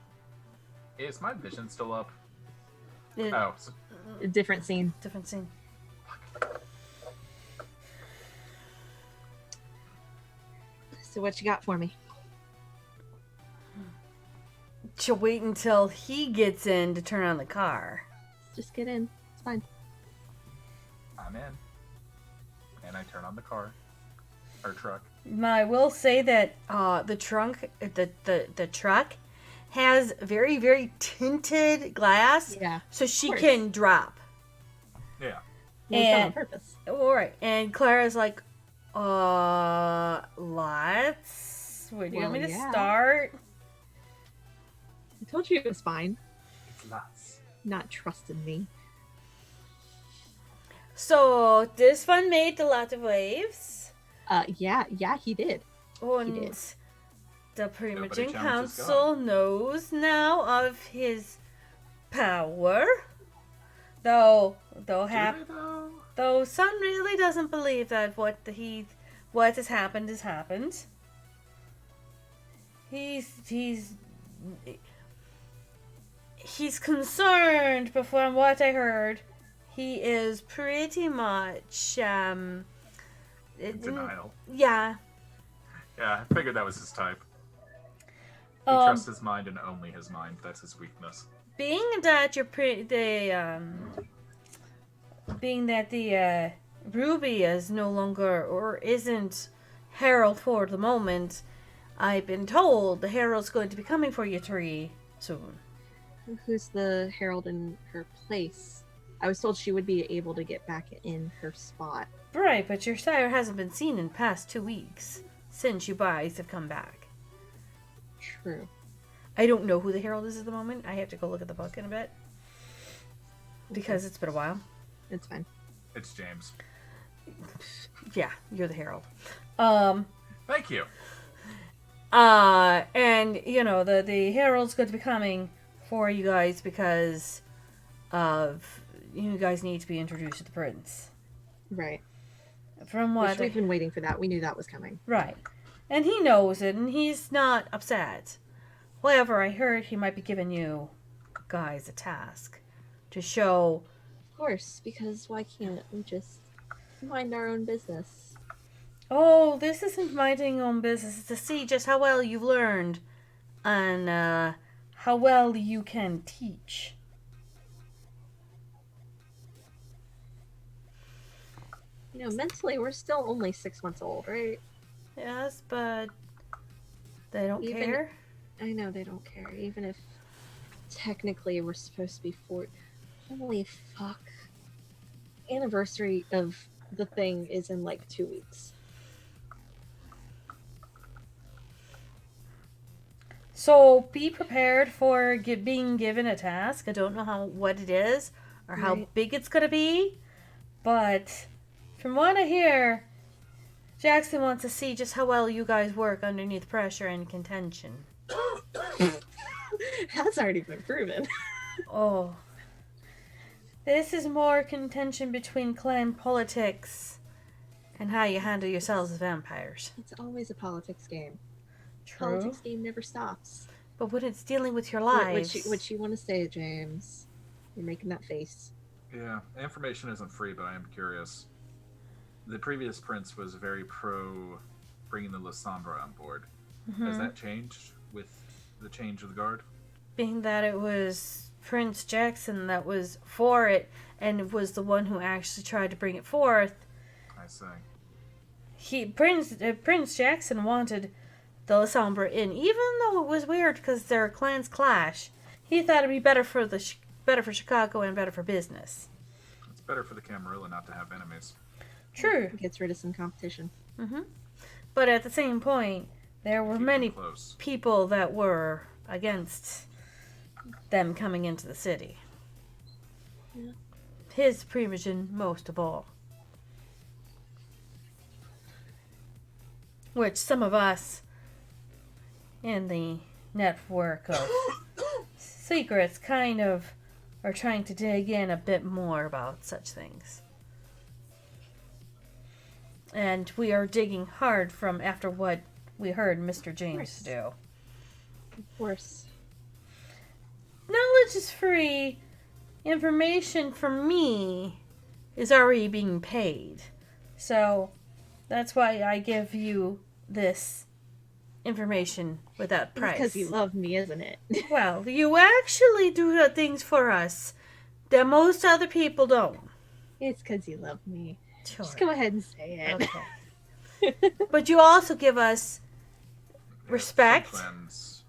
Is my vision still up? Oh, so A different scene. Different scene. So what you got for me? She'll wait until he gets in to turn on the car. Just get in. It's fine. I'm in. And I turn on the car. Or truck. I will say that the truck has very, very tinted glass, Yeah. so she course. can drop. Yeah. Well, it's done on And purpose. all right, and Clara's like, let's. Where do you want me Well, to yeah. start? I told you it was fine. It's nuts. Not trusting me. So this one made a lot of waves. Yeah, he did. And did. the Primogen challenges Council knows now of his power. Though Do they, though? though Sun really doesn't believe that what has happened has happened. He's concerned, but from what I heard, he is pretty much In denial. Yeah. Yeah, I figured that was his type. He Um, trusts his mind and only his mind. That's his weakness. Being that the Ruby is no longer or isn't Herald for the moment, I've been told the Herald's going to be coming for you three soon. Who's the herald in her place? I was told she would be able to get back in her spot. Right, but your sire hasn't been seen in past 2 weeks since you guys have come back. True. I don't know who the Herald is at the moment. I have to go look at the book in a bit because it's been a while. It's fine. It's James. Yeah, you're the Herald. Thank you. And you know the Herald's going to be coming for you guys because of you guys need to be introduced to the prince. Right. From what Which we've been waiting for that. We knew that was coming. right, and he knows it, and he's not upset. However, I heard he might be giving you guys a task to show. Of course, because why can't we just mind our own business? Oh, this isn't minding your own business. It's to see just how well you've learned and how well you can teach. You know, mentally, we're still only 6 months old, right? Yes, but they don't Even- care. I know they don't care, even if technically we're supposed to be 4. Holy fuck. Anniversary of the thing is in like 2 weeks. So be prepared for being given a task. I don't know what it is or how Right. big it's gonna be, but from what I hear, Jackson wants to see just how well you guys work underneath pressure and contention. That's already been proven. Oh, this is more contention between clan politics and how you handle yourselves as vampires. It's always a politics game. True, Politics game never stops. but when it's dealing with your What lives, you want to say, James? You're making that face. Yeah, information isn't free, but I am curious. The previous prince was very pro bringing the La Sombra on board. Has that changed with the change of the guard? being that it was Prince Jackson that was for it and was the one who actually tried to bring it forth. I say. Prince Jackson wanted the La Sombra in, even though it was weird because their clans clash. He thought it'd be better for Chicago and better for business. It's better for the Camarilla not to have enemies. True. Gets rid of some competition. But at the same point, there were Keep them many close. people that were against them coming into the city. Yeah. His Primogen most of all. Which some of us in the network of secrets kind of are trying to dig in a bit more about such things. And we are digging hard from after what we heard Mr. James do. Of course. Knowledge is free, information from me is already being paid. So that's why I give you this information without price. Because you love me, isn't it? Well, you actually do things for us that most other people don't. It's because you love me. Sure. Just go ahead and say it. Okay. But you also give us respect, Cleanse.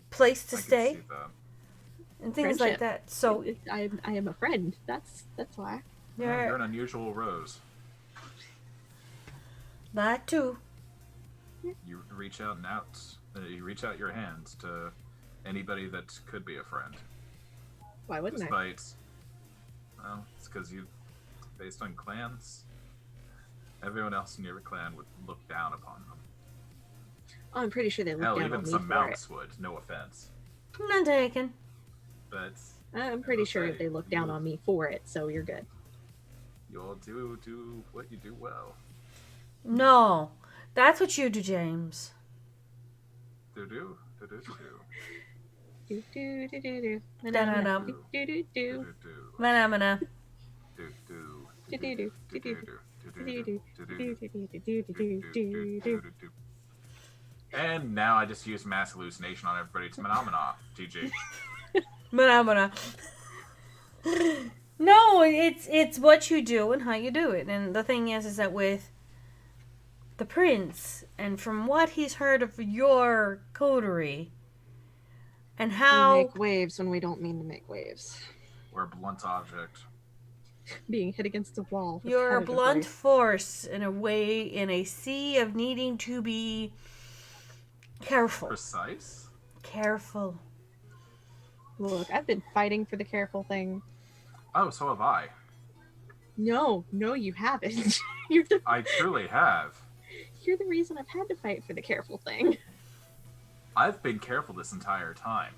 place to I can stay, see that. and things like Friendship. that. So I am a friend. That's why. You're an unusual rose. that too. You reach out and out. You reach out your hands to anybody that could be a friend. Why wouldn't I? Despite, well, it's because you, based on clans, everyone else in your clan would look down upon them. Oh, I'm pretty sure they look Hell, down even on me some for mounts would. No offense, None taken. but I'm pretty sure say they look down you- on me for it, so you're good. you'll do what you do well. No, that's what you do, James. Do. Do do do do do. Da-da-da. Do do do do. Manamana. And now I just use mass hallucination on everybody. It's phenomena. GG. Manamana. No, it's what you do and how you do it. And the thing is that with the prince, and from what he's heard of your coterie, and We how make waves when we don't mean to make waves. We're a blunt object. Being hit against a wall. you're a repetitively. blunt force in a way, in a sea of needing to be careful. Precise? Careful. Look, I've been fighting for the careful thing. Oh, so have I. No, you haven't. you're the I truly have. you're the reason I've had to fight for the careful thing. I've been careful this entire time.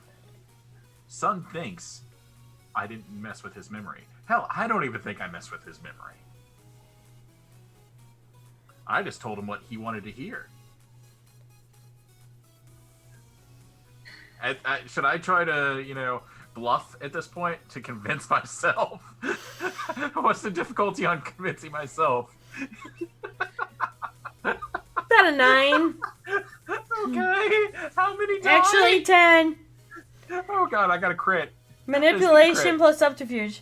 Sun thinks I didn't mess with his memory. Hell, I don't even think I messed with his memory. I just told him what he wanted to hear. Should I try to, bluff at this point to convince myself? What's the difficulty on convincing myself? About a 9. Okay, how many times? Actually, 10. Oh god, I got a crit. Manipulation Crit. plus subterfuge.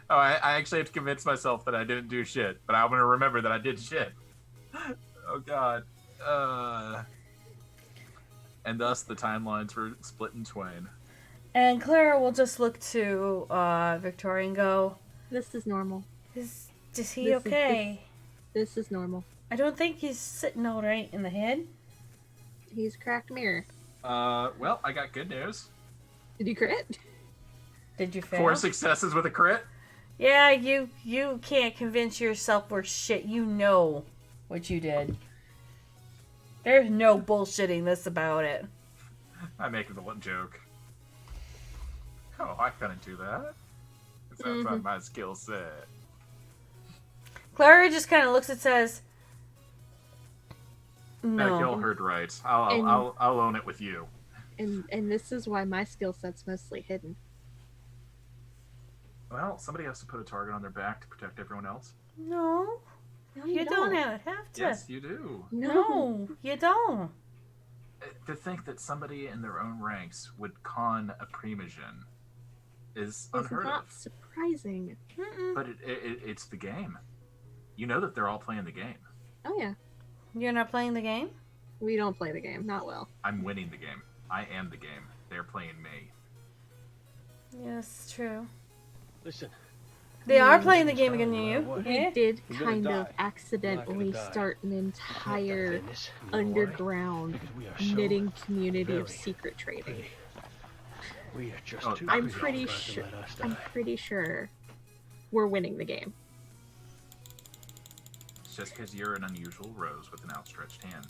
Oh, I actually have to convince myself that I didn't do shit, but I'm gonna remember that I did shit. Oh god. And thus the timelines were split in twain. And Clara will just look to Victoria and go, This is normal. Is he This is- okay? This is normal. I don't think he's sitting all right in the head. He's cracked mirror. Well, I got good news. Did you crit? Did you fail? 4 successes with a crit. Yeah, you can't convince yourself we're shit. You know what you did. There's no bullshitting this about it. I make it a little joke. Oh, I couldn't do that. It's outside my skill set. Clara just kind of looks and says, "No." Gil heard right. I'll own it with you. And this is why my skill set's mostly hidden. Well, somebody has to put a target on their back to protect everyone else. No, you don't have to. Yes, you do. No, you don't. To think that somebody in their own ranks would con a Primogen is It's unheard not of. surprising. But it's the game. You know that they're all playing the game. Oh yeah. You're not playing the game? We don't play the game. Not well. I'm winning the game. I am the game. They're playing me. Yes, true. Listen. They are playing the game against you. We Yeah. did We're gonna kind of die. We're not accidentally gonna die. start an entire Dennis, you know why? underground Because we are so knitting community of very secret trading. pretty. We are just Oh, too I'm pretty pretty for us to sure. let us I'm die. pretty sure we're winning the game. It's just because you're an unusual rose with an outstretched hand.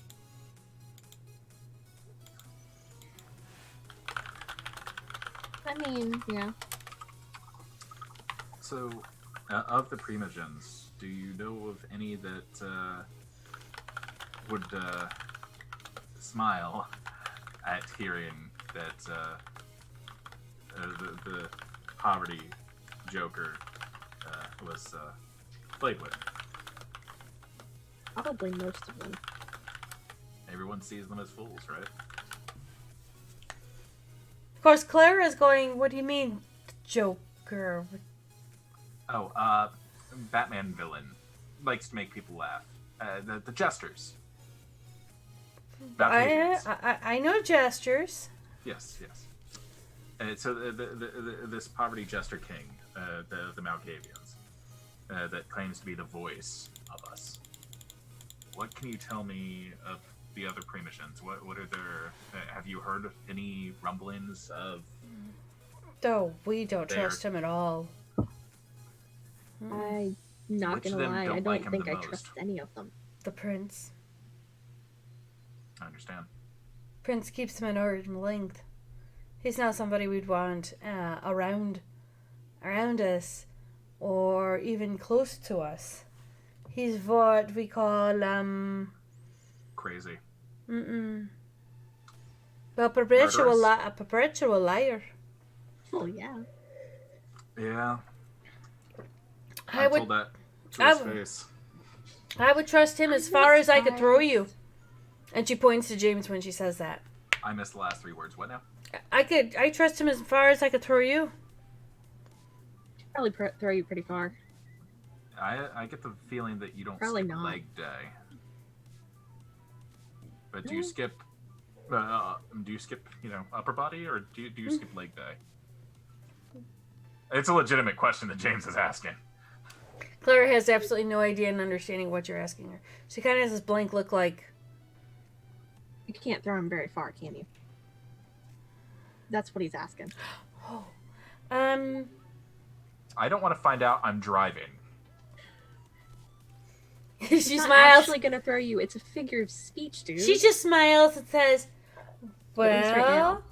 I mean, yeah. So, of the Primogens, do you know of any that would smile at hearing that the poverty Joker was played with? Probably most of them. Everyone sees them as fools, right? Of course, Claire is going, what do you mean, Joker? Oh, Batman villain. Likes to make people laugh. The jesters. I know gestures. Yes. So this poverty jester king, the Malkavians, that claims to be the voice of us. What can you tell me of the other Premissions? What are their? Have you heard any rumblings of? Oh, we don't trust him at all. I'm not Which gonna of them lie, I don't don't like him think the I most? trust any of them. The prince. I understand. Prince keeps him at arm's length. He's not somebody we'd want around us, or even close to us. He's what we call Crazy. a perpetual liar. Oh yeah. Yeah. I would told that to his face. I would trust him as far as I could throw you. And she points to James when she says that. I missed the last 3 words. What now? I trust him as far as I could throw you. Probably throw you pretty far. I get the feeling that you don't Probably skip not. leg day. But do you skip? Do you skip? Upper body, or do you skip leg day? It's a legitimate question that James is asking. Clara has absolutely no idea and understanding what you're asking her. She kind of has this blank look like... You can't throw him very far, can you? That's what he's asking. I don't want to find out I'm driving. She He's not smiles. actually gonna throw you. It's a figure of speech, dude. She just smiles and says, At least right well, now.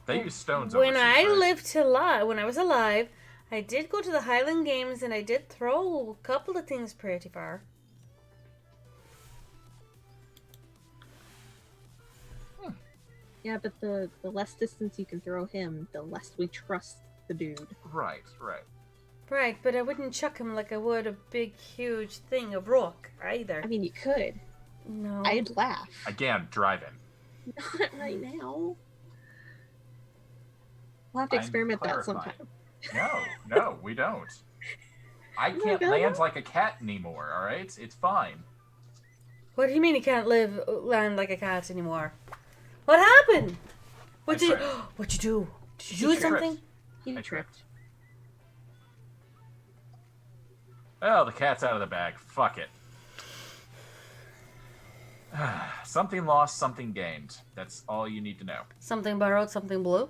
They use stones. when overseas, right? when I was alive, I did go to the Highland Games and I did throw a couple of things pretty far. Yeah, but the less distance you can throw him, the less we trust the dude. Right. Right, but I wouldn't chuck him like I would a big, huge thing of rock either. I mean, you could. No. I'd laugh. Again, driving. Not right now. We'll have to I'm experiment that clarifying. sometime. No, we don't. I Oh my can't God. land like a cat anymore. All right, it's fine. What do you mean you can't land like a cat anymore? What happened? What'd you do? Did you do something? He I tripped. Oh, the cat's out of the bag. Fuck it. Something lost, something gained. That's all you need to know. Something borrowed, something blue?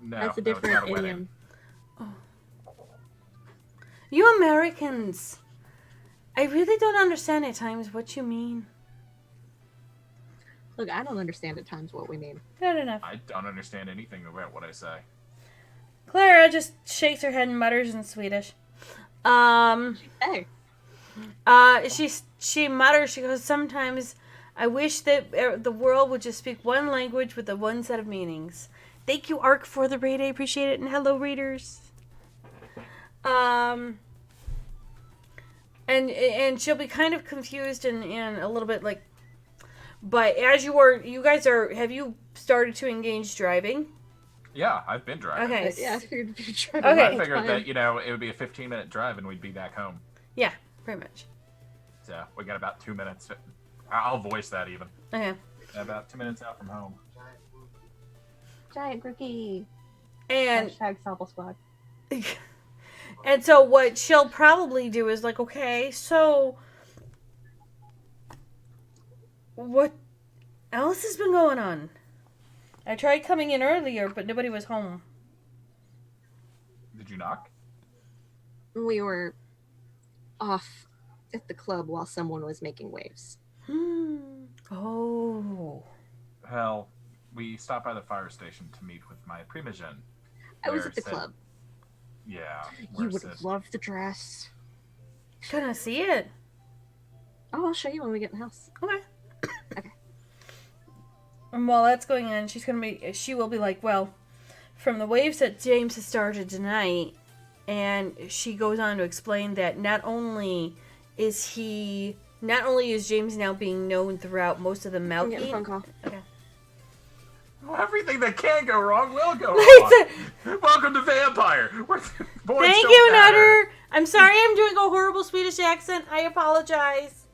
No, That's a no, it's different not a wedding. idiom. You Americans! I really don't understand at times what you mean. Look, I don't understand at times what we mean. Fair enough. I don't understand anything about what I say. Clara just shakes her head and mutters in Swedish. Hey. She mutters, she goes, sometimes I wish that the world would just speak one language with the one set of meanings. Thank you, Ark, for the raid. I appreciate it. And hello, readers. And she'll be kind of confused and a little bit like, but have you started to engage driving? Yeah, I've been driving. Okay. Yeah, I figured you'd be driving. Okay. I figured that, it would be a 15-minute drive and we'd be back home. Yeah, pretty much. So we got about 2 minutes. I'll voice that even. Okay. About 2 minutes out from home. Giant rookie. And Hashtag Salvo Squad. and so what she'll probably do is like, okay, so what else has been going on? I tried coming in earlier, but nobody was home. Did you knock? We were off at the club while someone was making waves. Oh. Hell, we stopped by the fire station to meet with my Primogen. I was at the club. Yeah. You would have loved the dress. Gonna see it. Oh, I'll show you when we get in the house. Okay. Okay. And while that's going on, she will be like, well, from the waves that James has started tonight, And she goes on to explain that not only is James now being known throughout most of the I'm getting a Melky. phone call. Okay. Well, everything that can go wrong will go wrong. Welcome to Vampire. Thank you, Nutter. I'm sorry I'm doing a horrible Swedish accent. I apologize.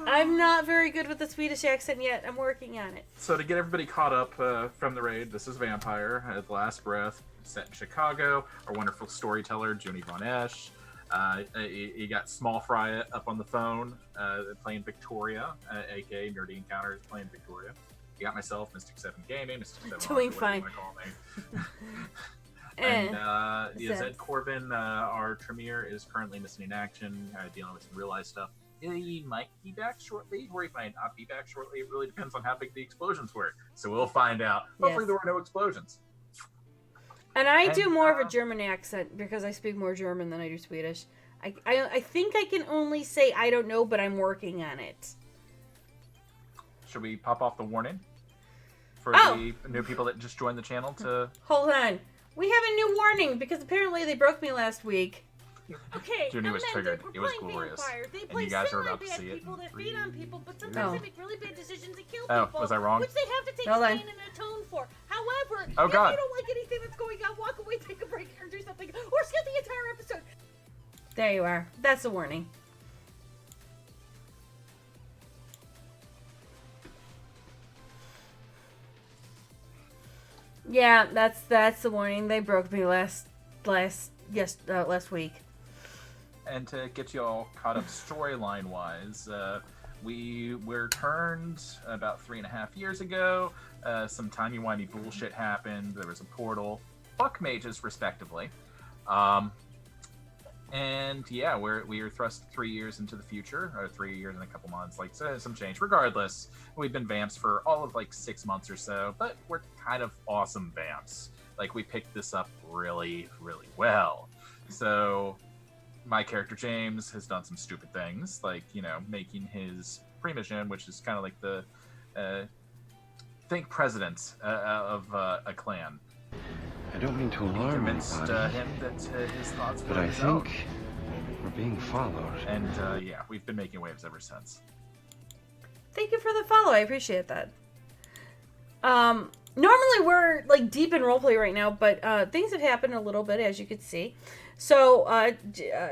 I'm not very good with the Swedish accent yet. I'm working on it. So to get everybody caught up from the raid, this is Vampire at the Last Breath, set in Chicago. Our wonderful storyteller, Junie Von Esch. You got Small Fry up on the phone, playing Victoria, aka Nerdy Encounters, playing Victoria. You got myself, Mystic 7 Gaming, Mystic 7 Doing fine. And Zed Corbin, our Tremere, is currently missing in action, dealing with some real life stuff. He might be back shortly, or he might not be back shortly. It really depends on how big the explosions were. So we'll find out. Hopefully there were no explosions. And I do more of a German accent because I speak more German than I do Swedish. I think I can only say I don't know, but I'm working on it. Should we pop off the warning for the new people that just joined the channel to... Hold on. We have a new warning because apparently they broke me last week. Okay, Junie was triggered. It was glorious. And you guys are about to see it. People that feed on people, but sometimes they make really bad decisions and kill Oh, people. was I wrong? Which they have to take a stand and atone for. However, if you don't like anything that's going on, walk away, take a break, or do something, or skip the entire episode. There you are. That's a warning. Yeah, that's the warning. They broke me last week. And to get you all caught up storyline-wise, we were turned about 3.5 years ago. Some timey-wimey bullshit happened. There was a portal. Fuck mages, respectively. And yeah, we were thrust 3 years into the future, or 3 years and a couple months, like some change. Regardless, we've been vamps for all of like 6 months or so, but we're kind of awesome vamps. Like, we picked this up really, really well. So my character James has done some stupid things, like, you know, making his pre-mission, which is kind of like the think president of a clan. I don't mean to alarm convinced anybody, him that his thoughts were but I his own. think we're being followed. And yeah, we've been making waves ever since. Thank you for the follow. I appreciate that. Normally we're like deep in roleplay right now, but things have happened a little bit, as you could see. So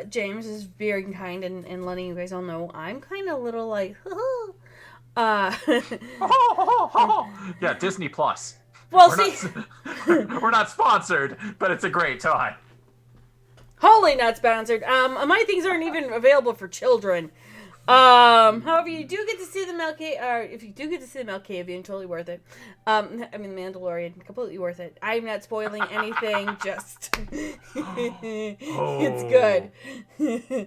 James is very kind in letting you guys all know I'm kind of a little like, yeah, Disney Plus. Well, we're not sponsored, but it's a great time. Wholly not sponsored. My things aren't even available for children. However, you do get to see the if you do get to see the Malkavian, totally worth it. I mean, the Mandalorian, completely worth it. I'm not spoiling anything, just... It's good.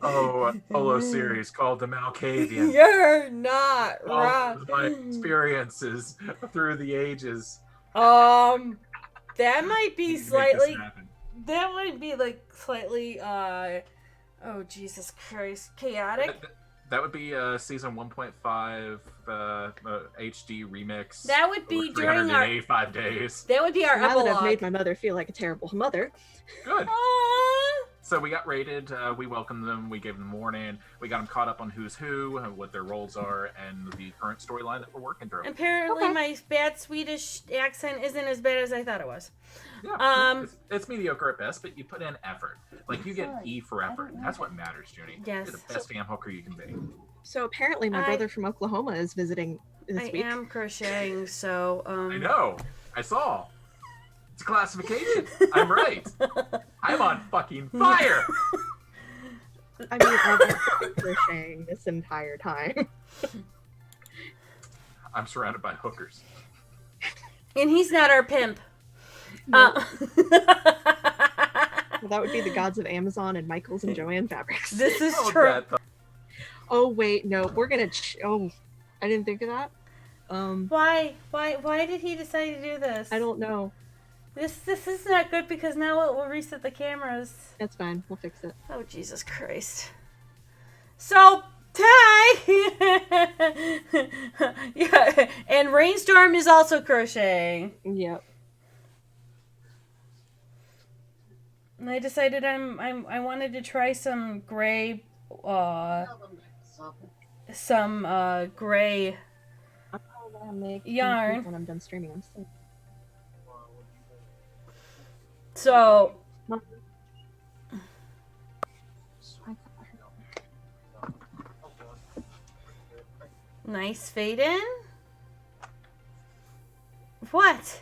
A solo series called The Malkavian. You're not wrong. My experiences through the ages. That might be slightly... That might be, like, slightly, oh, Jesus Christ, chaotic. That would be season 1.5 HD remix. That would be during our 385 days. That would be our now epilogue. that I've made my mother feel like a terrible mother. Good. So we got raided. We welcomed them. We gave them warning. We got them caught up on who's who, what their roles are, and the current storyline that we're working through. Apparently, my bad Swedish accent isn't as bad as I thought it was. Yeah, it's mediocre at best, but you put in effort. Like, you get E for effort. That's what matters, Junie. Yes. You're the best damn hooker you can be. So apparently my brother from Oklahoma is visiting this week. I am crocheting, so... I know. I saw. It's a classification. I'm right. I'm on fucking fire. I mean, I've been crocheting this entire time. I'm surrounded by hookers. And he's not our pimp. Well, that would be the gods of Amazon and Michaels and Joanne Fabrics. This is true. Oh wait, no, we're gonna. I didn't think of that. Why did he decide to do this? I don't know. This is not good because now it will reset the cameras. That's fine. We'll fix it. Oh, Jesus Christ. So, Ty! Yeah, and Rainstorm is also crocheting. Yep. And I decided I wanted to try some gray, gray I'm gonna make yarn. when I'm done streaming. I'm still. So nice fade in. What?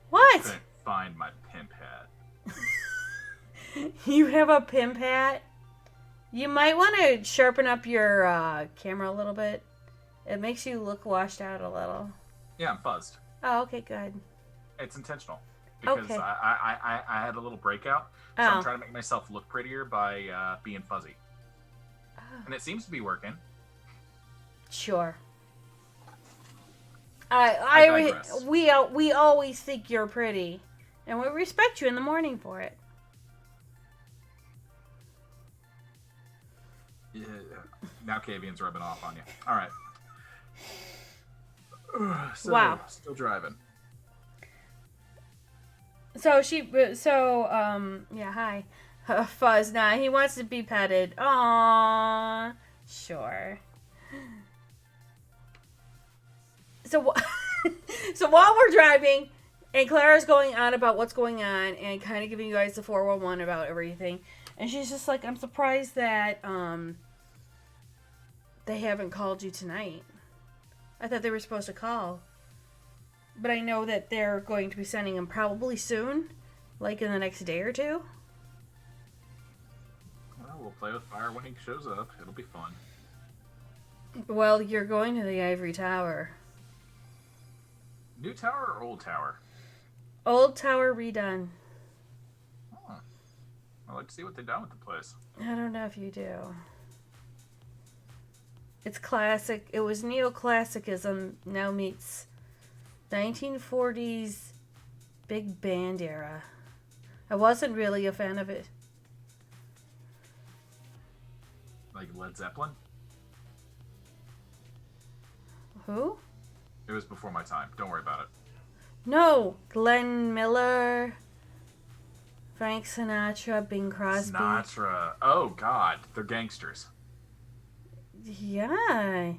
What? Couldn't find my pimp hat. You have a pimp hat? You might want to sharpen up your camera a little bit. It makes you look washed out a little. Yeah, I'm buzzed. Oh, okay, good. It's intentional because Okay. I had a little breakout, so Oh. I'm trying to make myself look prettier by being fuzzy, and it seems to be working. Sure. I digress. We always think you're pretty, and we respect you in the morning for it. Yeah. Now Cavian's rubbing off on you. All right. So, Wow. Still driving. So yeah, hi. Fuzz, nah, he wants to be petted. Aww. Sure. So, so while we're driving, and Clara's going on about what's going on, and kind of giving you guys the 411 about everything, and she's just like, I'm surprised that, they haven't called you tonight. I thought they were supposed to call. But I know that they're going to be sending them probably soon, like in the next day or two. Well, we'll play with fire when he shows up. It'll be fun. Well, you're going to the Ivory Tower. New tower or old tower? Old Tower redone. Huh. I'd like to see what they've done with the place. I don't know if you do. It's classic. It was neoclassicism, now meets 1940s big band era. I wasn't really a fan of it. Like Led Zeppelin? Who? It was before my time. Don't worry about it. No, Glenn Miller, Frank Sinatra, Bing Crosby. Sinatra. Oh, God. They're gangsters. Yeah.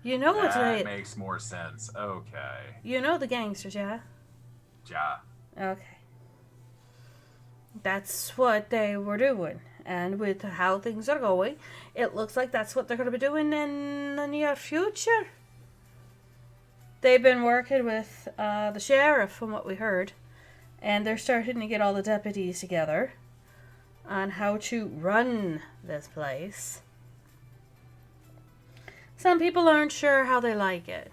You know what's That right. makes more sense. Okay. You know the gangsters, yeah? Ja. Okay. That's what they were doing. And with how things are going, it looks like that's what they're going to be doing in the near future. They've been working with the sheriff, from what we heard. And they're starting to get all the deputies together on how to run this place. Some people aren't sure how they like it.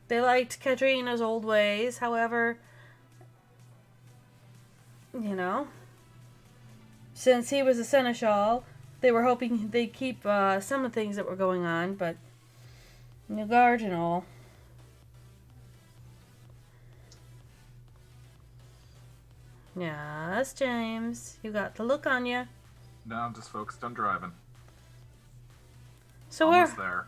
They liked Katrina's old ways, however, you know, since he was a seneschal, they were hoping they'd keep some of the things that were going on, but New Guard and all. Yes, James, you got the look on you. No, I'm just focused on driving. So Almost there.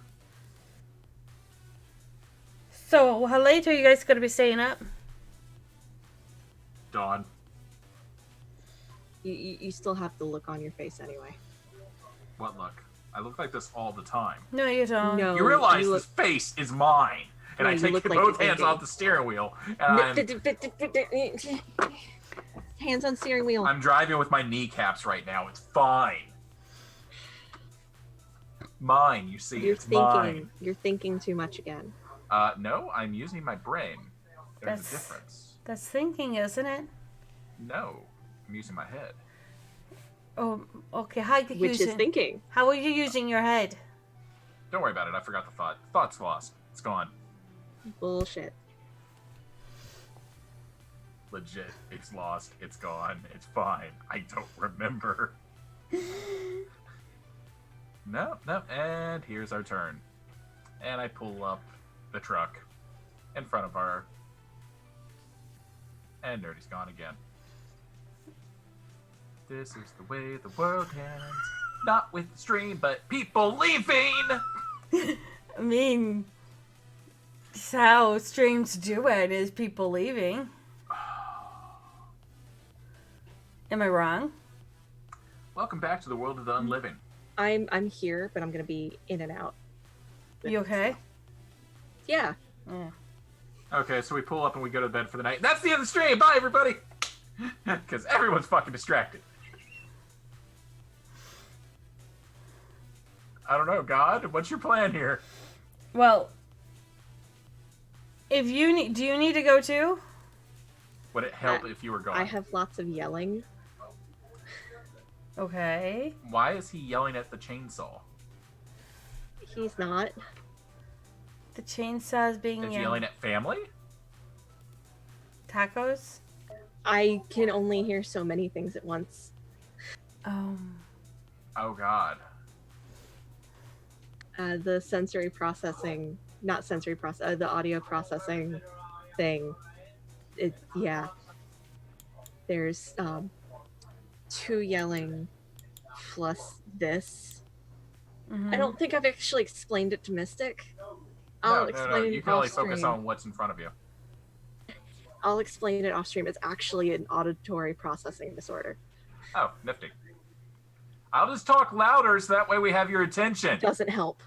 So how late are you guys gonna be staying up? Dawn. You still have the look on your face anyway. What look? I look like this all the time. No, you don't. No, You realize you this face is mine. And No, I you take look like both you're hands thinking. off the steering wheel. And Hands on steering wheel. I'm driving with my kneecaps right now. It's fine. Mine, you see. You're it's thinking. mine. You're thinking too much again. No, I'm using my brain. There's That's- a difference. That's thinking, isn't it? No, I'm using my head. Oh, okay. How are you Which is using? thinking. How are you using your head? Don't worry about it. I forgot the thought. Thought's lost. It's gone. Bullshit. Legit. It's lost. It's gone. It's fine. I don't remember. No. And here's our turn. And I pull up the truck in front of our... And Nerdy's gone again. This is the way the world ends. Not with the stream, but people leaving! I mean, it's how streams do it, is people leaving. Am I wrong? Welcome back to the world of the unliving. I'm here, but I'm gonna be in and out. You okay? Yeah. Yeah. Okay, so we pull up and we go to bed for the night. That's the end of the stream. Bye, everybody. Because everyone's fucking distracted. I don't know, God. What's your plan here? Well, if you need, do you need to go too? Would it help if you were gone? I have lots of yelling. Okay. Why is he yelling at the chainsaw? He's not. The chainsaw is being Is he yelling at family? Tacos? I can only hear so many things at once. Oh, God. The sensory processing, not sensory process, the audio processing thing. Yeah. There's 2 yelling plus this. Mm-hmm. I don't think I've actually explained it to Mystic. I'll explain it You can only focus off-stream. on what's in front of you. I'll explain it off stream. It's actually an auditory processing disorder. Oh, nifty. I'll just talk louder so that way we have your attention. Doesn't help.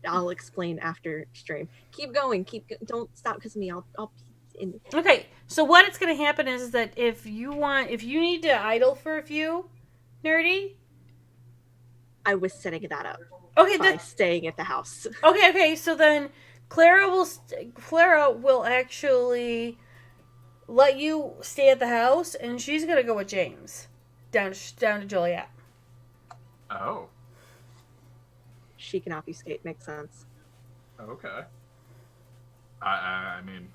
I'll explain after stream. Keep going. Don't stop because of me. I'll in. Okay, so what it's going to happen is that if you need to idle for a few, Nerdy. I was setting that up. Okay, by staying at the house. Okay. So then Clara will actually let you stay at the house, and she's gonna go with James down to Joliet. Oh. She can obfuscate. Makes sense. Okay. I mean,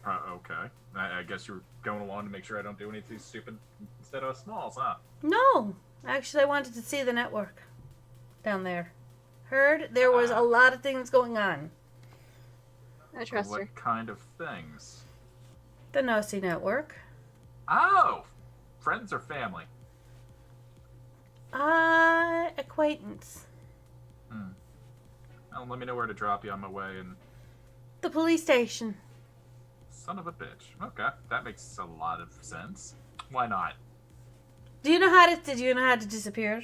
okay. I guess you're going along to make sure I don't do anything stupid instead of smalls, huh? No, actually, I wanted to see the network down there. Heard there was a lot of things going on. I trust her. What kind of things? The Nosy network. Oh! Friends or family? Acquaintance. Well, let me know where to drop you on my way and... The police station. Son of a bitch. Okay, that makes a lot of sense. Why not? Did you know how to disappear?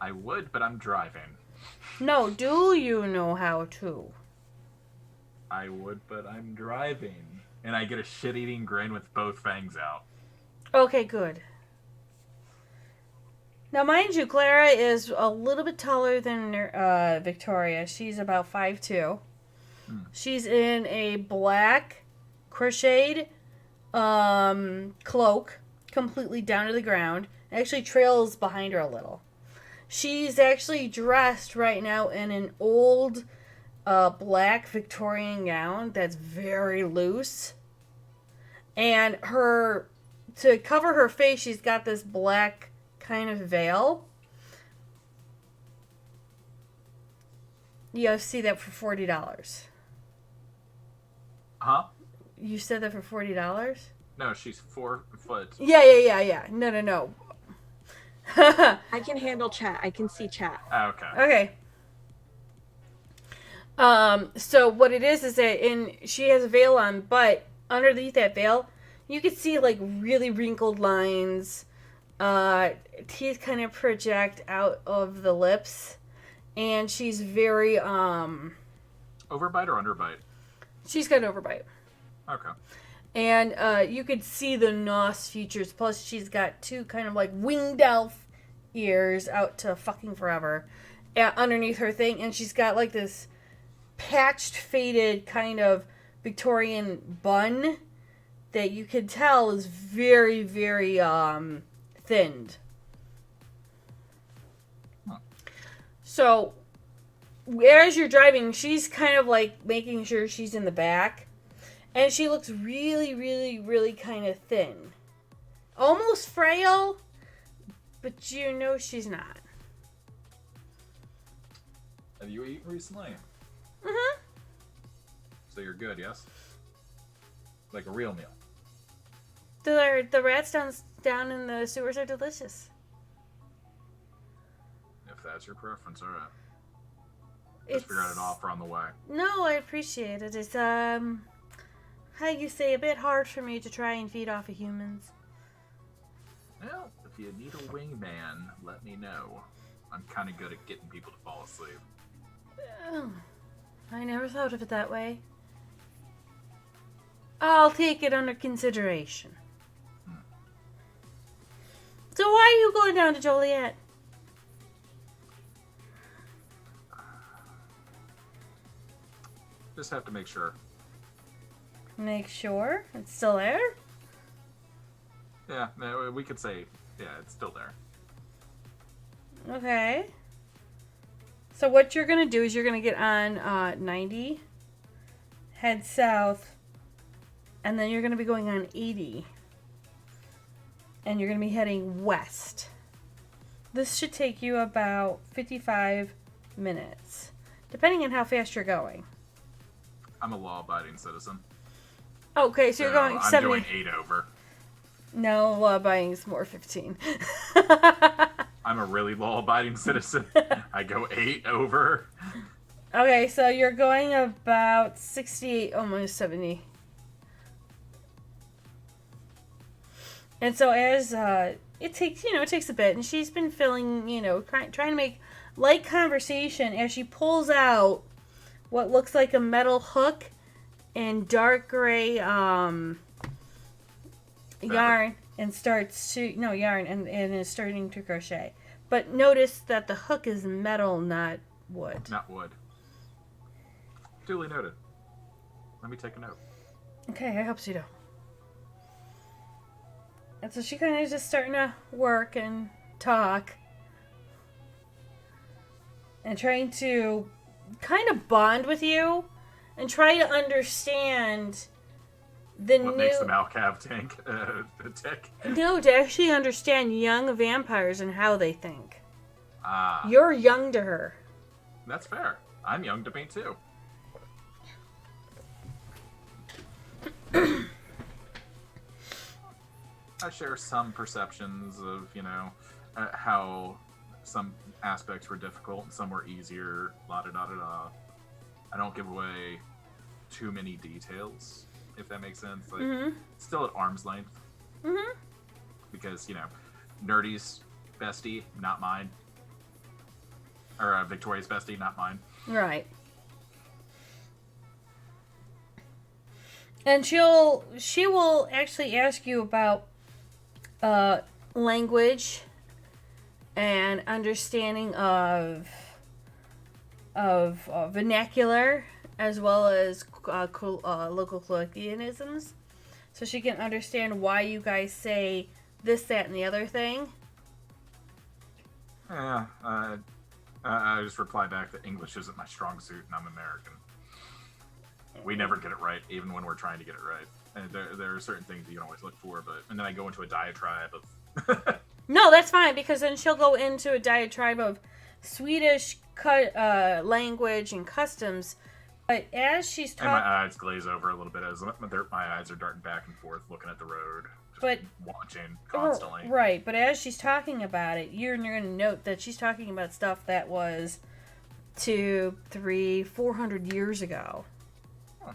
I would, but I'm driving. No, do you know how to? I would, but I'm driving. And I get a shit-eating grin with both fangs out. Okay, good. Now, mind you, Clara is a little bit taller than Victoria. She's about 5'2". She's in a black crocheted cloak, completely down to the ground. It actually trails behind her a little. She's actually dressed right now in an old black Victorian gown that's very loose. And to cover her face, she's got this black kind of veil. You see that for $40. Huh? You said that for $40? No, she's 4 foot. Yeah. No. I can handle chat. I can see chat. Okay. So what it is that she has a veil on, but underneath that veil, you can see like really wrinkled lines. Teeth kind of project out of the lips, and she's very overbite or underbite? She's got an overbite. Okay. And you could see the nos features. Plus, she's got 2 kind of like winged elf ears out to fucking forever underneath her thing, and she's got like this patched, faded kind of Victorian bun that you could tell is very, very thinned. So, as you're driving, she's kind of like making sure she's in the back. And she looks really, really, really kind of thin. Almost frail, but you know she's not. Have you eaten recently? Mm-hmm. So you're good, yes? Like a real meal. The rats down in the sewers are delicious. If that's your preference, alright. It's... Just figured an offer on the way. No, I appreciate it. It's, how you say, a bit hard for me to try and feed off of humans. Well, if you need a wingman, let me know. I'm kind of good at getting people to fall asleep. Oh, I never thought of it that way. I'll take it under consideration. So why are you going down to Joliet? Just have to make sure. Make sure it's still there? Yeah, no, we could say, yeah, it's still there. Okay. So what you're going to do is you're going to get on 90, head south, and then you're going to be going on 80. And you're going to be heading west. This should take you about 55 minutes, depending on how fast you're going. I'm a law-abiding citizen. Okay, so you're going I'm 70. doing 8 over. No, law-abiding is more 15. I'm a really law-abiding citizen. I go 8 over. Okay, so you're going about 68, almost 70. And so as it takes a bit, and she's been trying to make light conversation as she pulls out what looks like a metal hook and dark gray yarn and is starting to crochet. But notice that the hook is metal, not wood. Not wood. Duly noted. Let me take a note. Okay, I hope so. And so she kind of just starting to work and talk. And trying to kind of bond with you. And try to understand what makes the Malcav tank tick? No, to actually understand young vampires and how they think. Ah. You're young to her. That's fair. I'm young to me, too. I share some perceptions of, how some aspects were difficult and some were easier, la-da-da-da-da. I don't give away too many details, if that makes sense. Like, still at arm's length. Mm-hmm. Because, Nerdy's bestie, not mine. Or Victoria's bestie, not mine. Right. And she will actually ask you about language and understanding of vernacular as well as local colloquialisms, so she can understand why you guys say this, that, and the other thing. Yeah, I just reply back that English isn't my strong suit and I'm American. We never get it right, even when we're trying to get it right. And there are certain things you can always look for, and then I go into a diatribe of... No, that's fine, because then she'll go into a diatribe of Swedish language and customs. But as she's talking... And my eyes glaze over a little bit as my eyes are darting back and forth, looking at the road, just watching constantly. Right, but as she's talking about it, you're going to note that she's talking about stuff that was 200, 300, 400 years ago. Huh.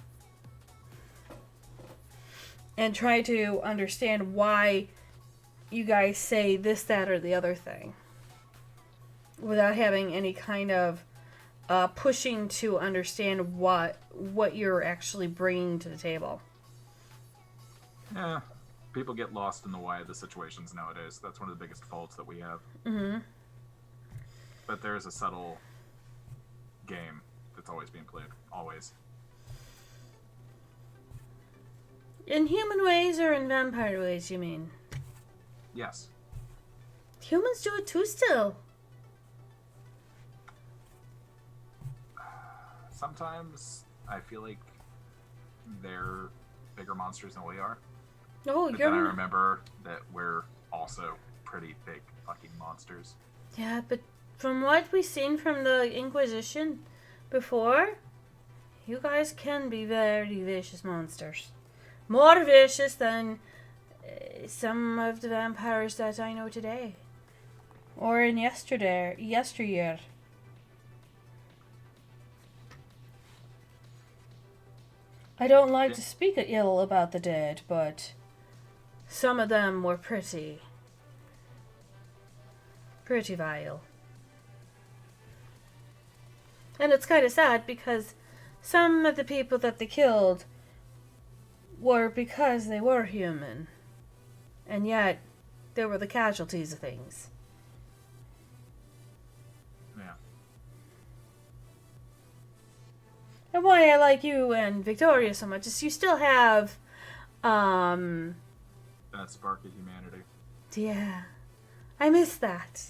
And try to understand why you guys say this, that, or the other thing. Without having any kind of pushing to understand what you're actually bringing to the table. Yeah, people get lost in the why of the situations nowadays. That's one of the biggest faults that we have. Mm-hmm. But there's a subtle game that's always being played. Always. In human ways or in vampire ways, you mean? Yes. Humans do it too still. Sometimes I feel like they're bigger monsters than we are. Oh, but then I remember that we're also pretty big fucking monsters. Yeah, but from what we've seen from the Inquisition before, you guys can be very vicious monsters. More vicious than some of the vampires that I know today. Or in yesteryear. I don't like to speak ill about the dead, but some of them were pretty Pretty vile. And it's kind of sad because some of the people that they killed were because they were human. And yet, they were the casualties of things. Yeah. And why I like you and Victoria so much is you still have, That spark of humanity. yeah, I miss that.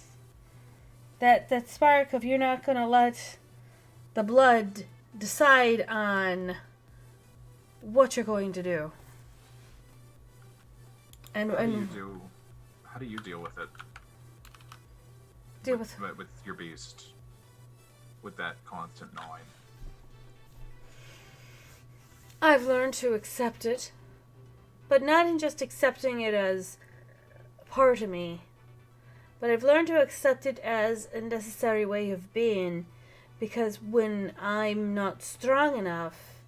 That spark of you're not gonna let the blood decide on what you're going to do. And How do you deal with it? Deal with your beast, with that constant gnawing. I've learned to accept it, but not in just accepting it as part of me, but I've learned to accept it as a necessary way of being, because when I'm not strong enough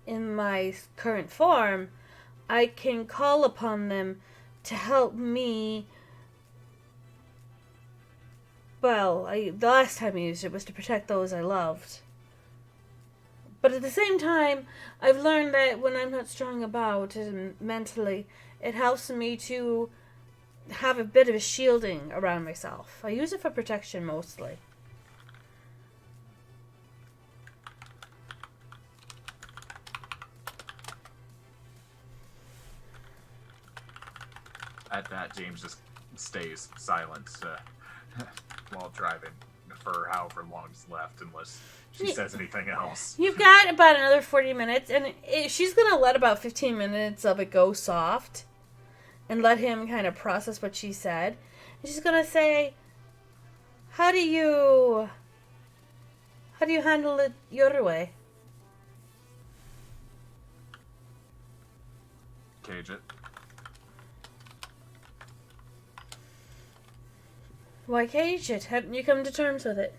in my current form, I can call upon them to help me. Well, the last time I used it was to protect those I loved. But at the same time, I've learned that when I'm not strong about it mentally, it helps me to have a bit of a shielding around myself. I use it for protection mostly. At that, James just stays silent while driving for however long is left, unless she says anything else. You've got about another 40 minutes, and she's going to let about 15 minutes of it go soft and let him kind of process what she said. And she's going to say, how do you handle it your way? Cage it. Why cage it? Haven't you come to terms with it?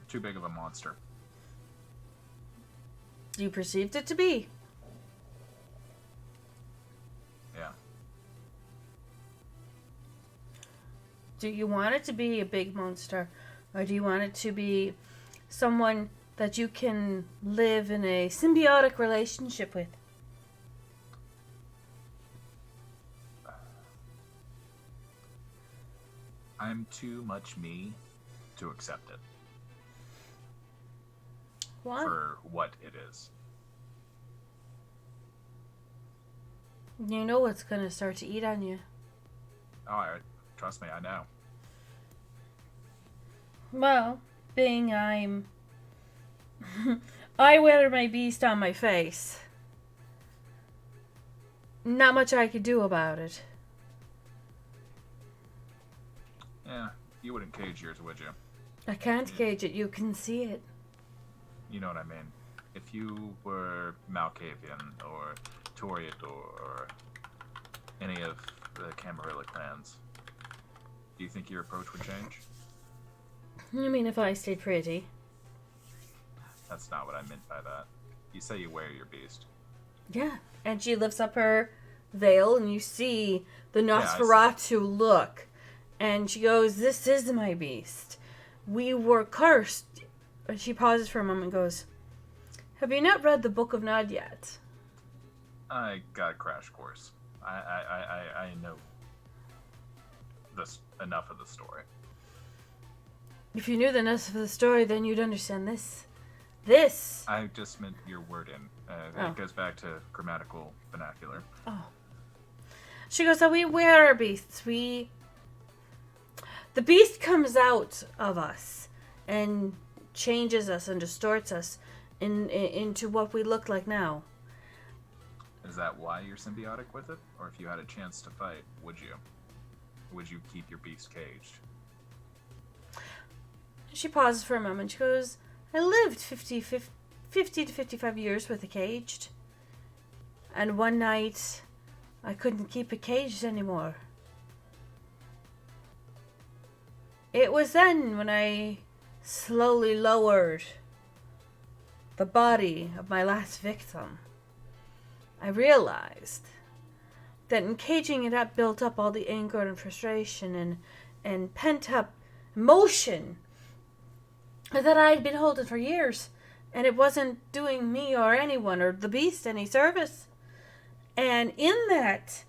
Too big of a monster. You perceived it to be. Yeah. Do you want it to be a big monster? Or do you want it to be someone that you can live in a symbiotic relationship with? I'm too much me to accept it. Why? For what it is. You know it's going to start to eat on you. Oh, trust me, I know. Well, being I'm... I wear my beast on my face. Not much I could do about it. Yeah, you wouldn't cage yours, would you? I can't cage it. You can see it. You know what I mean. If you were Malkavian or Toriador or any of the Camarilla clans, do you think your approach would change? You mean if I stayed pretty? That's not what I meant by that. You say you wear your beast. Yeah. And she lifts up her veil and you see the Yeah, Nosferatu look. And she goes, this is my beast. We were cursed. And she pauses for a moment and goes, have you not read the Book of Nod yet? I got a crash course. I know this enough of the story. If you knew the enough of the story, then you'd understand this. This! I just meant your wording. It goes back to grammatical vernacular. Oh. She goes, so we wear our beasts. The beast comes out of us and changes us and distorts us into what we look like now. Is that why you're symbiotic with it? Or if you had a chance to fight, would you? Would you keep your beast caged? She pauses for a moment. She goes, I lived 50 to 55 years with a caged. And one night, I couldn't keep it caged anymore. It was then when I slowly lowered the body of my last victim. I realized that in caging it up built up all the anger and frustration and pent up emotion that I'd been holding for years, and it wasn't doing me or anyone or the beast any service. And in that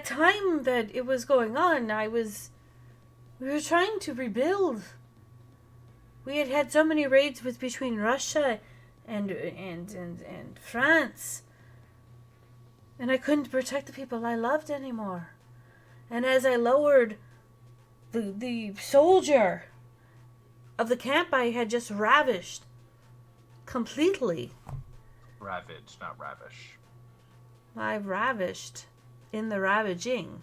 time that it was going on, we were trying to rebuild. We had had so many raids between Russia and France, and I couldn't protect the people I loved anymore. And as I lowered the soldier of the camp I had just ravished completely. Ravaged, not ravish. I ravished in the ravaging.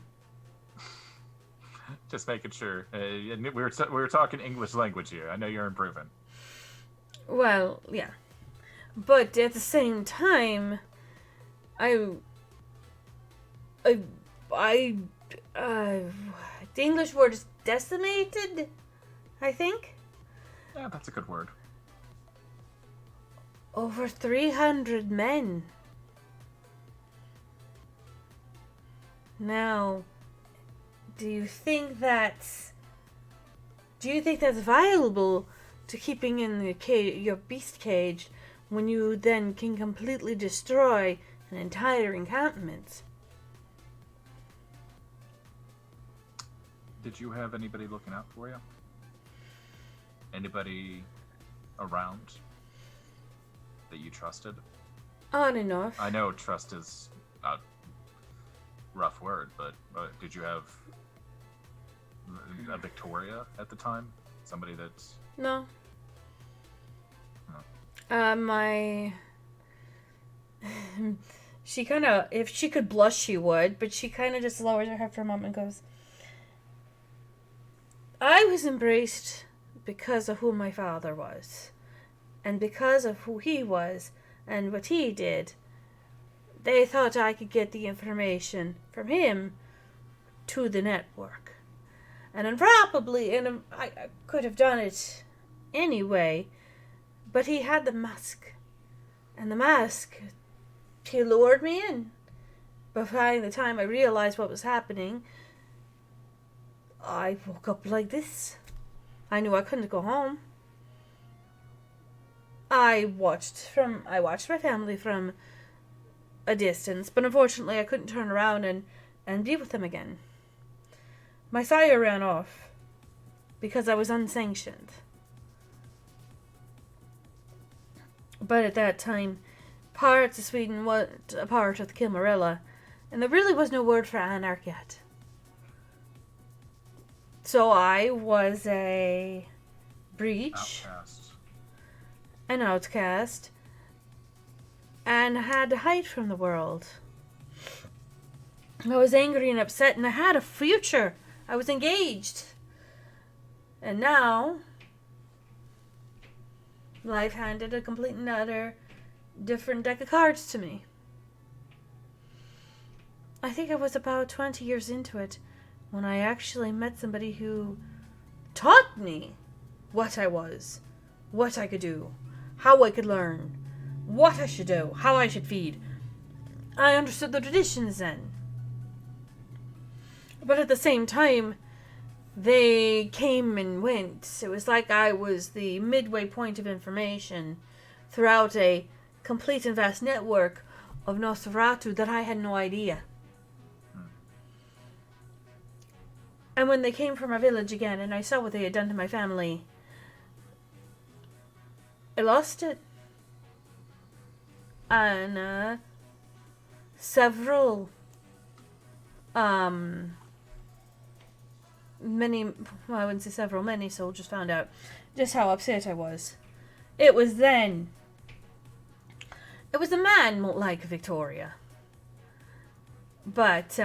Just making sure. We were talking English language here. I know you're improving. Well, yeah. But at the same time, the English word is decimated, I think. Yeah, that's a good word. Over 300 men. Now, do you think that's viable to keeping in your beast cage when you then can completely destroy an entire encampment? Did you have anybody looking out for you? Anybody around that you trusted? On and off. I know trust is a rough word, but did you have a Victoria at the time? Somebody that's... No. She kind of, if she could blush, she would, but she kind of just lowers her head for a moment and goes, I was embraced because of who my father was, and because of who he was, and what he did. They thought I could get the information from him to the network. And then probably, I could have done it anyway, but he had the mask. And the mask, he lured me in. But by the time I realized what was happening, I woke up like this. I knew I couldn't go home. I watched my family from a distance, but unfortunately I couldn't turn around and be with them again. My sire ran off because I was unsanctioned. But at that time, parts of Sweden weren't a part of the Kilmarilla, and there really was no word for anarch yet. So I was a breach, an outcast, and had to hide from the world. I was angry and upset, and I had a future. I was engaged. And now, life handed a complete and utter different deck of cards to me. I think I was about 20 years into it when I actually met somebody who taught me what I was, what I could do, how I could learn, what I should do, how I should feed. I understood the traditions then. But at the same time, they came and went. It was like I was the midway point of information throughout a complete and vast network of Nosferatu that I had no idea. And when they came from our village again and I saw what they had done to my family, I lost it. And several many soldiers found out just how upset I was. It was a man like Victoria. But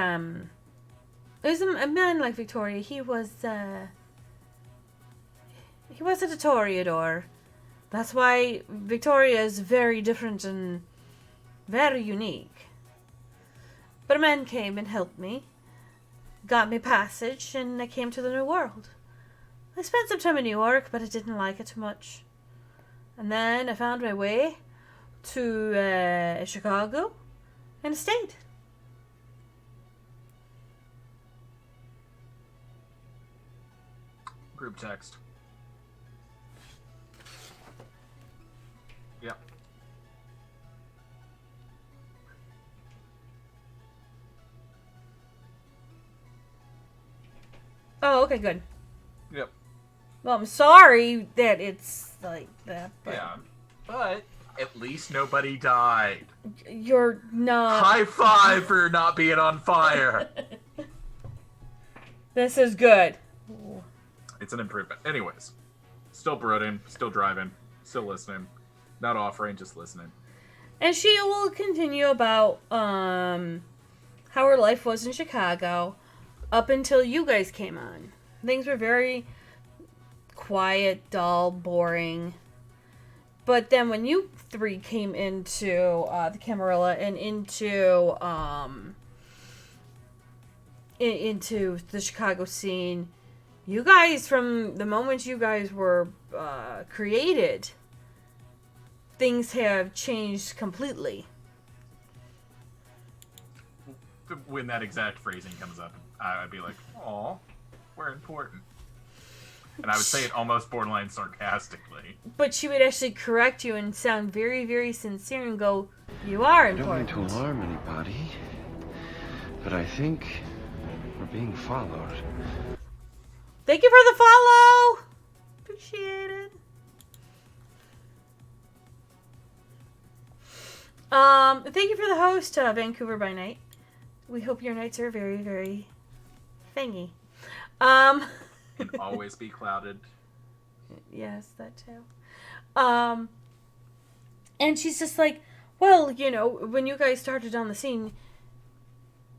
it was a man like Victoria. He was a Toreador. That's why Victoria is very different and very unique. But a man came and helped me, got me passage, and I came to the New World. I spent some time in New York, but I didn't like it too much. And then I found my way to Chicago, and stayed. Group text. Yep. Oh, okay, good. Yep. Well, I'm sorry that it's like that, but Yeah. But at least nobody died. you're not. High five for not being on fire. This is good. It's an improvement. Anyways, still brooding, still driving, still listening. Not offering, just listening. And she will continue about how her life was in Chicago up until you guys came on. Things were very quiet, dull, boring. But then when you three came into the Camarilla and into the Chicago scene, you guys, from the moment you guys were created, things have changed completely. When that exact phrasing comes up, I'd be like, "Aw, we're important." And I would say it almost borderline sarcastically. But she would actually correct you and sound very, very sincere and go, "You are I don't mean important." to alarm anybody, but I think we're being followed. Thank you for the follow. Appreciate it. Thank you for the host, Vancouver by Night. We hope your nights are very, very thingy. Can always be clouded. Yes, that too. And she's just like, well, you know, when you guys started on the scene,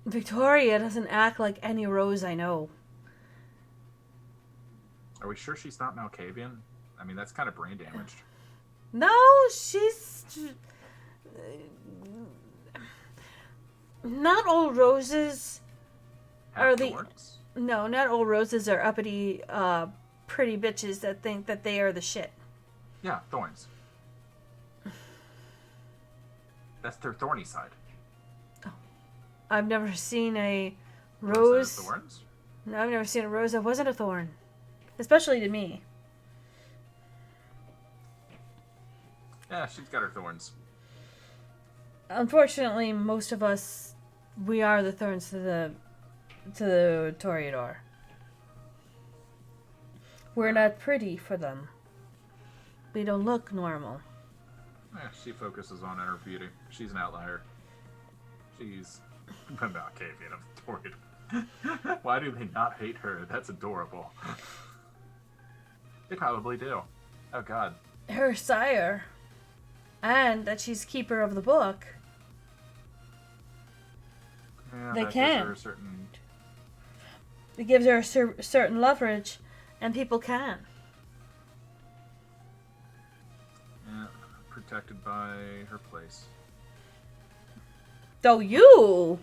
Victoria doesn't act like any Rose I know. Are we sure she's not Malkavian? I mean, that's kind of brain damaged. No, she's... Not all roses are the... Thorns? No, not all roses are uppity, pretty bitches that think that they are the shit. Yeah, thorns. That's their thorny side. I've never seen a Rose rose... has thorns? No, I've never seen a rose that wasn't a thorn. Especially to me. Yeah, she's got her thorns. Unfortunately, most of us, we are the thorns to the Toreador. We're not pretty for them. We don't look normal. Yeah, she focuses on inner beauty. She's an outlier. She's Malkavian of Toreador. Why do they not hate her? That's adorable. They probably do. Oh god. Her sire, and that she's keeper of the book. Yeah, They that can. gives her a certain... It gives her a certain leverage, and people can. Yeah, protected by her place. Though you...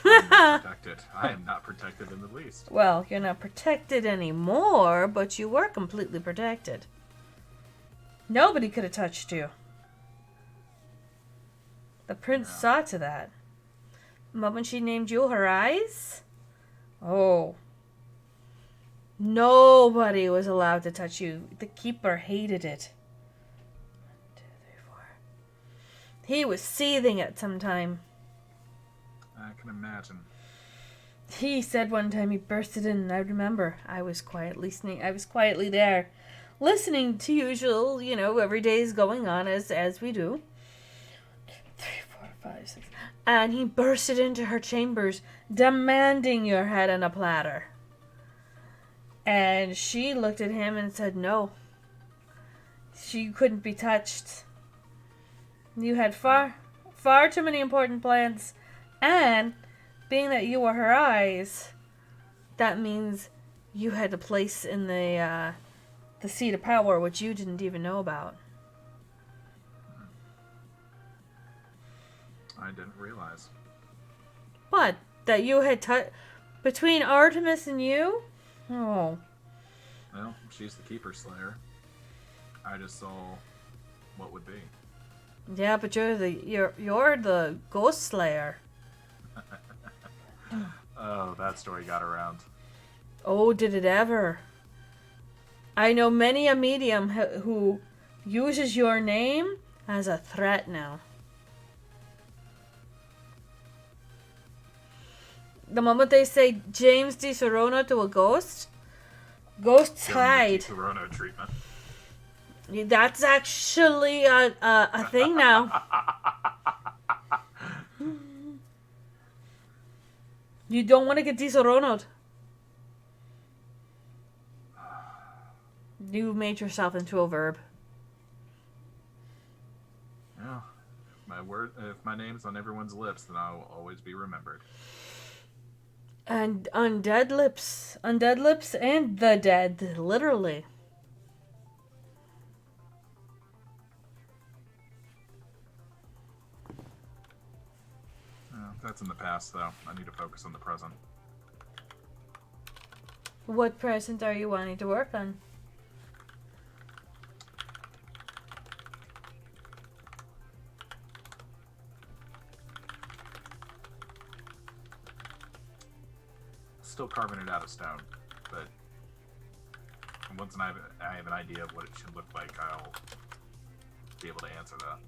I'm not protected. I am not protected in the least. Well, you're not protected anymore, but you were completely protected. Nobody could have touched you. The prince saw to that. The moment she named you her eyes, oh. Nobody was allowed to touch you. The keeper hated it. 1, 2, 3, 4. He was seething at some time. I can imagine. He said one time he bursted in, and I remember I was quietly there, listening to usual, you know, every day is going on as we do. 3, 4, 5, 6. And he bursted into her chambers, demanding your head on a platter. And she looked at him and said no. She couldn't be touched. You had far too many important plans. And being that you were her eyes, that means you had a place in the seat of power, which you didn't even know about. I didn't realize. But that you had between Artemis and you? Oh. Well, she's the keeper slayer. I just saw what would be. Yeah, but you're the ghost slayer. Oh, that story got around. Oh, did it ever? I know many a medium who uses your name as a threat now. The moment they say James DiSerrano to a ghost, ghosts hide. Corona treatment. That's actually a thing now. You don't want to get DiSerrano'd. You made yourself into a verb. Yeah. If my name's on everyone's lips, then I will always be remembered. And undead lips and the dead, literally. That's in the past, though. I need to focus on the present. What present are you wanting to work on? Still carving it out of stone, but once I have an idea of what it should look like, I'll be able to answer that.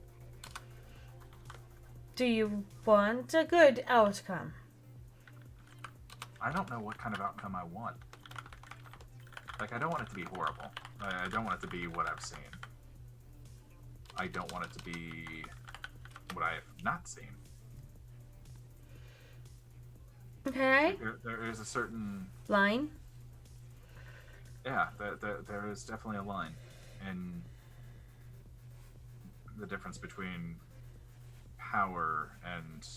Do you want a good outcome? I don't know what kind of outcome I want. Like, I don't want it to be horrible. I don't want it to be what I've seen. I don't want it to be what I have not seen. Okay. There is a certain line. Yeah, there is definitely a line, and the difference between power and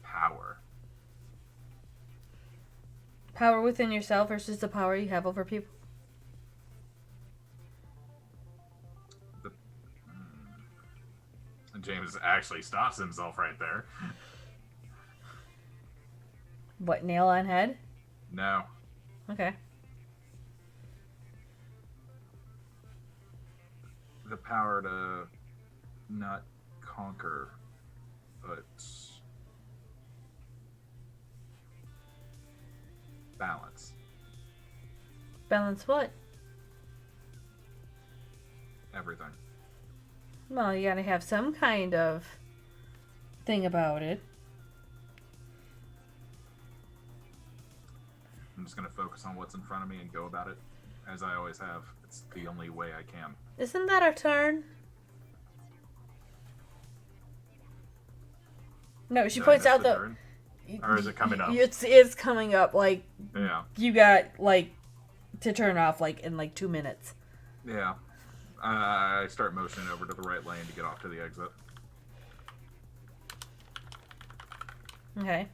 power. Power within yourself versus the power you have over people. James actually stops himself right there. What, nail on head? No. Okay. The power to not conquer, but balance. Balance what? Everything. Well, you gotta have some kind of thing about it. I'm just going to focus on what's in front of me and go about it as I always have. It's the only way I can. Isn't that our turn? No, she points out the... Or is it coming up? It's coming up, like... Yeah. You got, like, to turn off, like, in, like, 2 minutes. Yeah. I start motioning over to the right lane to get off to the exit. Okay.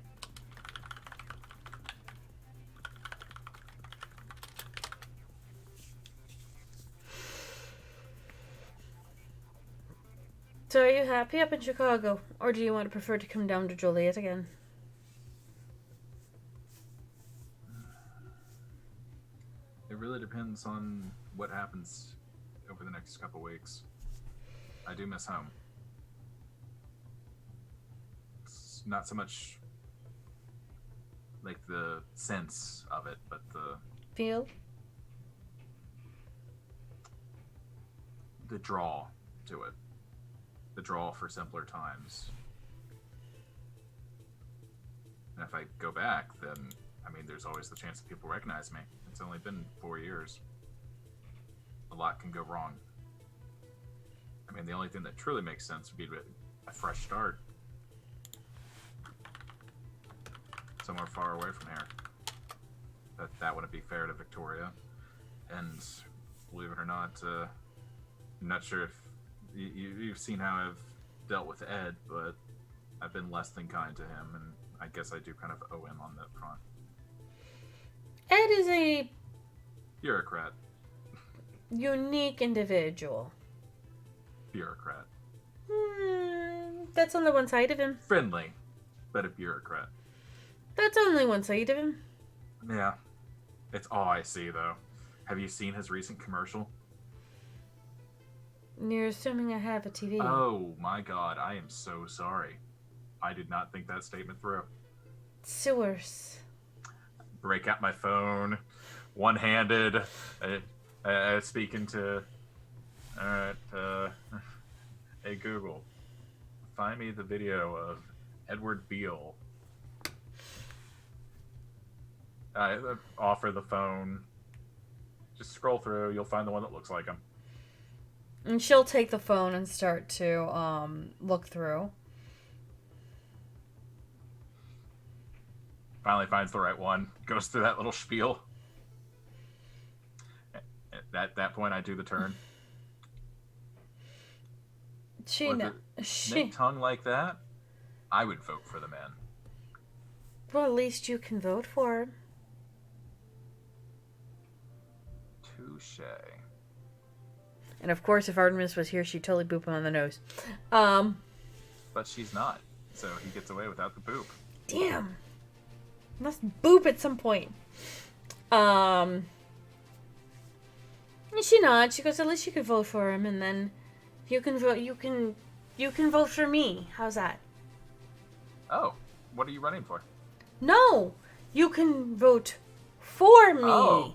So are you happy up in Chicago? Or do you want to prefer to come down to Joliet again? It really depends on what happens over the next couple weeks. I do miss home. It's not so much like the sense of it, but the feel, the draw to it. The draw for simpler times. And if I go back, then, I mean, there's always the chance that people recognize me. It's only been 4 years. A lot can go wrong. I mean, the only thing that truly makes sense would be a fresh start. Somewhere far away from here. But that wouldn't be fair to Victoria. And believe it or not, I'm not sure if you've seen how I've dealt with Ed, but I've been less than kind to him, and I guess I do kind of owe him on that front. Ed is a bureaucrat. Unique individual. Bureaucrat. That's only one side of him. Friendly, but a bureaucrat. That's only one side of him. Yeah. It's all I see, though. Have you seen his recent commercial? You're assuming I have a TV. Oh my god, I am so sorry. I did not think that statement through. Sewers. Break out my phone, one-handed, speaking to... Alright, hey Google, find me the video of Edward Beale. I offer the phone. Just scroll through, you'll find the one that looks like him. And she'll take the phone and start to look through. Finally finds the right one. Goes through that little spiel. At that point, I do the turn. Nick tongue like that, I would vote for the man. Well, at least you can vote for him. Touche. And of course, if Artemis was here, she'd totally boop him on the nose. But she's not, so he gets away without the boop. Damn. Must boop at some point. She nods. She goes, at least you could vote for him, and then you can vote. You can vote for me. How's that? Oh, what are you running for? No, you can vote for me. Oh,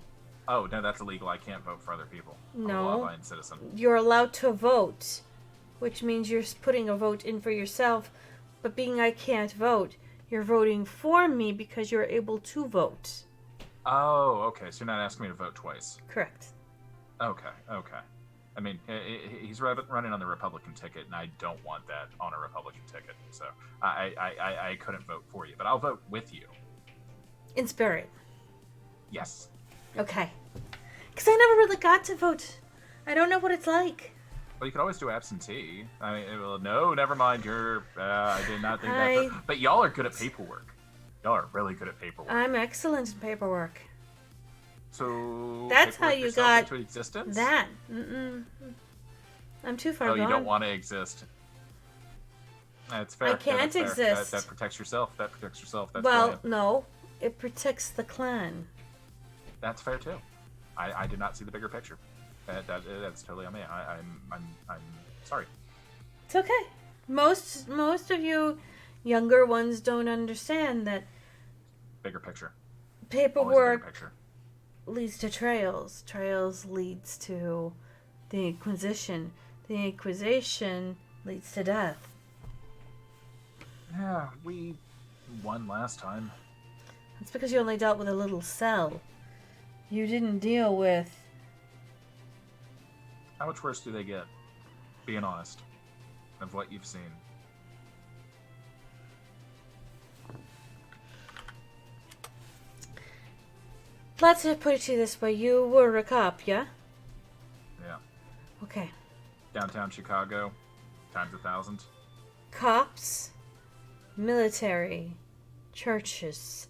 no, that's illegal. I can't vote for other people. I'm a No, law-abiding citizen. you're allowed to vote, which means you're putting a vote in for yourself. But being I can't vote, you're voting for me because you're able to vote. Oh, okay. So you're not asking me to vote twice. Correct. Okay. I mean, he's running on the Republican ticket, and I don't want that on a Republican ticket. So I couldn't vote for you, but I'll vote with you. In spirit. Yes. Okay. Because I never really got to vote. I don't know what it's like. Well, you could always do absentee. I mean, well, no, never mind. I did not think that. But y'all are good at paperwork. Y'all are really good at paperwork. I'm excellent in paperwork. So that's how you got into existence? That. I'm too far gone. Oh, you don't want to exist. That's fair. I can't exist. That protects yourself. That's well, brilliant. no. It protects the clan. That's fair too. I did not see the bigger picture. That's totally on me. I'm sorry. It's okay. Most of you younger ones don't understand that bigger picture. Paperwork bigger picture. Leads to trails. Trails leads to the Inquisition. The Inquisition leads to death. Yeah, we won last time. That's because you only dealt with a little cell. You didn't deal with... How much worse do they get? Being honest. Of what you've seen. Let's put it to you this way. You were a cop, yeah? Yeah. Okay. Downtown Chicago. Times 1,000. Cops, military, churches,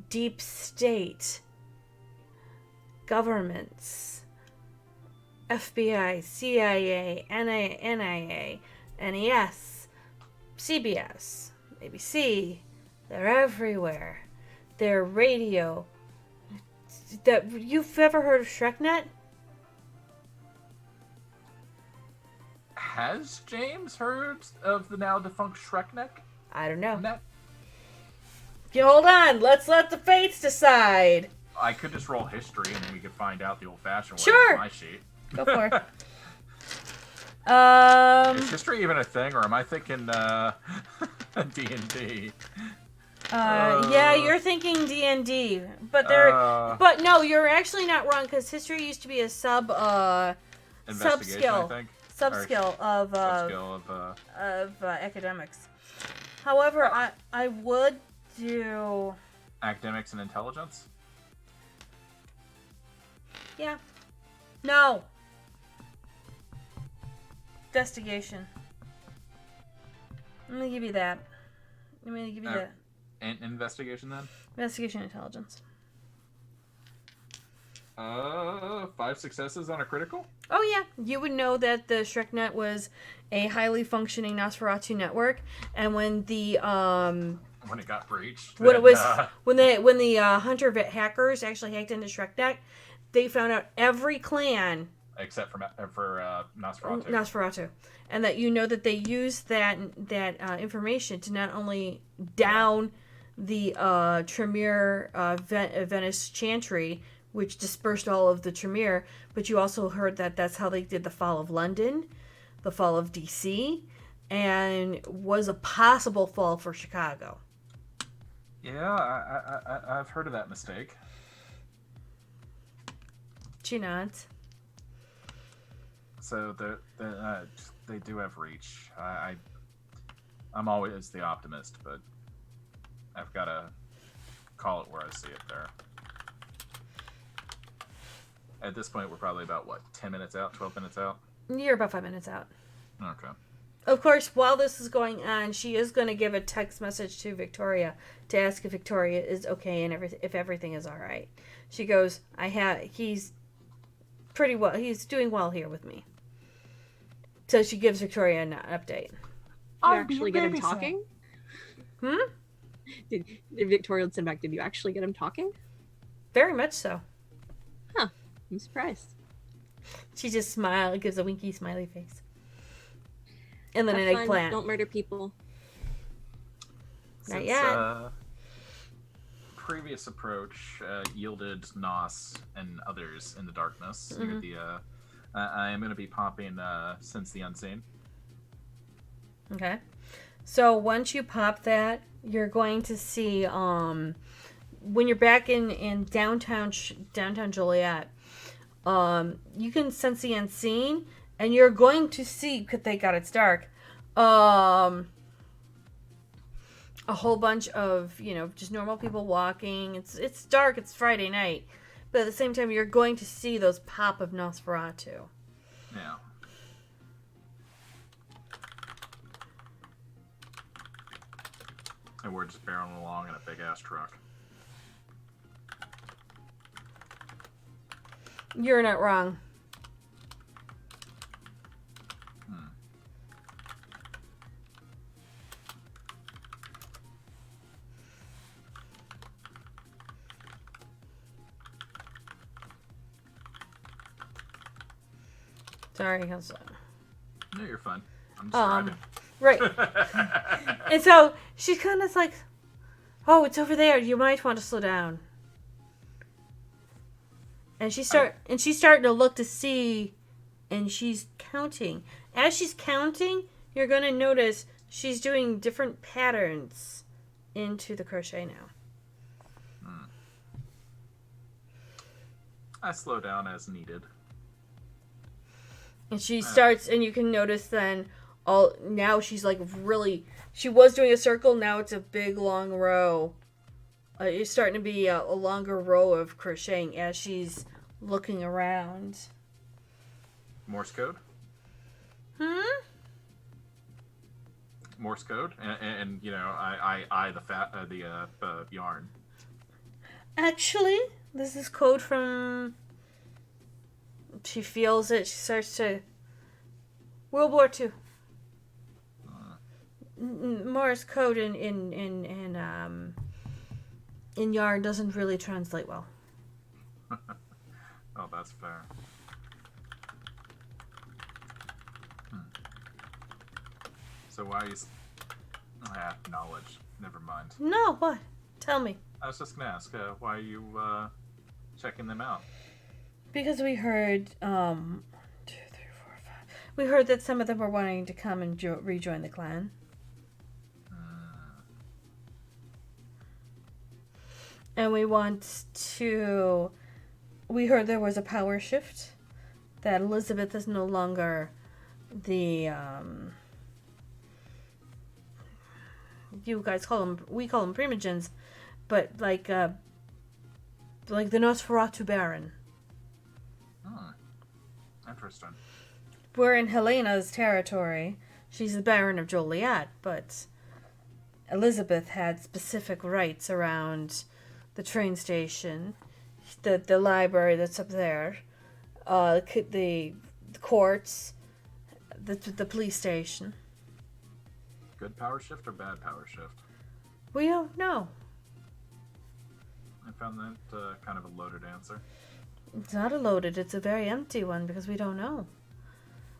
deep state, governments, FBI, CIA, NIA, NES, CBS, ABC. They're everywhere. They're radio. You've ever heard of ShrekNet? Has James heard of the now defunct ShrekNet? I don't know. You hold on. Let's let the fates decide. I could just roll history and then we could find out the old-fashioned way. Sure. My sheet. Go for it. Is history even a thing, or am I thinking D&D? Yeah, you're thinking D&D, but but no, you're actually not wrong because history used to be a sub skill of academics. However, I would do academics and intelligence. Yeah. No. Investigation. I'm gonna give you that. I'm gonna give you that. Investigation then? Investigation intelligence. 5 successes on a critical? Oh yeah, you would know that the ShrekNet was a highly functioning Nosferatu network, and when the when it got breached, when it was when the Hunter hackers actually hacked into ShrekNet, they found out every clan except for Nosferatu. Nosferatu, and that you know that they use that information to not only down the Tremere Venice Chantry, which dispersed all of the Tremere, but you also heard that that's how they did the fall of London, the fall of DC, and was a possible fall for Chicago. Yeah, I've heard of that mistake. She nods. So they do have reach. I'm always the optimist, but I've got to call it where I see it there. At this point, we're probably about, 10 minutes out, 12 minutes out? You're about 5 minutes out. Okay. Of course, while this is going on, she is going to give a text message to Victoria to ask if Victoria is okay and if everything is all right. She goes, he's pretty well. He's doing well here with me. So she gives Victoria an update. You actually get him talking? Did Victoria send back? Did you actually get him talking? Very much so. Huh. I'm surprised. She just gives a winky smiley face. And then Have an fun, eggplant. Don't murder people. Not yet. Previous approach yielded Nos and others in the darkness. Near I am going to be popping Sense the Unseen. Okay. So once you pop that, you're going to see when you're back in downtown Joliet, you can sense the unseen, and you're going to see, because thank God it's dark, a whole bunch of, just normal people walking. It's dark, it's Friday night, but at the same time you're going to see those pop of Nosferatu. Yeah. And we're just barreling along in a big ass truck. You're not wrong. Sorry, how's that? No, you're fine. I'm just driving. Right. And so she's kind of like, "Oh, it's over there. You might want to slow down." And she's starting to look to see, and she's counting. As she's counting, you're going to notice she's doing different patterns into the crochet now. I slow down as needed. And she starts, and you can notice then, now she's like really, she was doing a circle, now it's a big long row. It's starting to be a longer row of crocheting as she's looking around. Morse code? Morse code? And I the yarn. Actually, this is code from... She feels it. She starts to... World War II. Morse code in yarn doesn't really translate well. Oh, that's fair. So why are you... knowledge. Never mind. No, what? Tell me. I was just gonna ask, why are you checking them out? Because we heard, 1, 2, 3, 4, 5. We heard that some of them were wanting to come and rejoin the clan. And we want to... We heard there was a power shift. That Elizabeth is no longer the, you guys call them... We call them primogens. But like the Nosferatu Baron. Interesting. We're in Helena's territory. She's the Baron of Joliet, but Elizabeth had specific rights around the train station, the library that's up there, the courts, the police station. Good power shift or bad power shift? We don't know. I found that kind of a loaded answer. It's not a loaded, it's a very empty one because we don't know.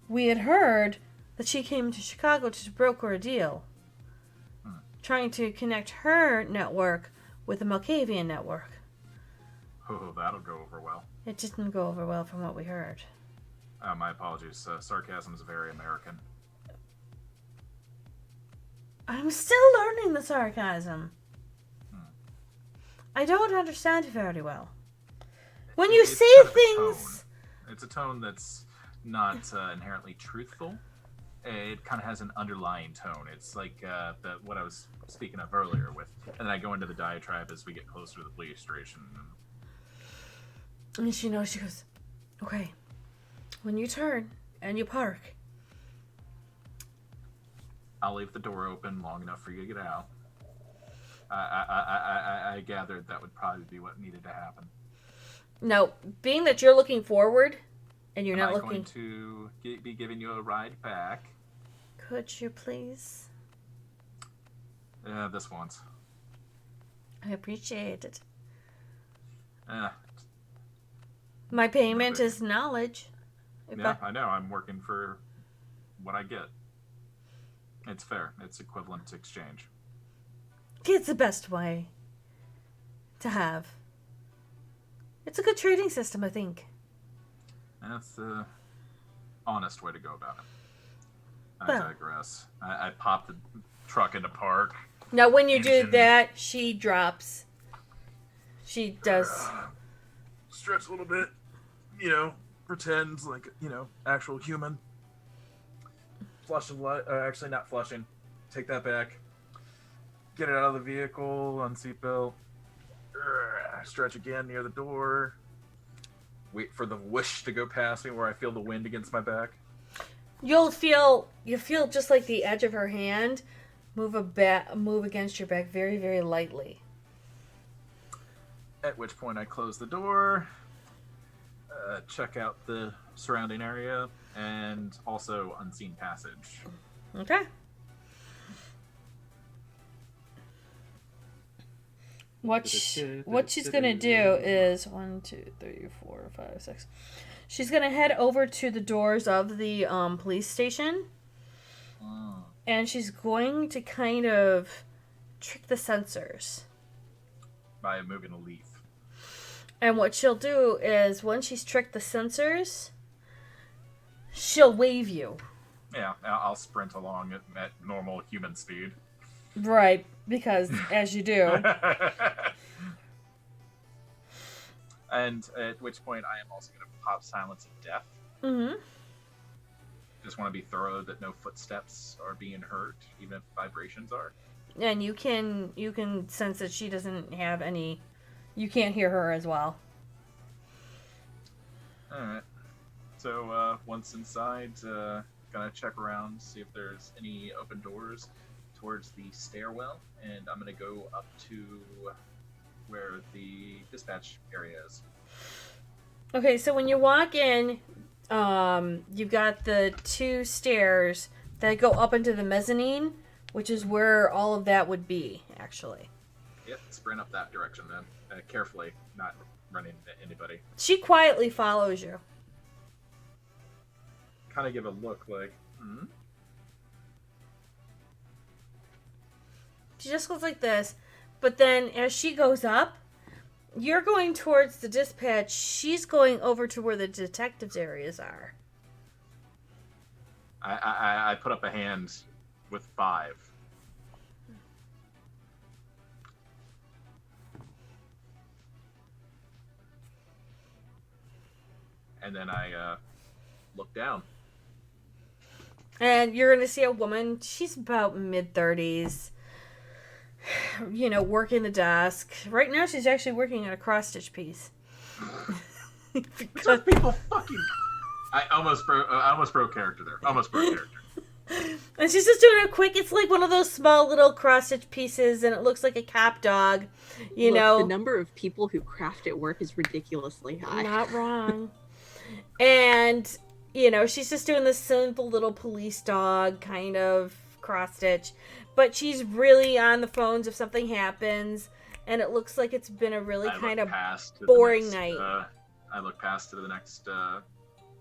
We had heard that she came to Chicago to broker a deal. Trying to connect her network with the Malkavian network. Oh, that'll go over well. It didn't go over well from what we heard. My apologies. Sarcasm is very American. I'm still learning the sarcasm. I don't understand it very well. When you say kind of a things... tone. It's a tone that's not inherently truthful. It kind of has an underlying tone. It's like what I was speaking of earlier with, and then I go into the diatribe as we get closer to the police station. And she knows, she goes, okay, when you turn and you park, I'll leave the door open long enough for you to get out. I gathered that would probably be what needed to happen. now, being that you're looking forward and you're Am not I looking... going to be giving you a ride back? Could you please? This once. I appreciate it. Uh, My payment is knowledge. yeah, I know. I'm working for what I get. It's fair. It's equivalent exchange. It's the best way to have. It's a good trading system, I think. That's the honest way to go about it. I Well. digress. I popped the truck into park. Now, when you do Engine. that, she drops. She does. Stretch a little bit. Pretend like, actual human. Flushing, actually not flushing. Take that back. Get it out of the vehicle, unseat belt. Stretch again near the door. Wait for the whoosh to go past me where I feel the wind against my back. You feel just like the edge of her hand move against your back very, very lightly. At which point I close the door, check out the surrounding area, and also unseen passage. Okay. What she's gonna do is 1, 2, 3, 4, 5, 6. She's gonna head over to the doors of the police station, and she's going to kind of trick the sensors. By moving a leaf. And what she'll do is, once she's tricked the sensors, she'll wave you. Yeah, I'll sprint along at normal human speed. Right, because as you do. And at which point I am also going to pop Silence of Death. Mm-hmm. Just want to be thorough that no footsteps are being heard, even if vibrations are. And you can sense that she doesn't have any... You can't hear her as well. Alright. So, once inside, gonna check around, see if there's any open doors towards the stairwell, and I'm gonna go up to where the dispatch area is. Okay, so when you walk in, you've got the 2 stairs that go up into the mezzanine, which is where all of that would be, actually. Yep, sprint up that direction then. Carefully, not running into anybody. She quietly follows you. Kind of give a look like, She just goes like this, but then as she goes up, you're going towards the dispatch. She's going over to where the detectives' areas are. I put up a hand with 5. And then I look down. And you're going to see a woman. She's about mid-30s. Working the desk. Right now, she's actually working on a cross-stitch piece. Because people fucking... I almost broke character there. Almost broke character. And she's just doing a quick... It's like one of those small little cross-stitch pieces, and it looks like a cap dog. Look, the number of people who craft at work is ridiculously high. Not wrong. And, she's just doing this simple little police dog kind of cross-stitch. But she's really on the phones if something happens. And it looks like it's been a really kind of boring night. I look past to the next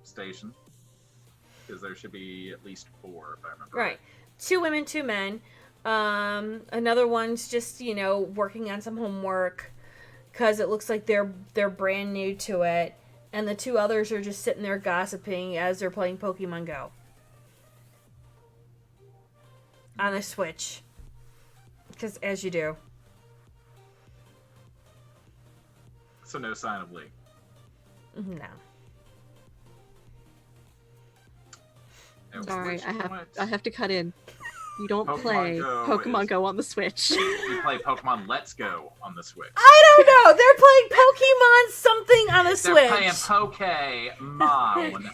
station because there should be at least 4, if I remember. Right. 2 women, 2 men. Another one's just, working on some homework because it looks like they're brand new to it. And the 2 others are just sitting there gossiping as they're playing Pokemon Go. On the Switch. Because, as you do. So no sign of Lee. No. And Sorry, which I have to cut in. You don't Pokemon play Go Pokemon is- Go on the Switch. You play Pokemon Let's Go on the Switch. I don't know. They're playing Pokemon something on the They're Switch. playing Pokemon.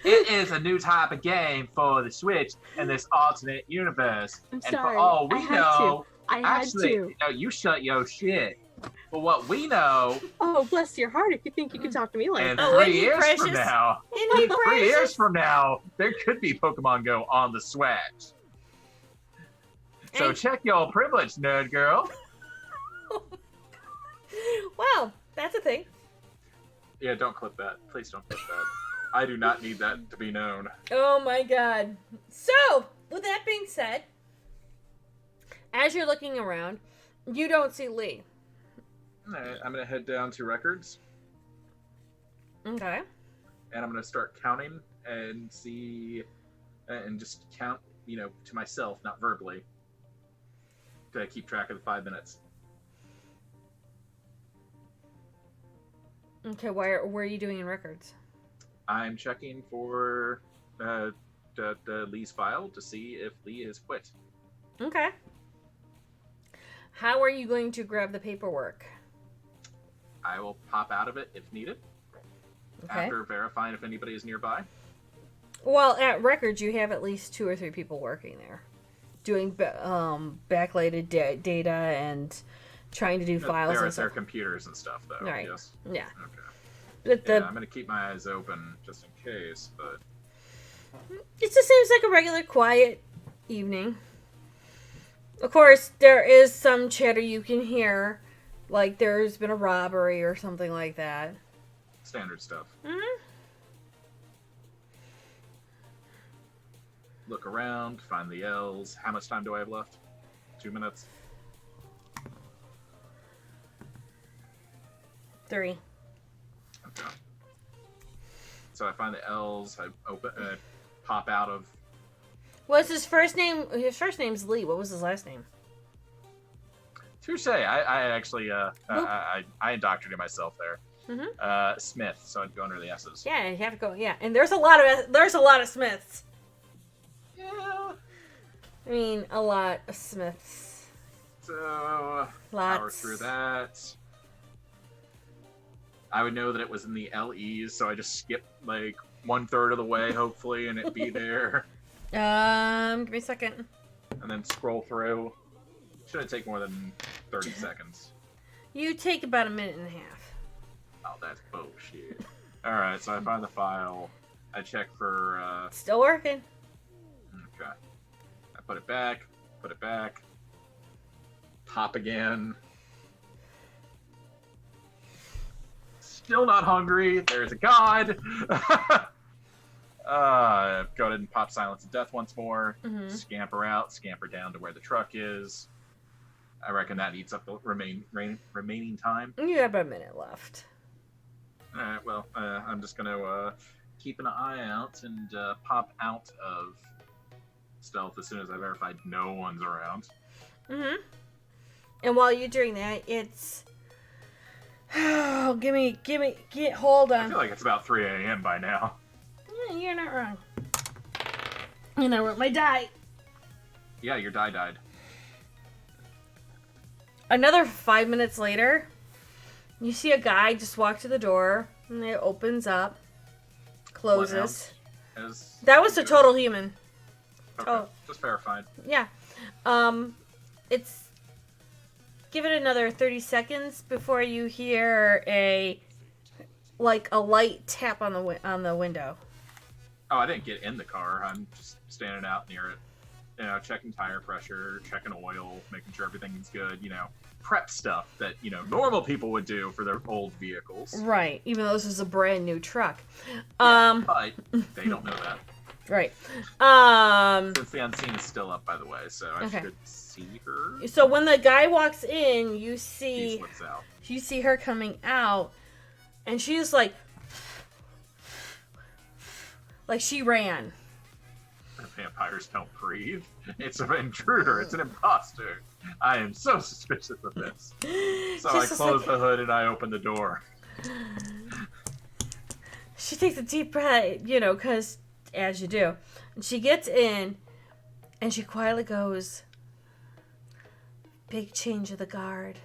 It is a new type of game for the Switch in this alternate universe. I'm And sorry, for all we I had know, to. I had actually, to. you shut your shit. For what we know, Oh, bless your heart if you think you can talk to me like in that. 3 years from now, Isn't he 3 years precious? from now, there could be Pokemon Go on the Switch. So And- check your privilege, nerd girl. Well, that's a thing. Yeah, don't clip that. Please don't clip that. I do not need that to be known. Oh my god. So, with that being said, as you're looking around, you don't see Lee. Alright, I'm gonna head down to records, Okay. and I'm gonna start counting and see, and just count, to myself, not verbally, to keep track of the 5 minutes. Okay, where are you doing in records? I'm checking for the Lee's file to see if Lee has quit. Okay. How are you going to grab the paperwork? I will pop out of it if needed, Okay. after verifying if anybody is nearby. Well, at records, you have at least 2 or 3 people working there, doing backlighted data and trying to do files There and are stuff. computers and stuff, though. Right. Yes. Yeah. Okay. But Yeah, I'm gonna keep my eyes open just in case, but it just seems like a regular, quiet evening. Of course, there is some chatter you can hear, like there's been a robbery or something like that. standard stuff. Mm-hmm. Look around, find the L's. How much time do I have left? 2 minutes. 3. Okay. So I find the L's. I pop out of. What's his first name? His first name's Lee. What was his last name? Touche. I actually I indoctrinated myself there. Mm-hmm. Smith. So I'd go under the S's. Yeah, you have to go. Yeah, and there's a lot of Smiths. Yeah. I mean, a lot of Smiths. So Lots. power through that. I would know that it was in the LEs, so I just skip like 1/3 of the way, hopefully, and it'd be there. Give me a second. And then scroll through. Shouldn't take more than 30 seconds. You take about a minute and a half. Oh, that's bullshit. Alright, so I find the file. I check for, Still working. okay. I put it back, pop again. Still not hungry. There's a god. Go ahead and pop Silence of Death once more. Mhm. Scamper out, scamper down to where the truck is. I reckon that eats up the remaining time. You have about a minute left. Alright, well, I'm just going to keep an eye out and pop out of stealth as soon as I verified no one's around. Mm-hmm. And while you're doing that, it's... Oh, hold I on. feel like it's about 3 a.m. by now. Yeah, you're not wrong. And I wrote my die. Yeah, your die died. Another 5 minutes later, you see a guy just walk to the door, and it opens up, closes. That was a total human. Okay, Oh. just verified. Yeah. It's... Give it another 30 seconds before you hear a light tap on the window. Oh, I didn't get in the car. I'm just standing out near it. checking tire pressure, checking oil, making sure everything's good, prep stuff that, normal people would do for their old vehicles. Right, even though this is a brand new truck. But they don't know that. Right. Since the unseen is still up, by the way, so I should see her. So when the guy walks in, you He see slips out. you see her coming out, and she's like she ran. Vampires don't breathe. It's an intruder. It's an imposter. I am so suspicious of this. So I close the hood and I open the door. She takes a deep breath, because as you do. And she gets in, and she quietly goes, "Big change of the guard.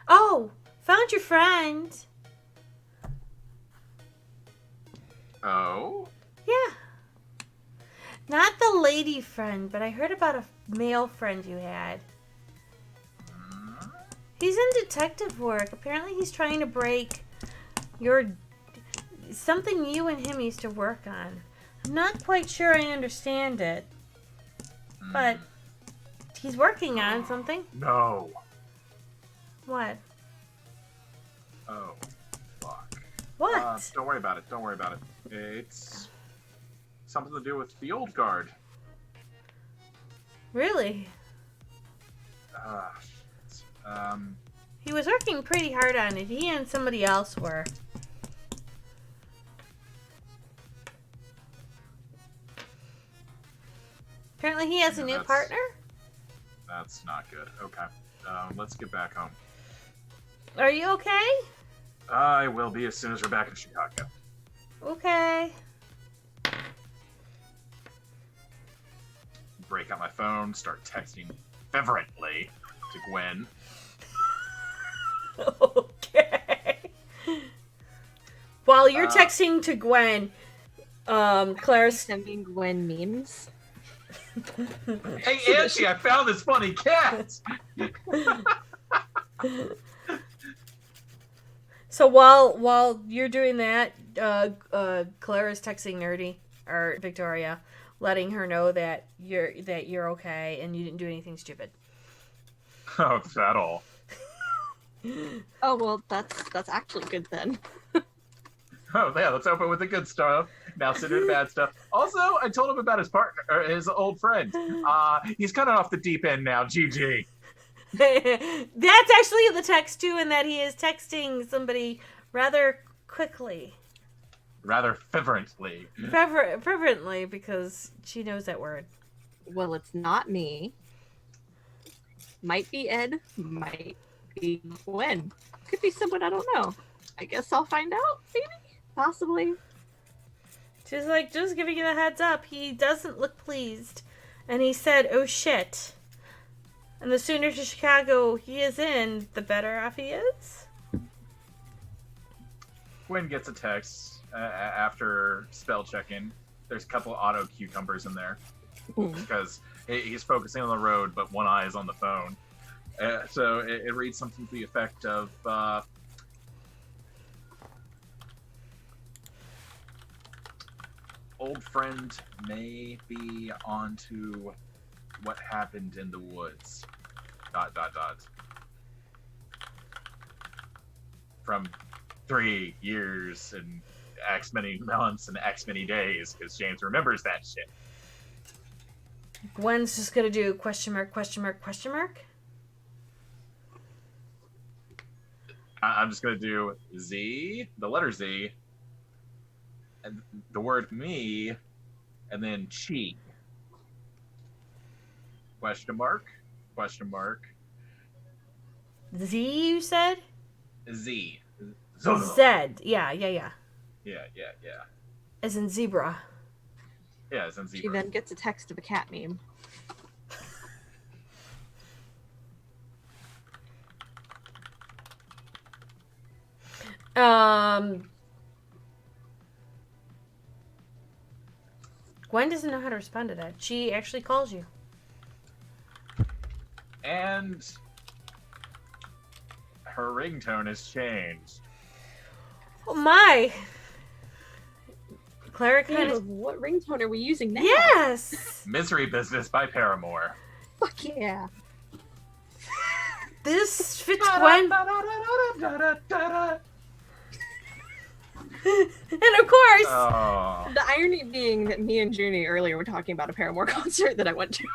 Oh, found your friend." Oh? Yeah. Not the lady friend, but I heard about a male friend you had. He's in detective work. Apparently he's trying to break something you and him used to work on. I'm not quite sure I understand it. But he's working on something. No. What? Oh, fuck. What? Don't worry about it. Don't worry about it. It's something to do with the old guard. Really? Shit. He was working pretty hard on it. He and somebody else were. Apparently he has a new partner? That's not good. Okay. Let's get back home. Are you okay? I will be as soon as we're back in Chicago. Okay. Break out my phone, start texting fervently to Gwen. Okay. While you're texting to Gwen, Claire's sending Gwen memes. Hey, Angie, I found this funny cat! So while you're doing that, Claire is texting Nerdy or Victoria, letting her know that you're okay and you didn't do anything stupid. Oh, is that all? Oh well, that's actually good then. Oh yeah, let's open with the good stuff. Now sit to the bad stuff. Also, I told him about his partner, or his old friend. He's kind of off the deep end now. GG. That's actually in the text too, in that he is texting somebody rather quickly. Rather fervently. Fervently, because she knows that word. Well, it's not me. Might be Ed. Might be Gwen. Could be someone I don't know. I guess I'll find out, maybe? Possibly. She's like, just giving you a heads up. He doesn't look pleased. And he said, "Oh shit." And the sooner to Chicago he is in, the better off he is. Gwen gets a text after spell checking. There's a couple auto cucumbers in there. Because he's focusing on the road, but one eye is on the phone. So it reads something to the effect of... old friend may be onto what happened in the woods. ... From 3 years and X many months and X many days, because James remembers that shit. Gwen's just gonna do question mark, question mark, question mark. I'm just gonna do Z, the letter Z, and the word me, and then chi. Question mark, question mark. Z, you said? Z. Zed. Yeah. Yeah. As in zebra. Yeah, as in She zebra. then gets a text of a cat meme. Gwen doesn't know how to respond to that. She actually calls you. And her ringtone has changed. Oh my! Clara kind Babe, of. what ringtone are we using now? Yes. Misery Business by Paramore. Fuck yeah. This fits Gwen. And of course, Oh. The irony being that me and Junie earlier were talking about a Paramore concert that I went to.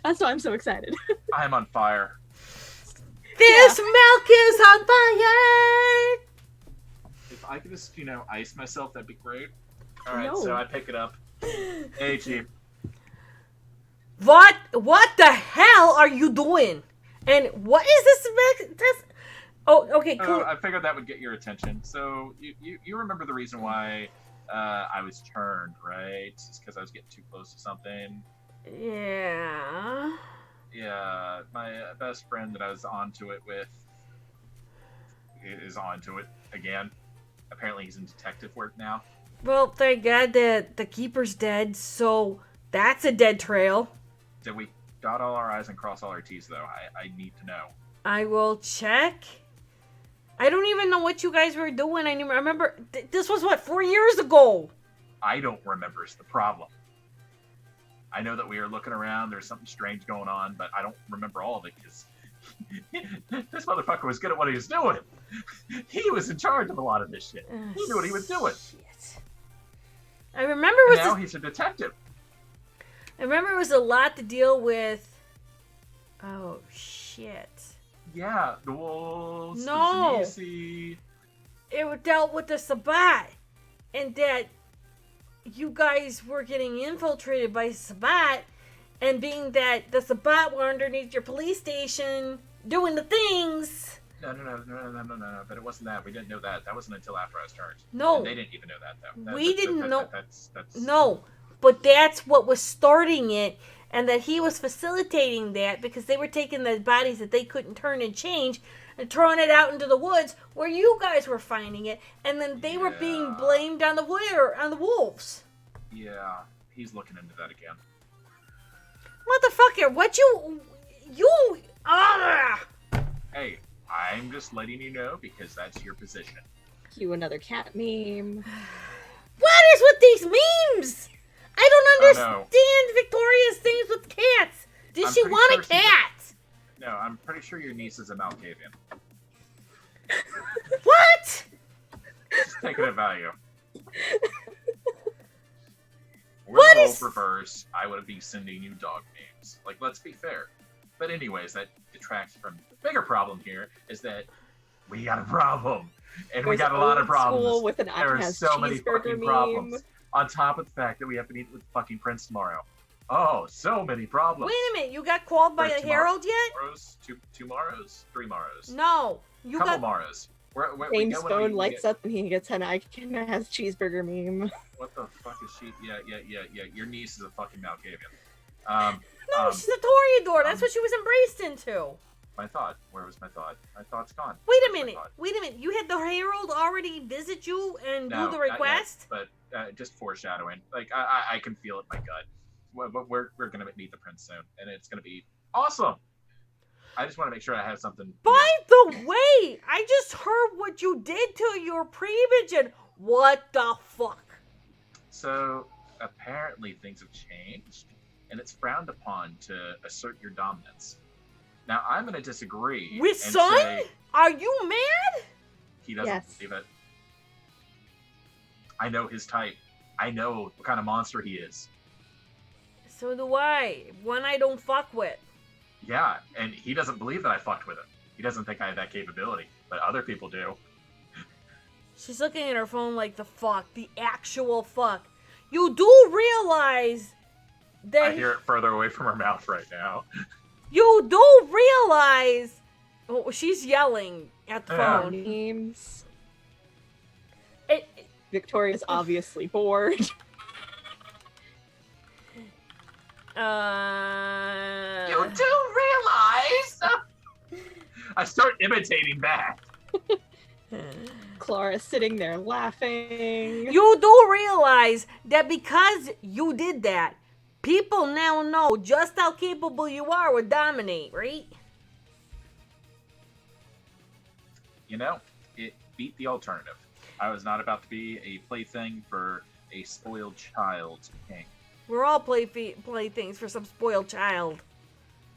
That's why I'm so excited. I'm on fire. this milk is on fire. If I could just, ice myself, that'd be great. All right, No. so I pick it up. Hey, Chief. What the hell are you doing? And what is this? Oh, okay, cool. I figured that would get your attention. So you remember the reason why I was turned, right? It's because I was getting too close to something. Yeah. Yeah, my best friend that I was onto it with is onto it again. Apparently he's in detective work now. Well, thank God that the keeper's dead, so that's a dead trail. Did we dot all our I's and cross all our T's, though? I need to know. I will check. I don't even know what you guys were doing. I remember, this was what, 4 years ago? I don't remember is the problem. I know that we were looking around, there's something strange going on, but I don't remember all of it, because this motherfucker was good at what he was doing. He was in charge of a lot of this shit. He knew what he was doing. Shit. I remember it was now he's a detective. I remember it was a lot to deal with. Oh, shit. Yeah, the wolves, No. the Zanisi. It dealt with the Sabbat. And that you guys were getting infiltrated by Sabbat. And being that the Sabbat were underneath your police station doing the things. No. But it wasn't that. We didn't know that. That wasn't until after I was turned. No. And they didn't even know that, though. We didn't know. That's... No. But that's what was starting it. And that he was facilitating that because they were taking the bodies that they couldn't turn and change and throwing it out into the woods where you guys were finding it. And then they were being blamed on the wolves. Yeah, he's looking into that again. Motherfucker, what you... Hey, I'm just letting you know because that's your position. Cue another cat meme. What is with these memes? I don't understand Victoria's things with cats. Did she want a cat? No, I'm pretty sure your niece is a Malkavian. What? Just take it at value. What Were the is... roles reversed, I would be sending you dog names. Like, let's be fair. But anyways, that detracts from the bigger problem here, is that we got a problem. And we got a lot of problems. With an there are so many fucking meme. problems. On top of the fact that we have to meet with the fucking prince tomorrow. Oh, so many problems. Wait a minute, you got called by a herald yet? Tomorrows? Two Morrows? 3 Morrows. No. You Couple got... Morrows. James' phone lights up and he gets an Icon that has cheeseburger meme. What the fuck is she? Yeah. Your niece is a fucking Malkavian. No, she's a Toreador. That's what she was embraced into. My thought. Where was my thought? My thought's gone. Wait a minute. You had the herald already visit you and do the request? Not yet, but just foreshadowing. Like, I can feel it in my gut. We're going to meet the prince soon, and it's going to be awesome. I just want to make sure I have something. By the way, I just heard what you did to your pre-vision. What the fuck? So, apparently things have changed, and it's frowned upon to assert your dominance. Now, I'm going to disagree. With Son? Say, are you mad? He doesn't believe it. I know his type. I know what kind of monster he is. So do I. One I don't fuck with. Yeah, and he doesn't believe that I fucked with him. He doesn't think I have that capability, but other people do. She's looking at her phone like the fuck. The actual fuck. You do realize that... I hear it further away from her mouth right now. You do realize... Oh, she's yelling at the phone. Memes. Victoria's obviously bored. You do realize? I start imitating back. Clara's sitting there laughing. You do realize that because you did that, people now know just how capable you are with dominate, right? You know, it beat the alternative. I was not about to be a plaything for a spoiled child king. We're all playthings for some spoiled child.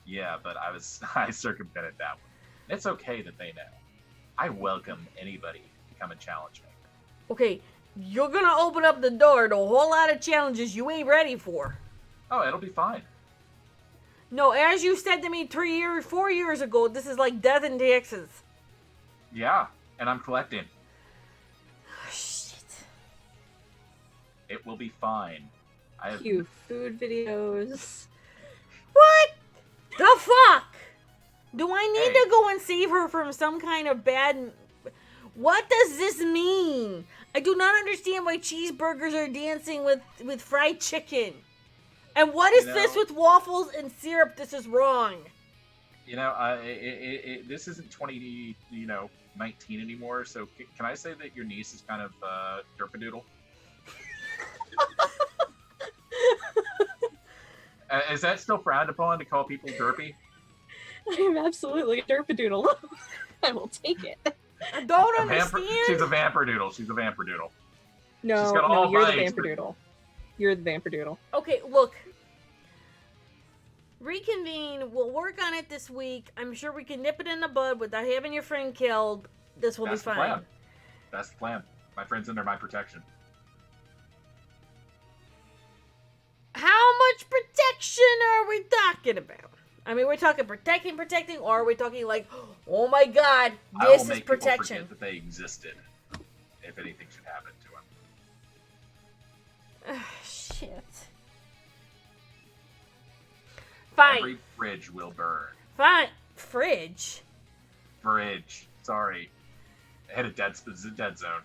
Yeah, but I circumvented that one. It's okay that they know. I welcome anybody to come and challenge me. Okay, you're gonna open up the door to a whole lot of challenges you ain't ready for. Oh, it'll be fine. No, as you said to me 4 years ago, this is like death and taxes. Yeah, and I'm collecting. Shit. It will be fine. I have Cute food videos. What the fuck? Do I need Hey. to go and save her from some kind of bad... What does this mean? I do not understand why cheeseburgers are dancing with fried chicken. And what is this with waffles and syrup? This is wrong. You know, this isn't 19 anymore. So can I say that your niece is kind of derpadoodle? Is that still frowned upon to call people derpy? I am absolutely a derpadoodle. I will take it. I don't understand. She's a vamperdoodle. She's a vamperdoodle. No, She's got no, all you're the vibes, but- vamperdoodle. You're the vamperdoodle. Okay, look. Reconvene. We'll work on it this week. I'm sure we can nip it in the bud without having your friend killed. This will That's be the fine. plan. That's the plan. My friend's under my protection. How much protection are we talking about? I mean, we're talking protecting, or are we talking like, oh my god, I will this make is people protection? forget that they existed. If anything should happen to them. Shit. Fine. Every bridge will burn. Fine. Fridge. Bridge. Sorry. I hit a dead zone.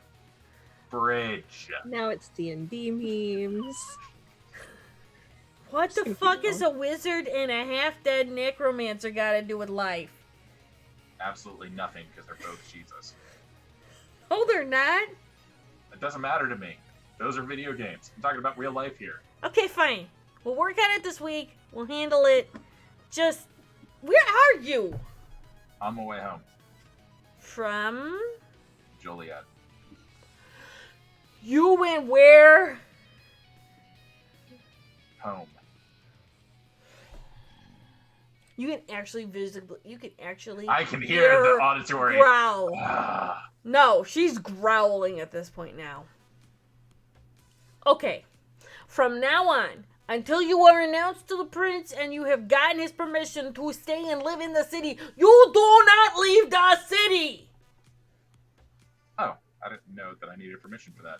Bridge. Now it's D&D memes. What the fuck is a wizard and a half-dead necromancer got to do with life? Absolutely nothing, because they're both Jesus. Oh, they're not? It doesn't matter to me. Those are video games. I'm talking about real life here. Okay, fine. We'll work on it this week. We'll handle it. Just, where are you? On my way home. From? Joliet. You went where? Home. You can actually I can hear the auditory growl. Ah. No, she's growling at this point now. Okay. From now on, until you are announced to the prince and you have gotten his permission to stay and live in the city, you do not leave the city! Oh, I didn't know that I needed permission for that.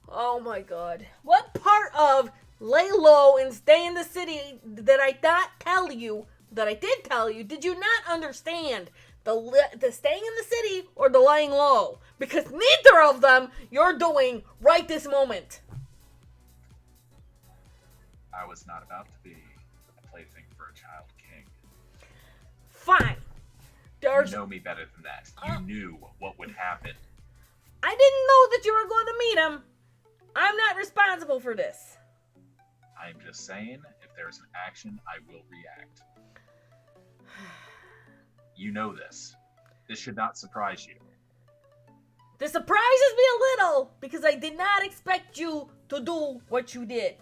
Oh my god. What part of lay low and stay in the city that I did tell you, did you not understand? The staying in the city or the laying low? Because neither of them you're doing right this moment. I was not about to be a plaything for a child king. Fine. You know me better than that. You knew what would happen. I didn't know that you were going to meet him. I'm not responsible for this. I'm just saying, if there's an action, I will react. You know this. This should not surprise you. This surprises me a little because I did not expect you to do what you did.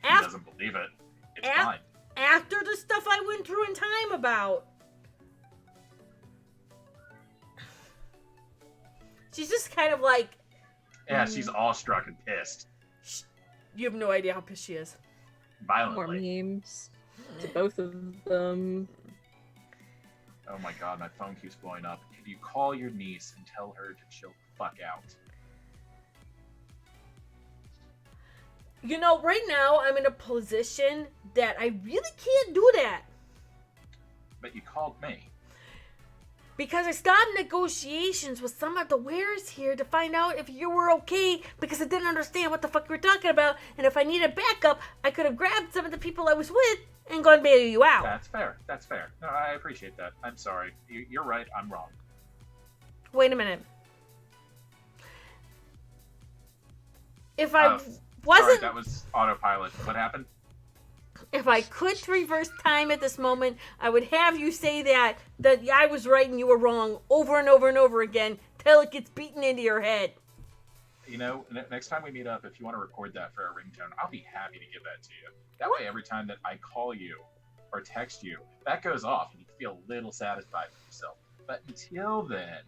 He doesn't believe it. It's fine. After the stuff I went through in time about. She's just kind of like... Yeah, she's awestruck and pissed. You have no idea how pissed she is. Violently. More memes to both of them. Oh my god, my phone keeps blowing up. Could you call your niece and tell her to chill the fuck out? You know, right now I'm in a position that I really can't do that. But you called me. Because I stopped negotiations with some of the wares here to find out if you were okay, because I didn't understand what the fuck you were talking about, and if I needed backup, I could have grabbed some of the people I was with and gone bail you out. That's fair. That's fair. No, I appreciate that. I'm sorry. You're right. I'm wrong. Wait a minute. If I Sorry, wasn't... that was autopilot. What happened? If I could reverse time at this moment, I would have you say that I was right and you were wrong over and over and over again till it gets beaten into your head. You know, next time we meet up, if you want to record that for a ringtone, I'll be happy to give that to you. That way, every time that I call you or text you, that goes off and you feel a little satisfied with yourself. But until then,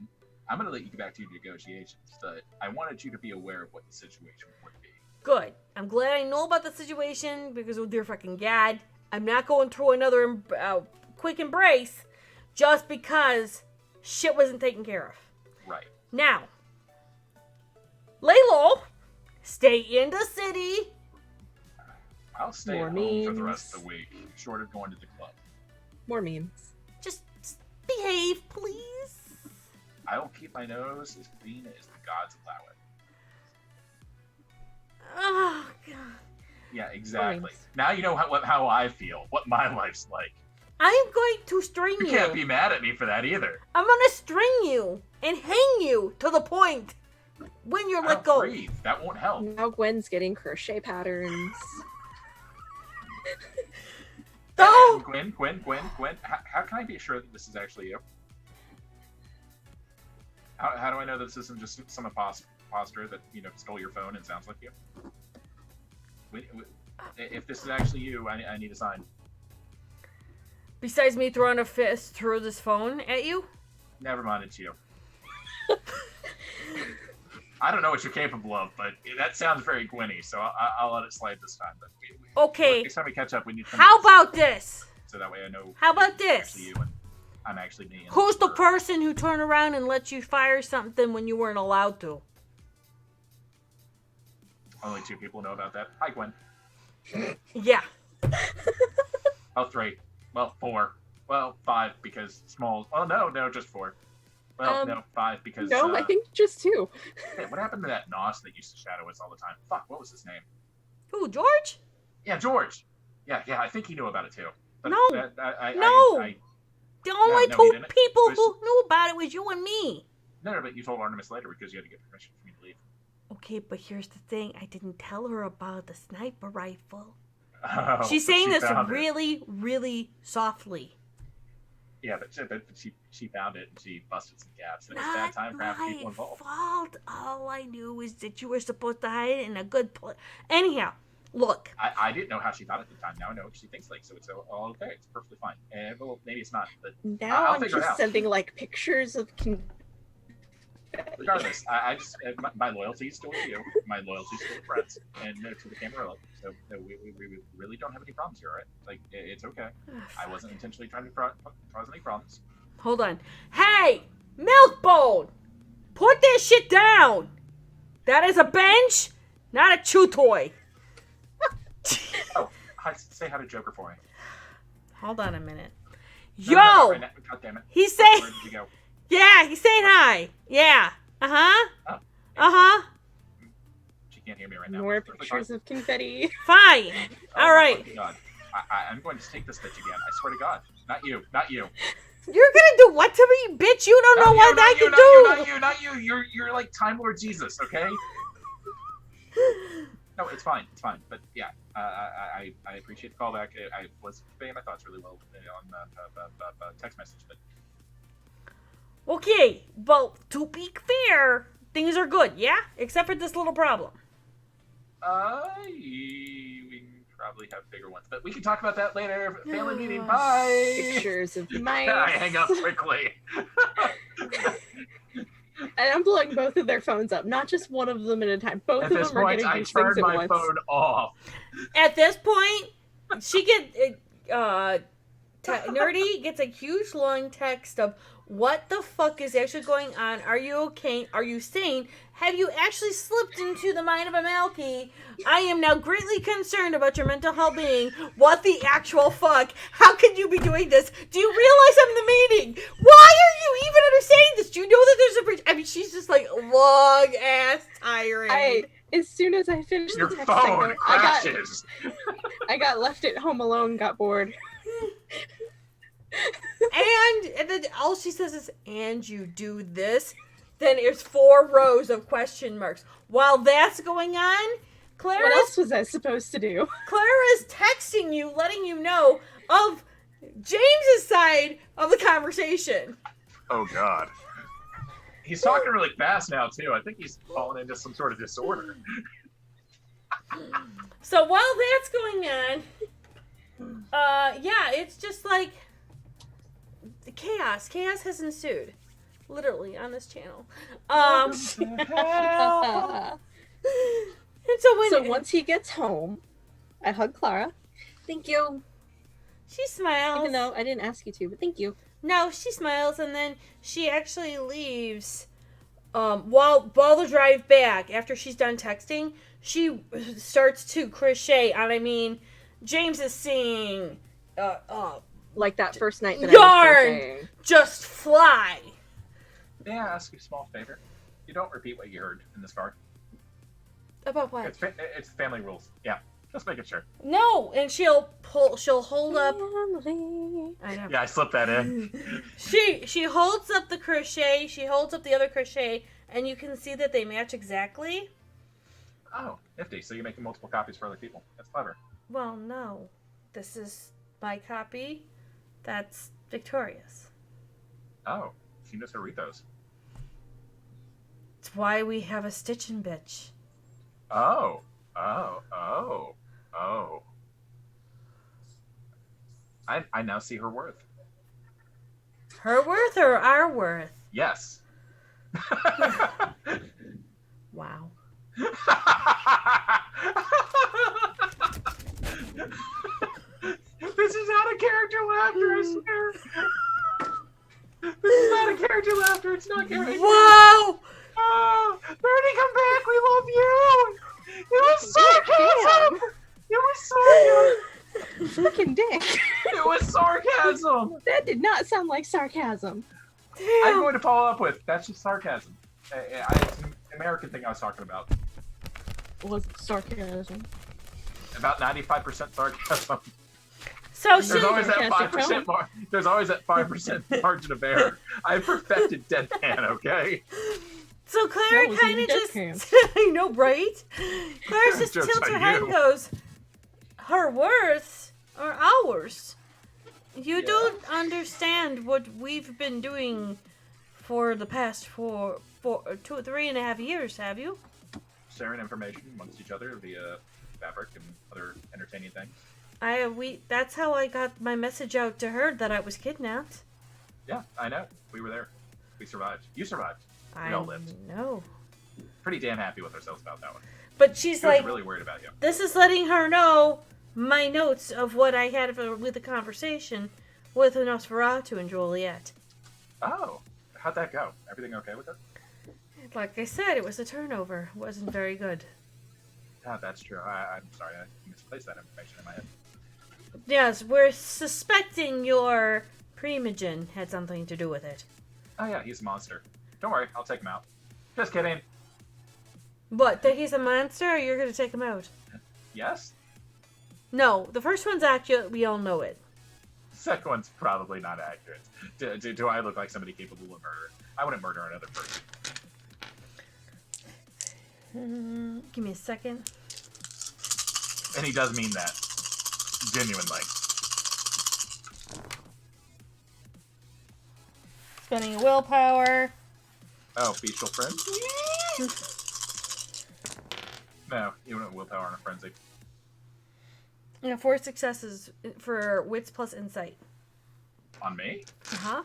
I'm going to let you get back to your negotiations. But I wanted you to be aware of what the situation would be. Good. I'm glad I know about the situation because, oh dear fucking God, I'm not going through another quick embrace just because shit wasn't taken care of. Right. Now, lay low, stay in the city. I'll stay More at home for the memes. rest of the week, short of going to the club. More memes. Just behave, please. I will keep my nose as clean as the gods allow it. Oh, God. Yeah, exactly. Thanks. Now you know how I feel, what my life's like. I'm going to string you. You can't be mad at me for that either. I'm going to string you and hang you to the point when you're I let don't go. breathe. That won't help. Now Gwen's getting crochet patterns. No! Gwen, how can I be sure that this is actually you? How do I know that this isn't just some imposter that, stole your phone and sounds like you? If this is actually you, I need a sign. Besides me throwing a fist through this phone at you? Never mind, it's you. I don't know what you're capable of, but that sounds very Gwenny, so I'll let it slide this time. But Okay. Next time we catch up, we need to... How about this? So that way I know... How about it's this? actually you and I'm actually me. Who's the person who turned around and let you fire something when you weren't allowed to? Only 2 people know about that. Hi, Gwen. Yeah. Oh, 3. Well, 4. Well, 5 because small. Oh, no, just 4. Well, no, 5 because... No, I think just 2. Hey, what happened to that Nos that used to shadow us all the time? Fuck, what was his name? Who, George? Yeah, George. Yeah, I think he knew about it too. But No. No. The only no, he two didn't. people It was- who knew about it was you and me. No, but you told Artemis later because you had to get permission for me to leave. Okay, but here's the thing. I didn't tell her about the sniper rifle. Oh, She's but saying she this found it. really, really softly. Yeah, but she found it and she busted some gaps. And it was bad time for half the people My involved. fault. All I knew was that you were supposed to hide it in a good place. Anyhow, look. I didn't know how she thought at the time. Now I know what she thinks like, so it's all okay. It's perfectly fine. And well, maybe it's not, but Now I'll I'm figure it just out. sending like pictures of Regardless, I just my loyalty is still to you. My loyalty is still to friends and to the Camarilla. So we really don't have any problems here, right? Like it's okay. I wasn't intentionally trying to cause any problems. Hold on. Hey, Milkbone! Put this shit down! That is a bench, not a chew toy. Oh, hi, say hi to Joker for me. Hold on a minute. No, Yo! right now. God damn it. He's saying... Where did you go? Yeah, he's saying hi. Yeah. Uh-huh. Oh, Uh-huh. she can't hear me right now. more It's perfectly fine. pictures of confetti. Fine. Oh, All my right. fucking God. I'm going to take this bitch again. I swear to God. Not you. Not you. You're gonna do what to me, bitch? You don't know what I can do. Not you. You're like Time Lord Jesus, okay? No, it's fine. It's fine. But yeah, I appreciate the callback. I was conveying my thoughts really well on text message, but Okay, well, to be fair, things are good, yeah? Except for this little problem. we probably have bigger ones. But we can talk about that later. Family meeting. Bye. Pictures of mice. I hang up quickly. And I'm blowing both of their phones up, not just one of them at a time. Both At of this them are point, getting I these things turned at my once. phone off. At this point, she Nerdy gets a huge long text of, what the fuck is actually going on? Are you okay? Are you sane? Have you actually slipped into the mind of a Malky? I am now greatly concerned about your mental well-being. What the actual fuck? How could you be doing this? Do you realize I'm in the meeting? Why are you even understanding this? Do you know that there's a bridge? I mean, she's just like long-ass tirade. As soon as I finished Your the text, phone crashes. I got left at home alone, got bored. And then all she says is, and you do this? Then there's 4 rows of question marks. While that's going on, What else was I supposed to do? Clara's texting you, letting you know of James's side of the conversation. Oh God. He's talking really fast now too. I think he's fallen into some sort of disorder. So while that's going on, yeah, it's just like chaos. Chaos has ensued, literally on this channel. And so once he gets home, I hug Clara. Thank you. She smiles. Even though I didn't ask you to, but thank you. No, she smiles, and then she actually leaves. While the drive back, after she's done texting, she starts to crochet. And I mean, James is seeing, like that first night that yarn I was crocheting. Just fly. May I ask you a small favor? You don't repeat what you heard in this card. About what? It's family rules. Yeah, just making sure. No, and she'll hold up. I know. Yeah, I slipped that in. She holds up the crochet. She holds up the other crochet, and you can see that they match exactly. Oh, nifty. So you're making multiple copies for other people. That's clever. Well, no, this is my copy. That's Victoria's. Oh, she knows how to read those. It's why we have a stitching bitch. Oh. I now see her worth. Her worth or our worth? Yes. Wow. This is not a character laughter, I swear. This is not a character laughter. It's not character. Wow! Oh, Bernie, come back. We love you. It was sarcasm. It was sarcasm. Freaking dick. It was sarcasm. That did not sound like sarcasm. I'm going to follow up with, that's just sarcasm. It's an American thing I was talking about. Was sarcasm. About 95% sarcasm. So there's always that 5% there's always that 5% margin of error. I perfected deadpan, okay? So Clara kind of just, I know, right? Clara just tilts her head and goes, her worth are ours. You don't understand what we've been doing for the past 3.5 years, have you? Sharing information amongst each other via fabric and other entertaining things. That's how I got my message out to her that I was kidnapped. Yeah, I know. We were there. We survived. You survived. We all lived. No. Pretty damn happy with ourselves about that one. But she's like, really worried about you. This is letting her know my notes of what I had with the conversation with Nosferatu and Joliet. Oh, how'd that go? Everything okay with it? Like I said, it was a turnover. It wasn't very good. Yeah, that's true. I'm sorry, I misplaced that information in my head. Yes, we're suspecting your Primogen had something to do with it. Oh yeah, he's a monster. Don't worry, I'll take him out. Just kidding. What, that he's a monster, or you're going to take him out? Yes? No, the first one's accurate, we all know it. Second one's probably not accurate. Do I look like somebody capable of murder? I wouldn't murder another person. Give me a second. And he does mean that. Genuinely. Spending a willpower. Oh, bestial friend? No, you don't have willpower on a frenzy. 4 successes for wits plus insight. On me? Uh-huh.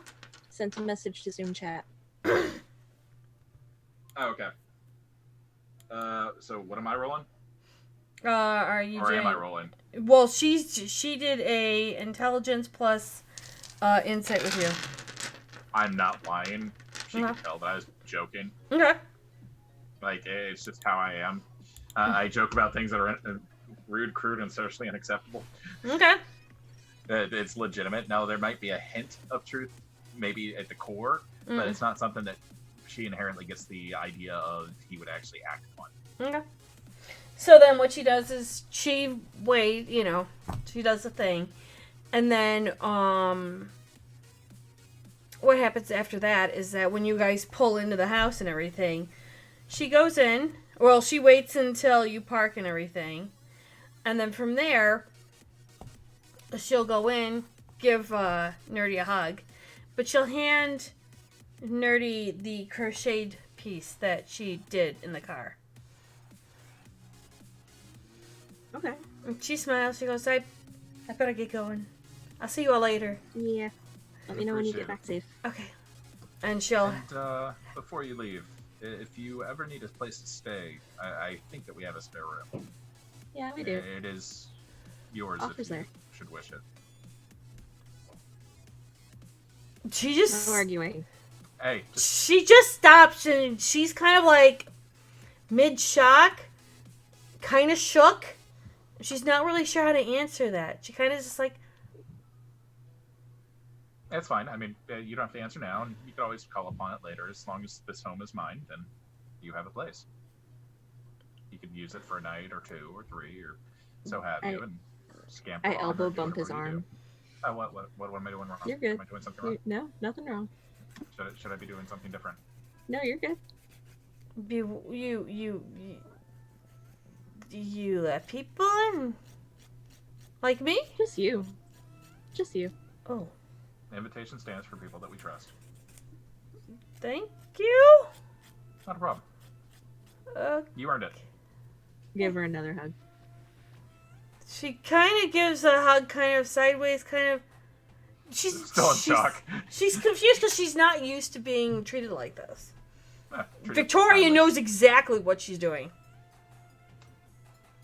Sent a message to Zoom chat. Oh, okay. So what am I rolling? Are you? Or am I rolling? Well, she did a intelligence plus insight with you. I'm not lying. She can tell that I was joking. Okay. Like, it's just how I am. I joke about things that are rude, crude, and socially unacceptable. Okay. It's legitimate. Now, there might be a hint of truth, maybe at the core, but it's not something that she inherently gets the idea of he would actually act upon. Okay. So then what she does is she does the thing. And then what happens after that is that when you guys pull into the house and everything, she goes in, Well, she waits until you park and everything. And then from there, she'll go in, give Nerdy a hug. But she'll hand Nerdy the crocheted piece that she did in the car. Okay. And she smiles. She goes, I better get going. I'll see you all later. Yeah. Let me know when you get back safe. Okay. And she'll... And before you leave, if you ever need a place to stay, I think that we have a spare room. Yeah, we do. It is yours Offers if you there. should wish it. She just... No arguing. Hey, She just stops and she's kind of like mid-shock, kind of shook. She's not really sure how to answer that. She kind of just like... That's fine. I mean, you don't have to answer now, and you can always call upon it later. As long as this home is mine, then you have a place. You can use it for a night or 2 or 3 or so have you, and scamper. I on elbow or do bump his whatever you arm. do. What am I doing wrong? You're good. Am I doing something wrong? No, nothing wrong. Should I be doing something different? No, you're good. You let people in? Like me? Just you. Just you. Oh. The invitation stands for people that we trust. Thank you. Not a problem. You earned it. Give her another hug. She kind of gives a hug, kind of sideways, kind of. She's still in shock. She's confused because she's not used to being treated like this. Treated Victoria kindly. knows exactly what she's doing.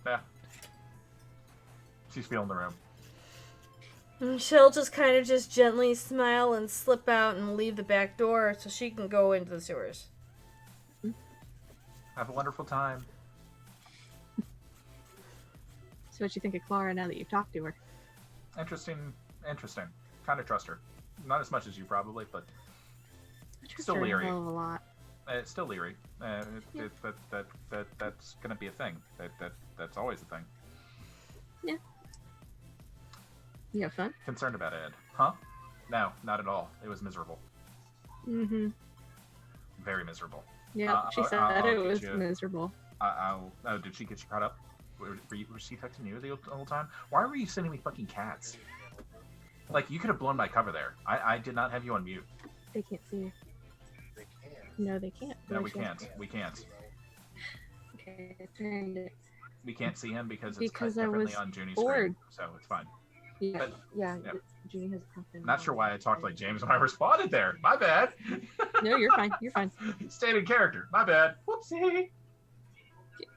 Yeah. She's feeling the room. And she'll just kind of just gently smile and slip out and leave the back door so she can go into the sewers. Have a wonderful time. So what you think of Clara now that you've talked to her? Interesting. Kind of trust her. Not as much as you probably, but I trust still her leery. a hell of a lot. It's still leery. That's gonna be a thing. That's always a thing. Yeah. You have fun? Concerned about Ed, huh? No, not at all. It was miserable. Mm-hmm. Very miserable. Yeah, she said I'll it get was you- miserable. Oh, did she get you caught up? Was she texting you the whole time? Why were you sending me fucking cats? Like, you could have blown my cover there. I did not have you on mute. They can't see you. No, they can't. No, Where's we your- can't. We can't. Okay, I turned it. We can't see him because it's Because cut I differently was on Junie's bored. screen, so it's fine. Yeah, But- yeah. yeah. Junie has a problem. Not sure why I talked like James when I responded there. My bad. No, you're fine. You're fine. Stayed in character. My bad. Whoopsie.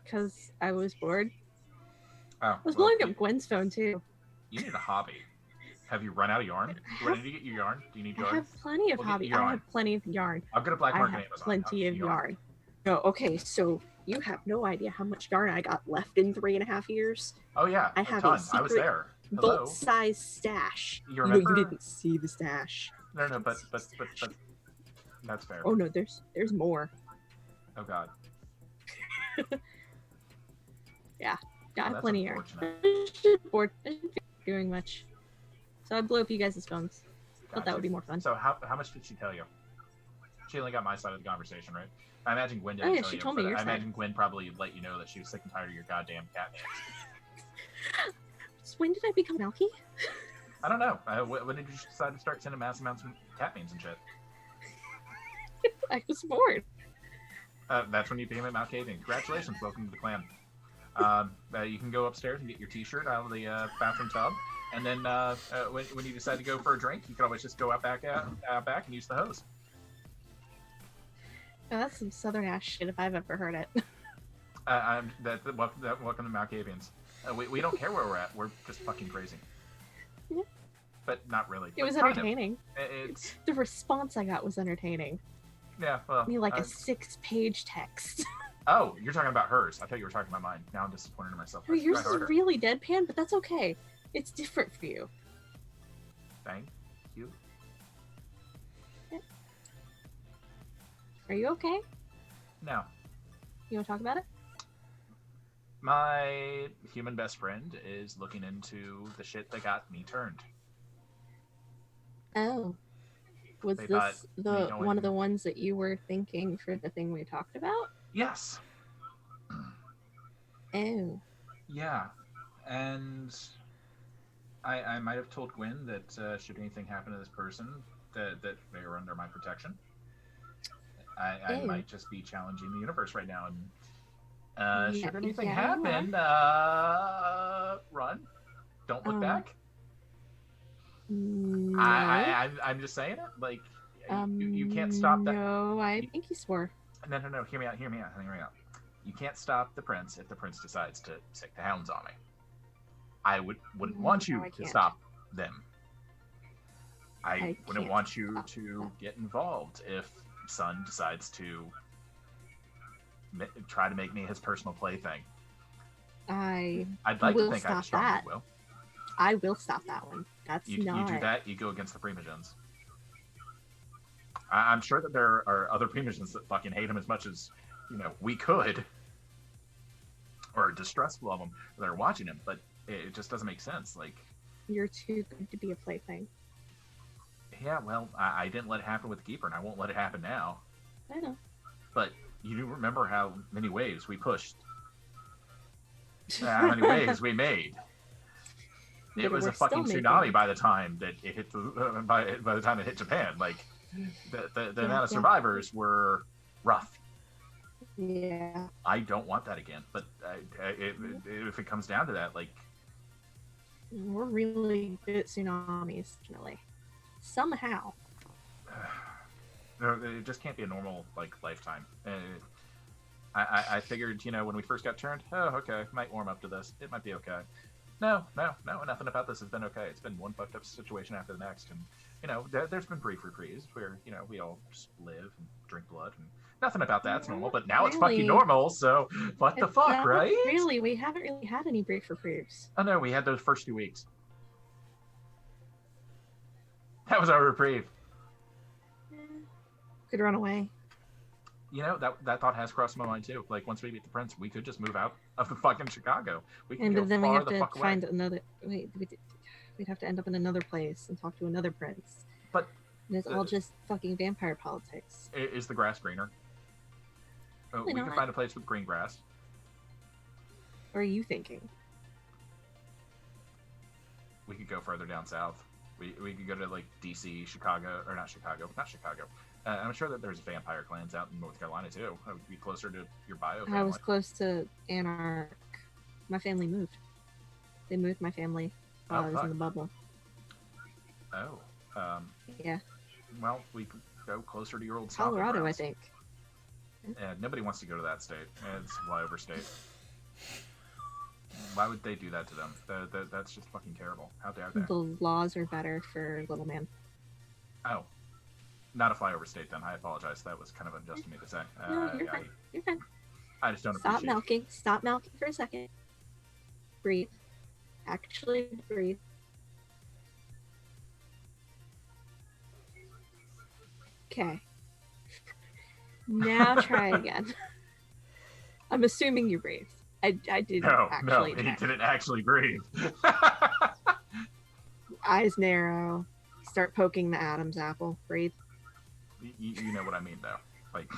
Because I was bored. Oh, I was well, blowing up Gwen's phone too. you need a hobby. Have you run out of yarn? Ready to get your yarn? Do you need I yarn? have plenty of We'll get hobby. yarn. I have plenty of yarn. I'll get a black I market have Amazon. plenty I'll of get you yarn. No, okay, so you have no idea how much yarn I got left in 3.5 years. Oh yeah, I a have ton. a I was secret there. Hello. bolt-size stash. You know, remember? you didn't see the stash. No, but that's fair. Oh no, there's more. Oh god. Yeah, I have that's plenty of yarn. unfortunate. Bored, I didn't feel like doing much, so I blew up you guys' phones. Thought that Gotcha. would be more fun. So how much did she tell you? She only got my side of the conversation, right? I imagine Gwen didn't Oh, yeah, tell she you. told me but your I side. imagine Gwen probably let you know that she was sick and tired of your goddamn cat names. So when did I become Melky? I don't know. When did you decide to start sending mass amounts of cat names and shit? I was bored. That's when you became a Mount Caving. Congratulations, welcome to the clan. You can go upstairs and get your T-shirt out of the bathroom tub, and then when you decide to go for a drink, you can always just go out back and use the hose. Oh, that's some southern ass shit if I've ever heard it. Welcome to Mount Cavians. We don't care where we're at. We're just fucking crazy. Yeah. But not really. It was But kind of. entertaining. It's The response I got was entertaining. yeah. Well. I mean, like a 6-page text. Oh, you're talking about hers. I thought you were talking about mine. Now I'm disappointed in myself. Well, I should yours try is harder. really deadpan, but that's okay. It's different for you. Thank you. Are you okay? No. You want to talk about it? My human best friend is looking into the shit that got me turned. Oh. Was They thought this me the going- one of the ones that you were thinking for the thing we talked about? Yes. Oh. Yeah, and I might have told Gwen that should anything happen to this person, that they are under my protection. I might just be challenging the universe right now, and should anything happen, run. Don't look back. No. I'm just saying it. Like, you can't stop that. No, I think he swore. No. Hear me out. You can't stop the prince if the prince decides to sick the hounds on me. I wouldn't want you to stop them. I wouldn't want you to get involved if Son decides to try to make me his personal plaything. I'd like to think I strongly will. I will stop that one. You do that, you go against the Primogens. I'm sure that there are other Primogens that fucking hate him as much as, we could. Or distrustful of him that are watching him, but it just doesn't make sense. Like, you're too good to be a plaything. Yeah, well, I didn't let it happen with the Keeper, and I won't let it happen now. I know. But you do remember how many waves we pushed. How many waves we made. It was a fucking tsunami by the time that it hit by the time it hit Japan. Like, the amount of survivors were rough. Yeah. I don't want that again. But if it comes down to that, like, we're really good at tsunamis, definitely. Somehow. It just can't be a normal, like, lifetime. I figured, when we first got turned, okay, might warm up to this. It might be okay. No, nothing about this has been okay. It's been one fucked up situation after the next, and there's been brief reprieves where we all just live and drink blood, and nothing about that's normal. But now it's fucking normal. So what the fuck, right? Really, we haven't really had any brief reprieves. Oh no, we had those first 2 weeks. That was our reprieve. Could run away. That thought has crossed my mind too. Like, once we beat the prince, we could just move out of the fucking Chicago. We can but then we have to find away. another. We'd have to end up in another place and talk to another prince. But and it's all just fucking vampire politics. Is the grass greener? We can find a place with green grass. What are you thinking? We could go further down south. We could go to, like, DC, Chicago, or not Chicago. I'm sure that there's vampire clans out in North Carolina too. I would be closer to your bio family. I was close to Anarch. My family moved. They moved my family while I was in the bubble. Oh. Yeah. Well, we could go closer to your old Colorado, I think. Nobody wants to go to that state. It's a flyover state. Why would they do that to them? That's just fucking terrible. How dare they? The laws are better for little man. Oh. Not a flyover state, then. I apologize. That was kind of unjust of me to say. No, you're fine. You're fine. I just don't Stop appreciate milking. Stop milking for a second. Breathe. Actually, breathe. Okay. Now try again. I'm assuming you breathed. I didn't actually. No, he didn't actually breathe. Eyes narrow. Start poking the Adam's apple. Breathe. You know what I mean, though. Like,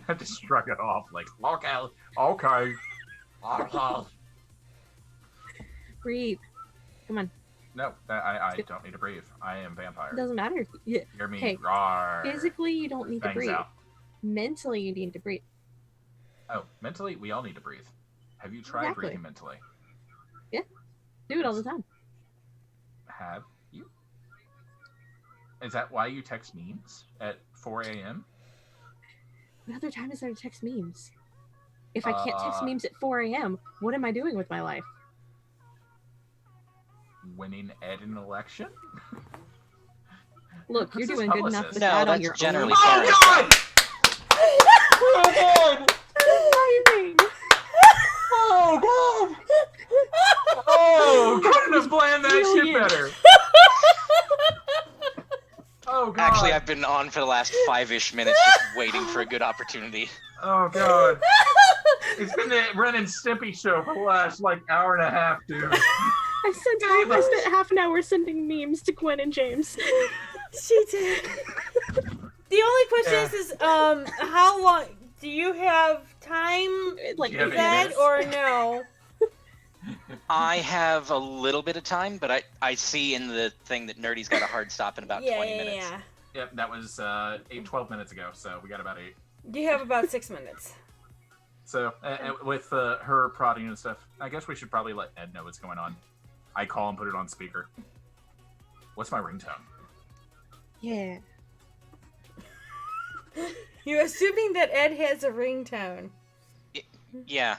I just shrug it off. Like, okay. Breathe. Come on. No, I don't need to breathe. I am vampire. It doesn't matter. Hear me? Hey, Roar. physically, you don't need to breathe. Out. Mentally, you need to breathe. Oh, mentally, we all need to breathe. Have you tried breathing mentally? Yeah. Do it all the time. Have you? Is that why you text memes at 4 a.m.? What other time is there to text memes? If I can't text memes at 4 a.m., what am I doing with my life? Winning at an election? Look, you're doing good enough with that on your own. Oh, God! Oh, God! Oh, God! Oh, couldn't have planned that shit better. Oh, God. Actually, I've been on for the last 5-ish minutes just waiting for a good opportunity. Oh, God. It's been the Ren and Stimpy show for the last, hour and a half, dude. I spent half an hour sending memes to Gwen and James. She did. The only question is how long do you have time Like Do you have for any that minutes? or no? I have a little bit of time, but I see in the thing that Nerdy's got a hard stop in about 20 minutes. Yeah. Yep, that was 12 minutes ago, so we got about 8. You have about 6 minutes. So, with her prodding and stuff, I guess we should probably let Ed know what's going on. I call and put it on speaker. What's my ringtone? Yeah. You're assuming that Ed has a ringtone. Yeah,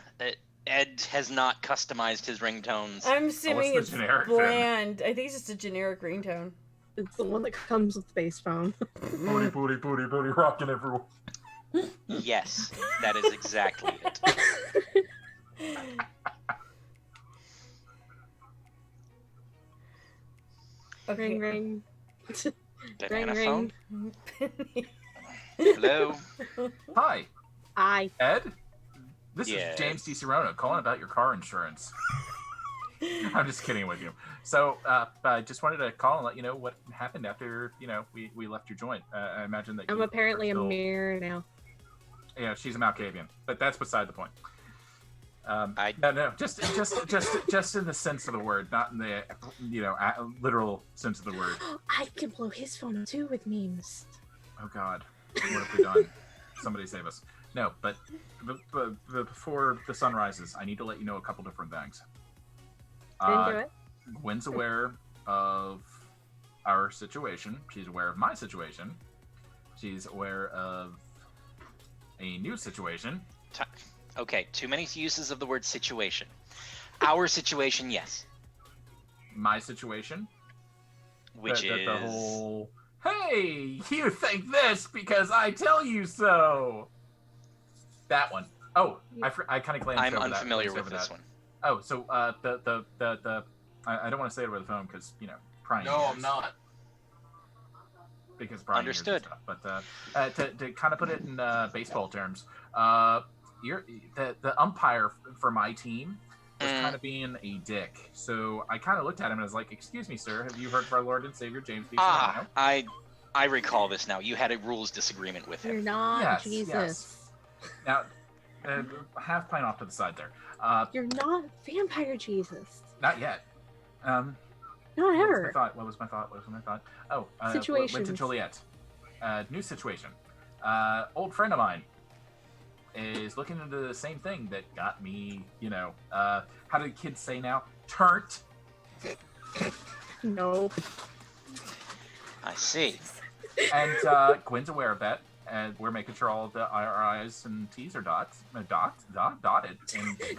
Ed has not customized his ringtones. I'm assuming what's the it's generic then? bland. I think it's just a generic ringtone. It's the one that comes with the base phone. Booty, booty, booty, booty, rocking everyone. Yes, that is exactly it. Okay. Ring, ring. Banana ring. phone? Hello? Hi, I. Ed? This Yes. is James DiCirono calling about your car insurance. I'm just kidding with you. So, I just wanted to call and let you know what happened after, we left your joint. I imagine that I'm you apparently are a still- mirror now. Yeah, she's a Malkavian, but that's beside the point. I- No, just in the sense of the word, not in the literal sense of the word. I can blow his phone too with memes. Oh God, what have we done? Somebody save us! No, but before the sun rises, I need to let you know a couple different things. Into it. Gwen's aware of our situation. She's aware of my situation. She's aware of a new situation. Okay, too many uses of the word situation. Our situation, yes. My situation. Which is... the whole, hey, you think this because I tell you so. That one. Oh, I kind of glanced I'm over that. unfamiliar glanced with over this that. one. Oh, so I don't want to say it over the phone because prying. No, ears. I'm not. Because prying ears and Understood. stuff. But to kind of put it in baseball terms, you're the umpire for my team was kind of being a dick. So I kind of looked at him and I was like, "Excuse me, sir, have you heard of our Lord and Savior James D. Serrano?" I recall this now. You had a rules disagreement with You're him. not Yes, Jesus. yes. Now, half pint off to the side there. You're not vampire Jesus. Not yet. Not What ever. was my thought? Oh, went to Situations. Joliet. New situation. Old friend of mine is looking into the same thing that got me, how do kids say now? Turnt. No. I see. And Gwen's aware of that, and we're making sure all the our I's and T's are dotted. And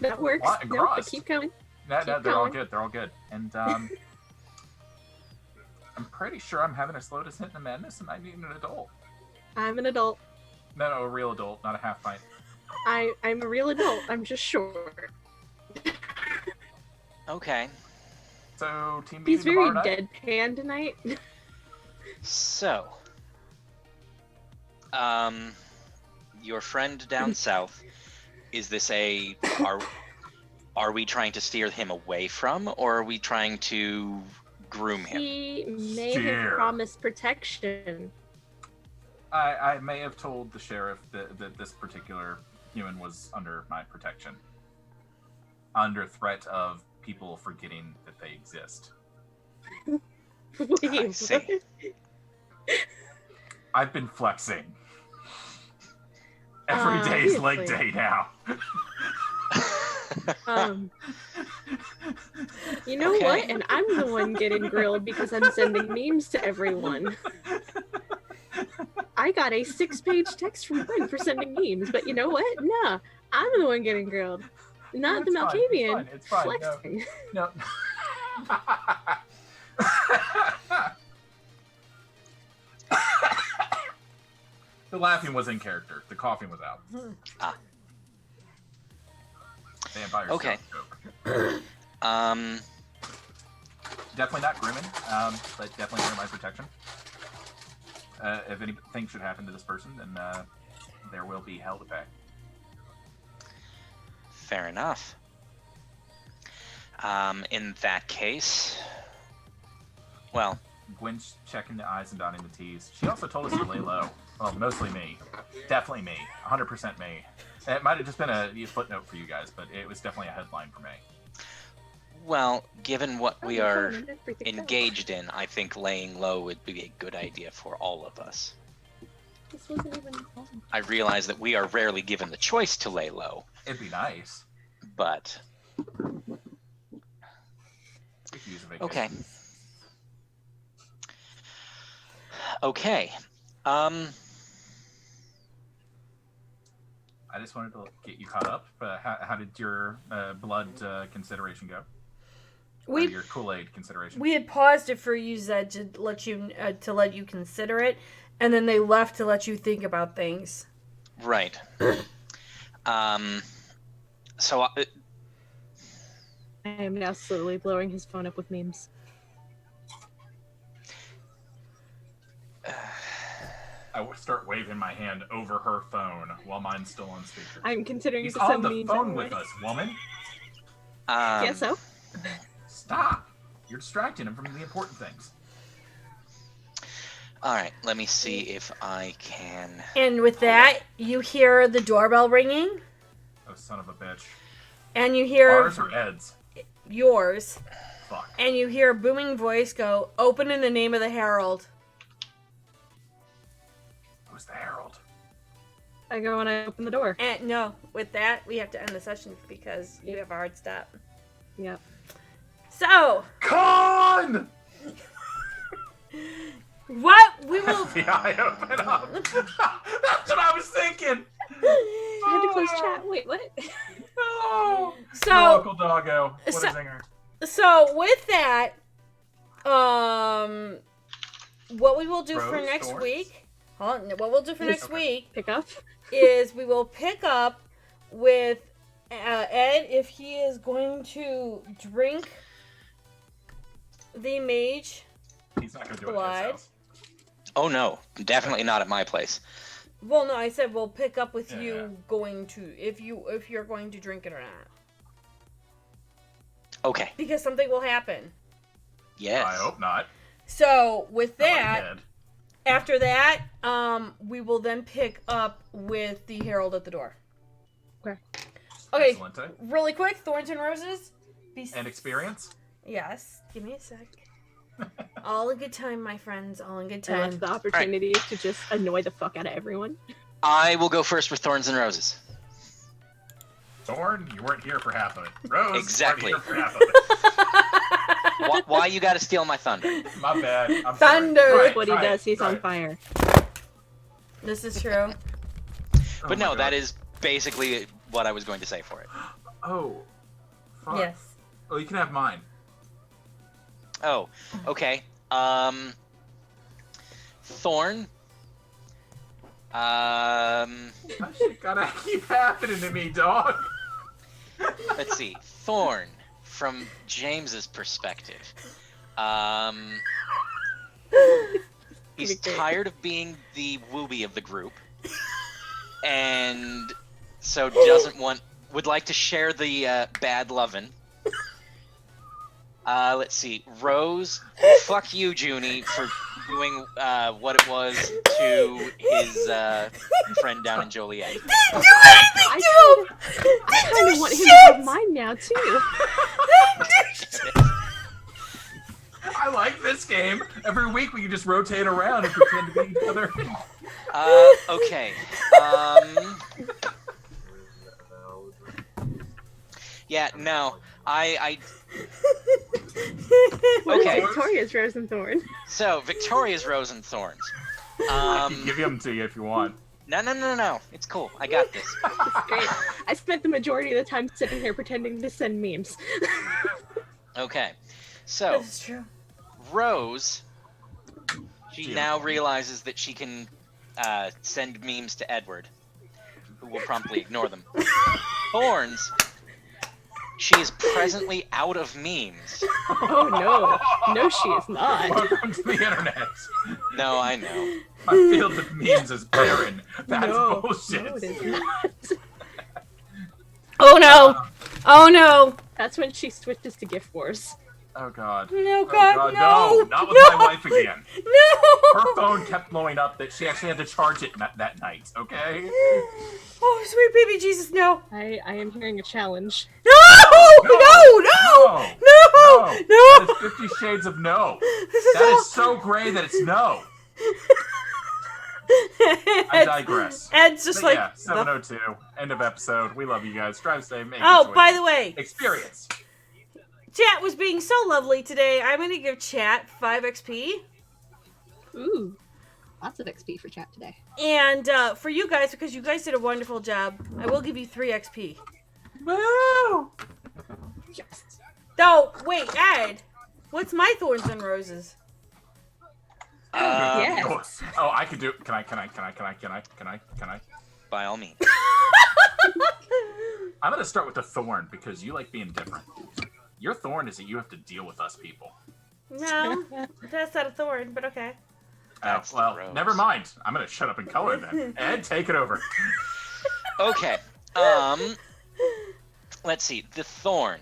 That works. and No, but crossed. keep going. No, Keep they're all going. good. They're all good. And I'm pretty sure I'm having a slow descent into madness, and I need an adult. I'm an adult. No, a real adult, not a half pint. I'm a real adult. I'm just short. Okay. So, team He's meeting very tomorrow night? deadpan tonight. So, your friend down south, is this are we trying to steer him away from, or are we trying to groom him? He may Steer. have promised protection. I may have told the sheriff that this particular human was under my protection. Under threat of people forgetting that they exist. Wait, I see. what? I've been flexing. Every day's leg obviously. day now. You know Okay. what? And I'm the one getting grilled because I'm sending memes to everyone. I got a 6-page text from Gwen for sending memes, but you know what? Nah, I'm the one getting grilled. Not the It's fine, Malkavian. It's fine. Flexing. No. The laughing was in character. The coughing was out. Vampires. Okay. joke. Um, Definitely not grooming, but definitely under my protection. If anything should happen to this person, then there will be hell to pay. fair enough. In that case, well, Gwen's checking the I's and dotting the T's. She also told us to lay low. Well, mostly me. Definitely me. 100% me. It might have just been a footnote for you guys, but it was definitely a headline for me. Well, given what we are Everything engaged in, I think laying low would be a good idea for all of us. This wasn't even fun. I realize that we are rarely given the choice to lay low, It'd be nice. but We could use a vacation. okay. Okay. I just wanted to get you caught up. How did your blood consideration go? Or your Kool-Aid consideration? We had paused it for you, Zed, to let you consider it, and then they left to let you think about things. Right. So I am now slowly blowing his phone up with memes. I would start waving my hand over her phone while mine's still on speaker. I'm considering He's to on send the memes phone anyway. with us, woman. Guess so. Stop. You're distracting him from the important things. all right, let me see if I can. And with that, you hear the doorbell ringing, Oh, son of a bitch. and you hear Ours or Ed's? yours, Fuck. and you hear a booming voice go, "Open in the name of the Herald." Who's the Herald? I go and I open the door. And no, with that, we have to end the session because you have a hard stop. Yep. So, Con! what we will... The eye open up. That's what I was thinking. I had to close chat. Wait, what? Oh. So, Your Uncle Doggo. What a zinger. So, with that, what we will do for Rose, next Thorns? week... Hold on, what we'll do for next week Pick up. is we will pick up with Ed if he is going to drink the mage He's not going to do it at blood. his house. Oh no, definitely not at my place. Well, no, I said we'll pick up with Yeah. you going to if you're going to drink it or not, Okay. because something will happen. Yes. I hope not. So with Not like that, Ed. after that, we will then pick up with the Herald at the door. Okay. Okay. Excellent. Really quick, Thorns and Roses. And experience? Yes. Give me a sec. All in good time, my friends. All in good And time. the opportunity to just annoy the fuck out of everyone. I will go first with Thorns and Roses. Thorn, you weren't here for half of it. Rose, Exactly. you weren't here for half of it. Why you gotta steal my thunder? My bad. I'm Thunder. Sorry. That's what he does. He's on fire. This is true. But no, that is basically what I was going to say for it. Oh. Fuck. Yes. Oh, you can have mine. Oh, okay. Thorn. That shit gotta keep happening to me, dog. Let's see. Thorn, from James's perspective. He's tired of being the wooby of the group. And so would like to share the bad lovin'. Let's see. Rose, fuck you, Junie, for doing what it was to his friend down in Joliet. Didn't do anything to him! I kind of want him to have mine now, too. I like this game. Every week we can just rotate around and pretend to be each other. Okay. Yeah, no. I What Okay. is Victoria's Rose and Thorn? So, Victoria's Rose and Thorns. I can give them to you if you want. No. It's cool. I got this. It's great. I spent the majority of the time sitting here pretending to send memes. Okay. So, This is true. Rose, she now realizes that she can send memes to Edward, who will promptly ignore them. Thorns, she is presently out of memes. Oh no. No, she is not. Welcome to the internet. No, I know. My field of memes is barren. That's No. bullshit. No, it is not. Oh no! Oh no! That's when she switches to Gift Wars. Oh god. No, Oh God, no! Not with my wife again. No! Her phone kept blowing up that she actually had to charge it that night, okay? Oh, sweet baby Jesus, no. I am hearing a challenge. No! No! That is 50 Shades of no. That is so gray that it's no. I digress. Ed's just But like... yeah, 7:02. End of episode. We love you guys. Drive safe. Make Oh, good by choices. the way. Experience. Chat was being so lovely today. I'm going to give chat 5 XP. Ooh. Lots of XP for chat today. And for you guys, because you guys did a wonderful job, I will give you 3 XP. Woo! Yes. No, wait, Ed. What's my thorns and roses? Yes. Oh, I could do. Can I? By all means. I'm gonna start with the thorn because you like being different. Your thorn is that you have to deal with us people. No, that's not a thorn, but okay. That's the well, rose. never mind. I'm gonna shut up and color then. Ed, take it over. Okay. Let's see. The thorn.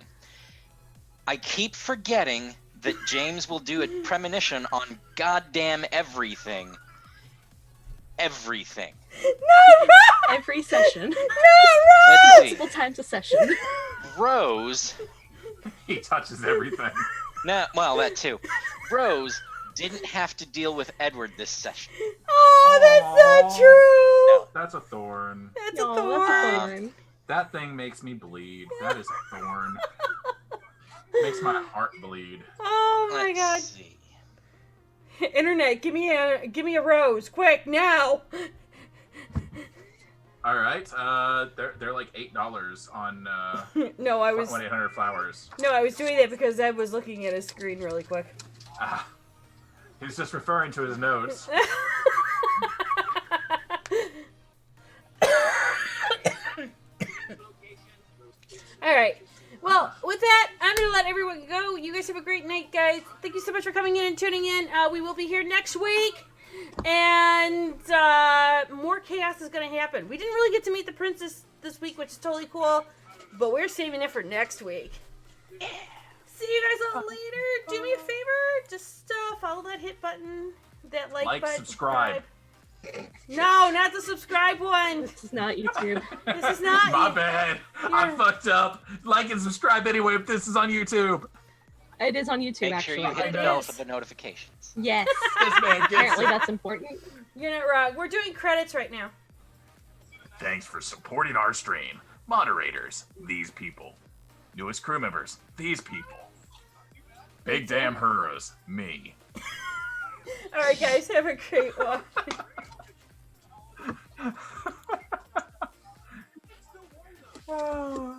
I keep forgetting that James will do a premonition on goddamn everything. Everything. No! Every session. No, Let's see. Multiple times a session. Rose. He touches everything. No, well, that too. Rose didn't have to deal with Edward this session. Oh, that's not true. That's a thorn. That's No, a thorn. that's a thorn. That thing makes me bleed. That is a thorn. Makes my heart bleed. Oh my God. See. Internet, give me a rose, quick now. All right. They're like $8 on No, I was 1-800-Flowers. No, I was doing that because Ed was looking at his screen really quick. He's just referring to his notes. All right. Well, with that, I'm going to let everyone go. You guys have a great night, guys. Thank you so much for coming in and tuning in. We will be here next week. And more chaos is going to happen. We didn't really get to meet the princess this week, which is totally cool. But we're saving it for next week. See you guys all later. Do me a favor. Just follow that hit button. That like button. Subscribe. No, not the subscribe one. This is not YouTube. This is not. My bad. I fucked up. Like and subscribe anyway if this is on YouTube. It is on YouTube, Make actually. sure you hit the bell for the notifications. Yes. This man gets Apparently it. that's important. You're not wrong. We're doing credits right now. Thanks for supporting our stream. Moderators, these people. Newest crew members, these people. Big damn heroes, me. All right, guys. Have a great one. Oh.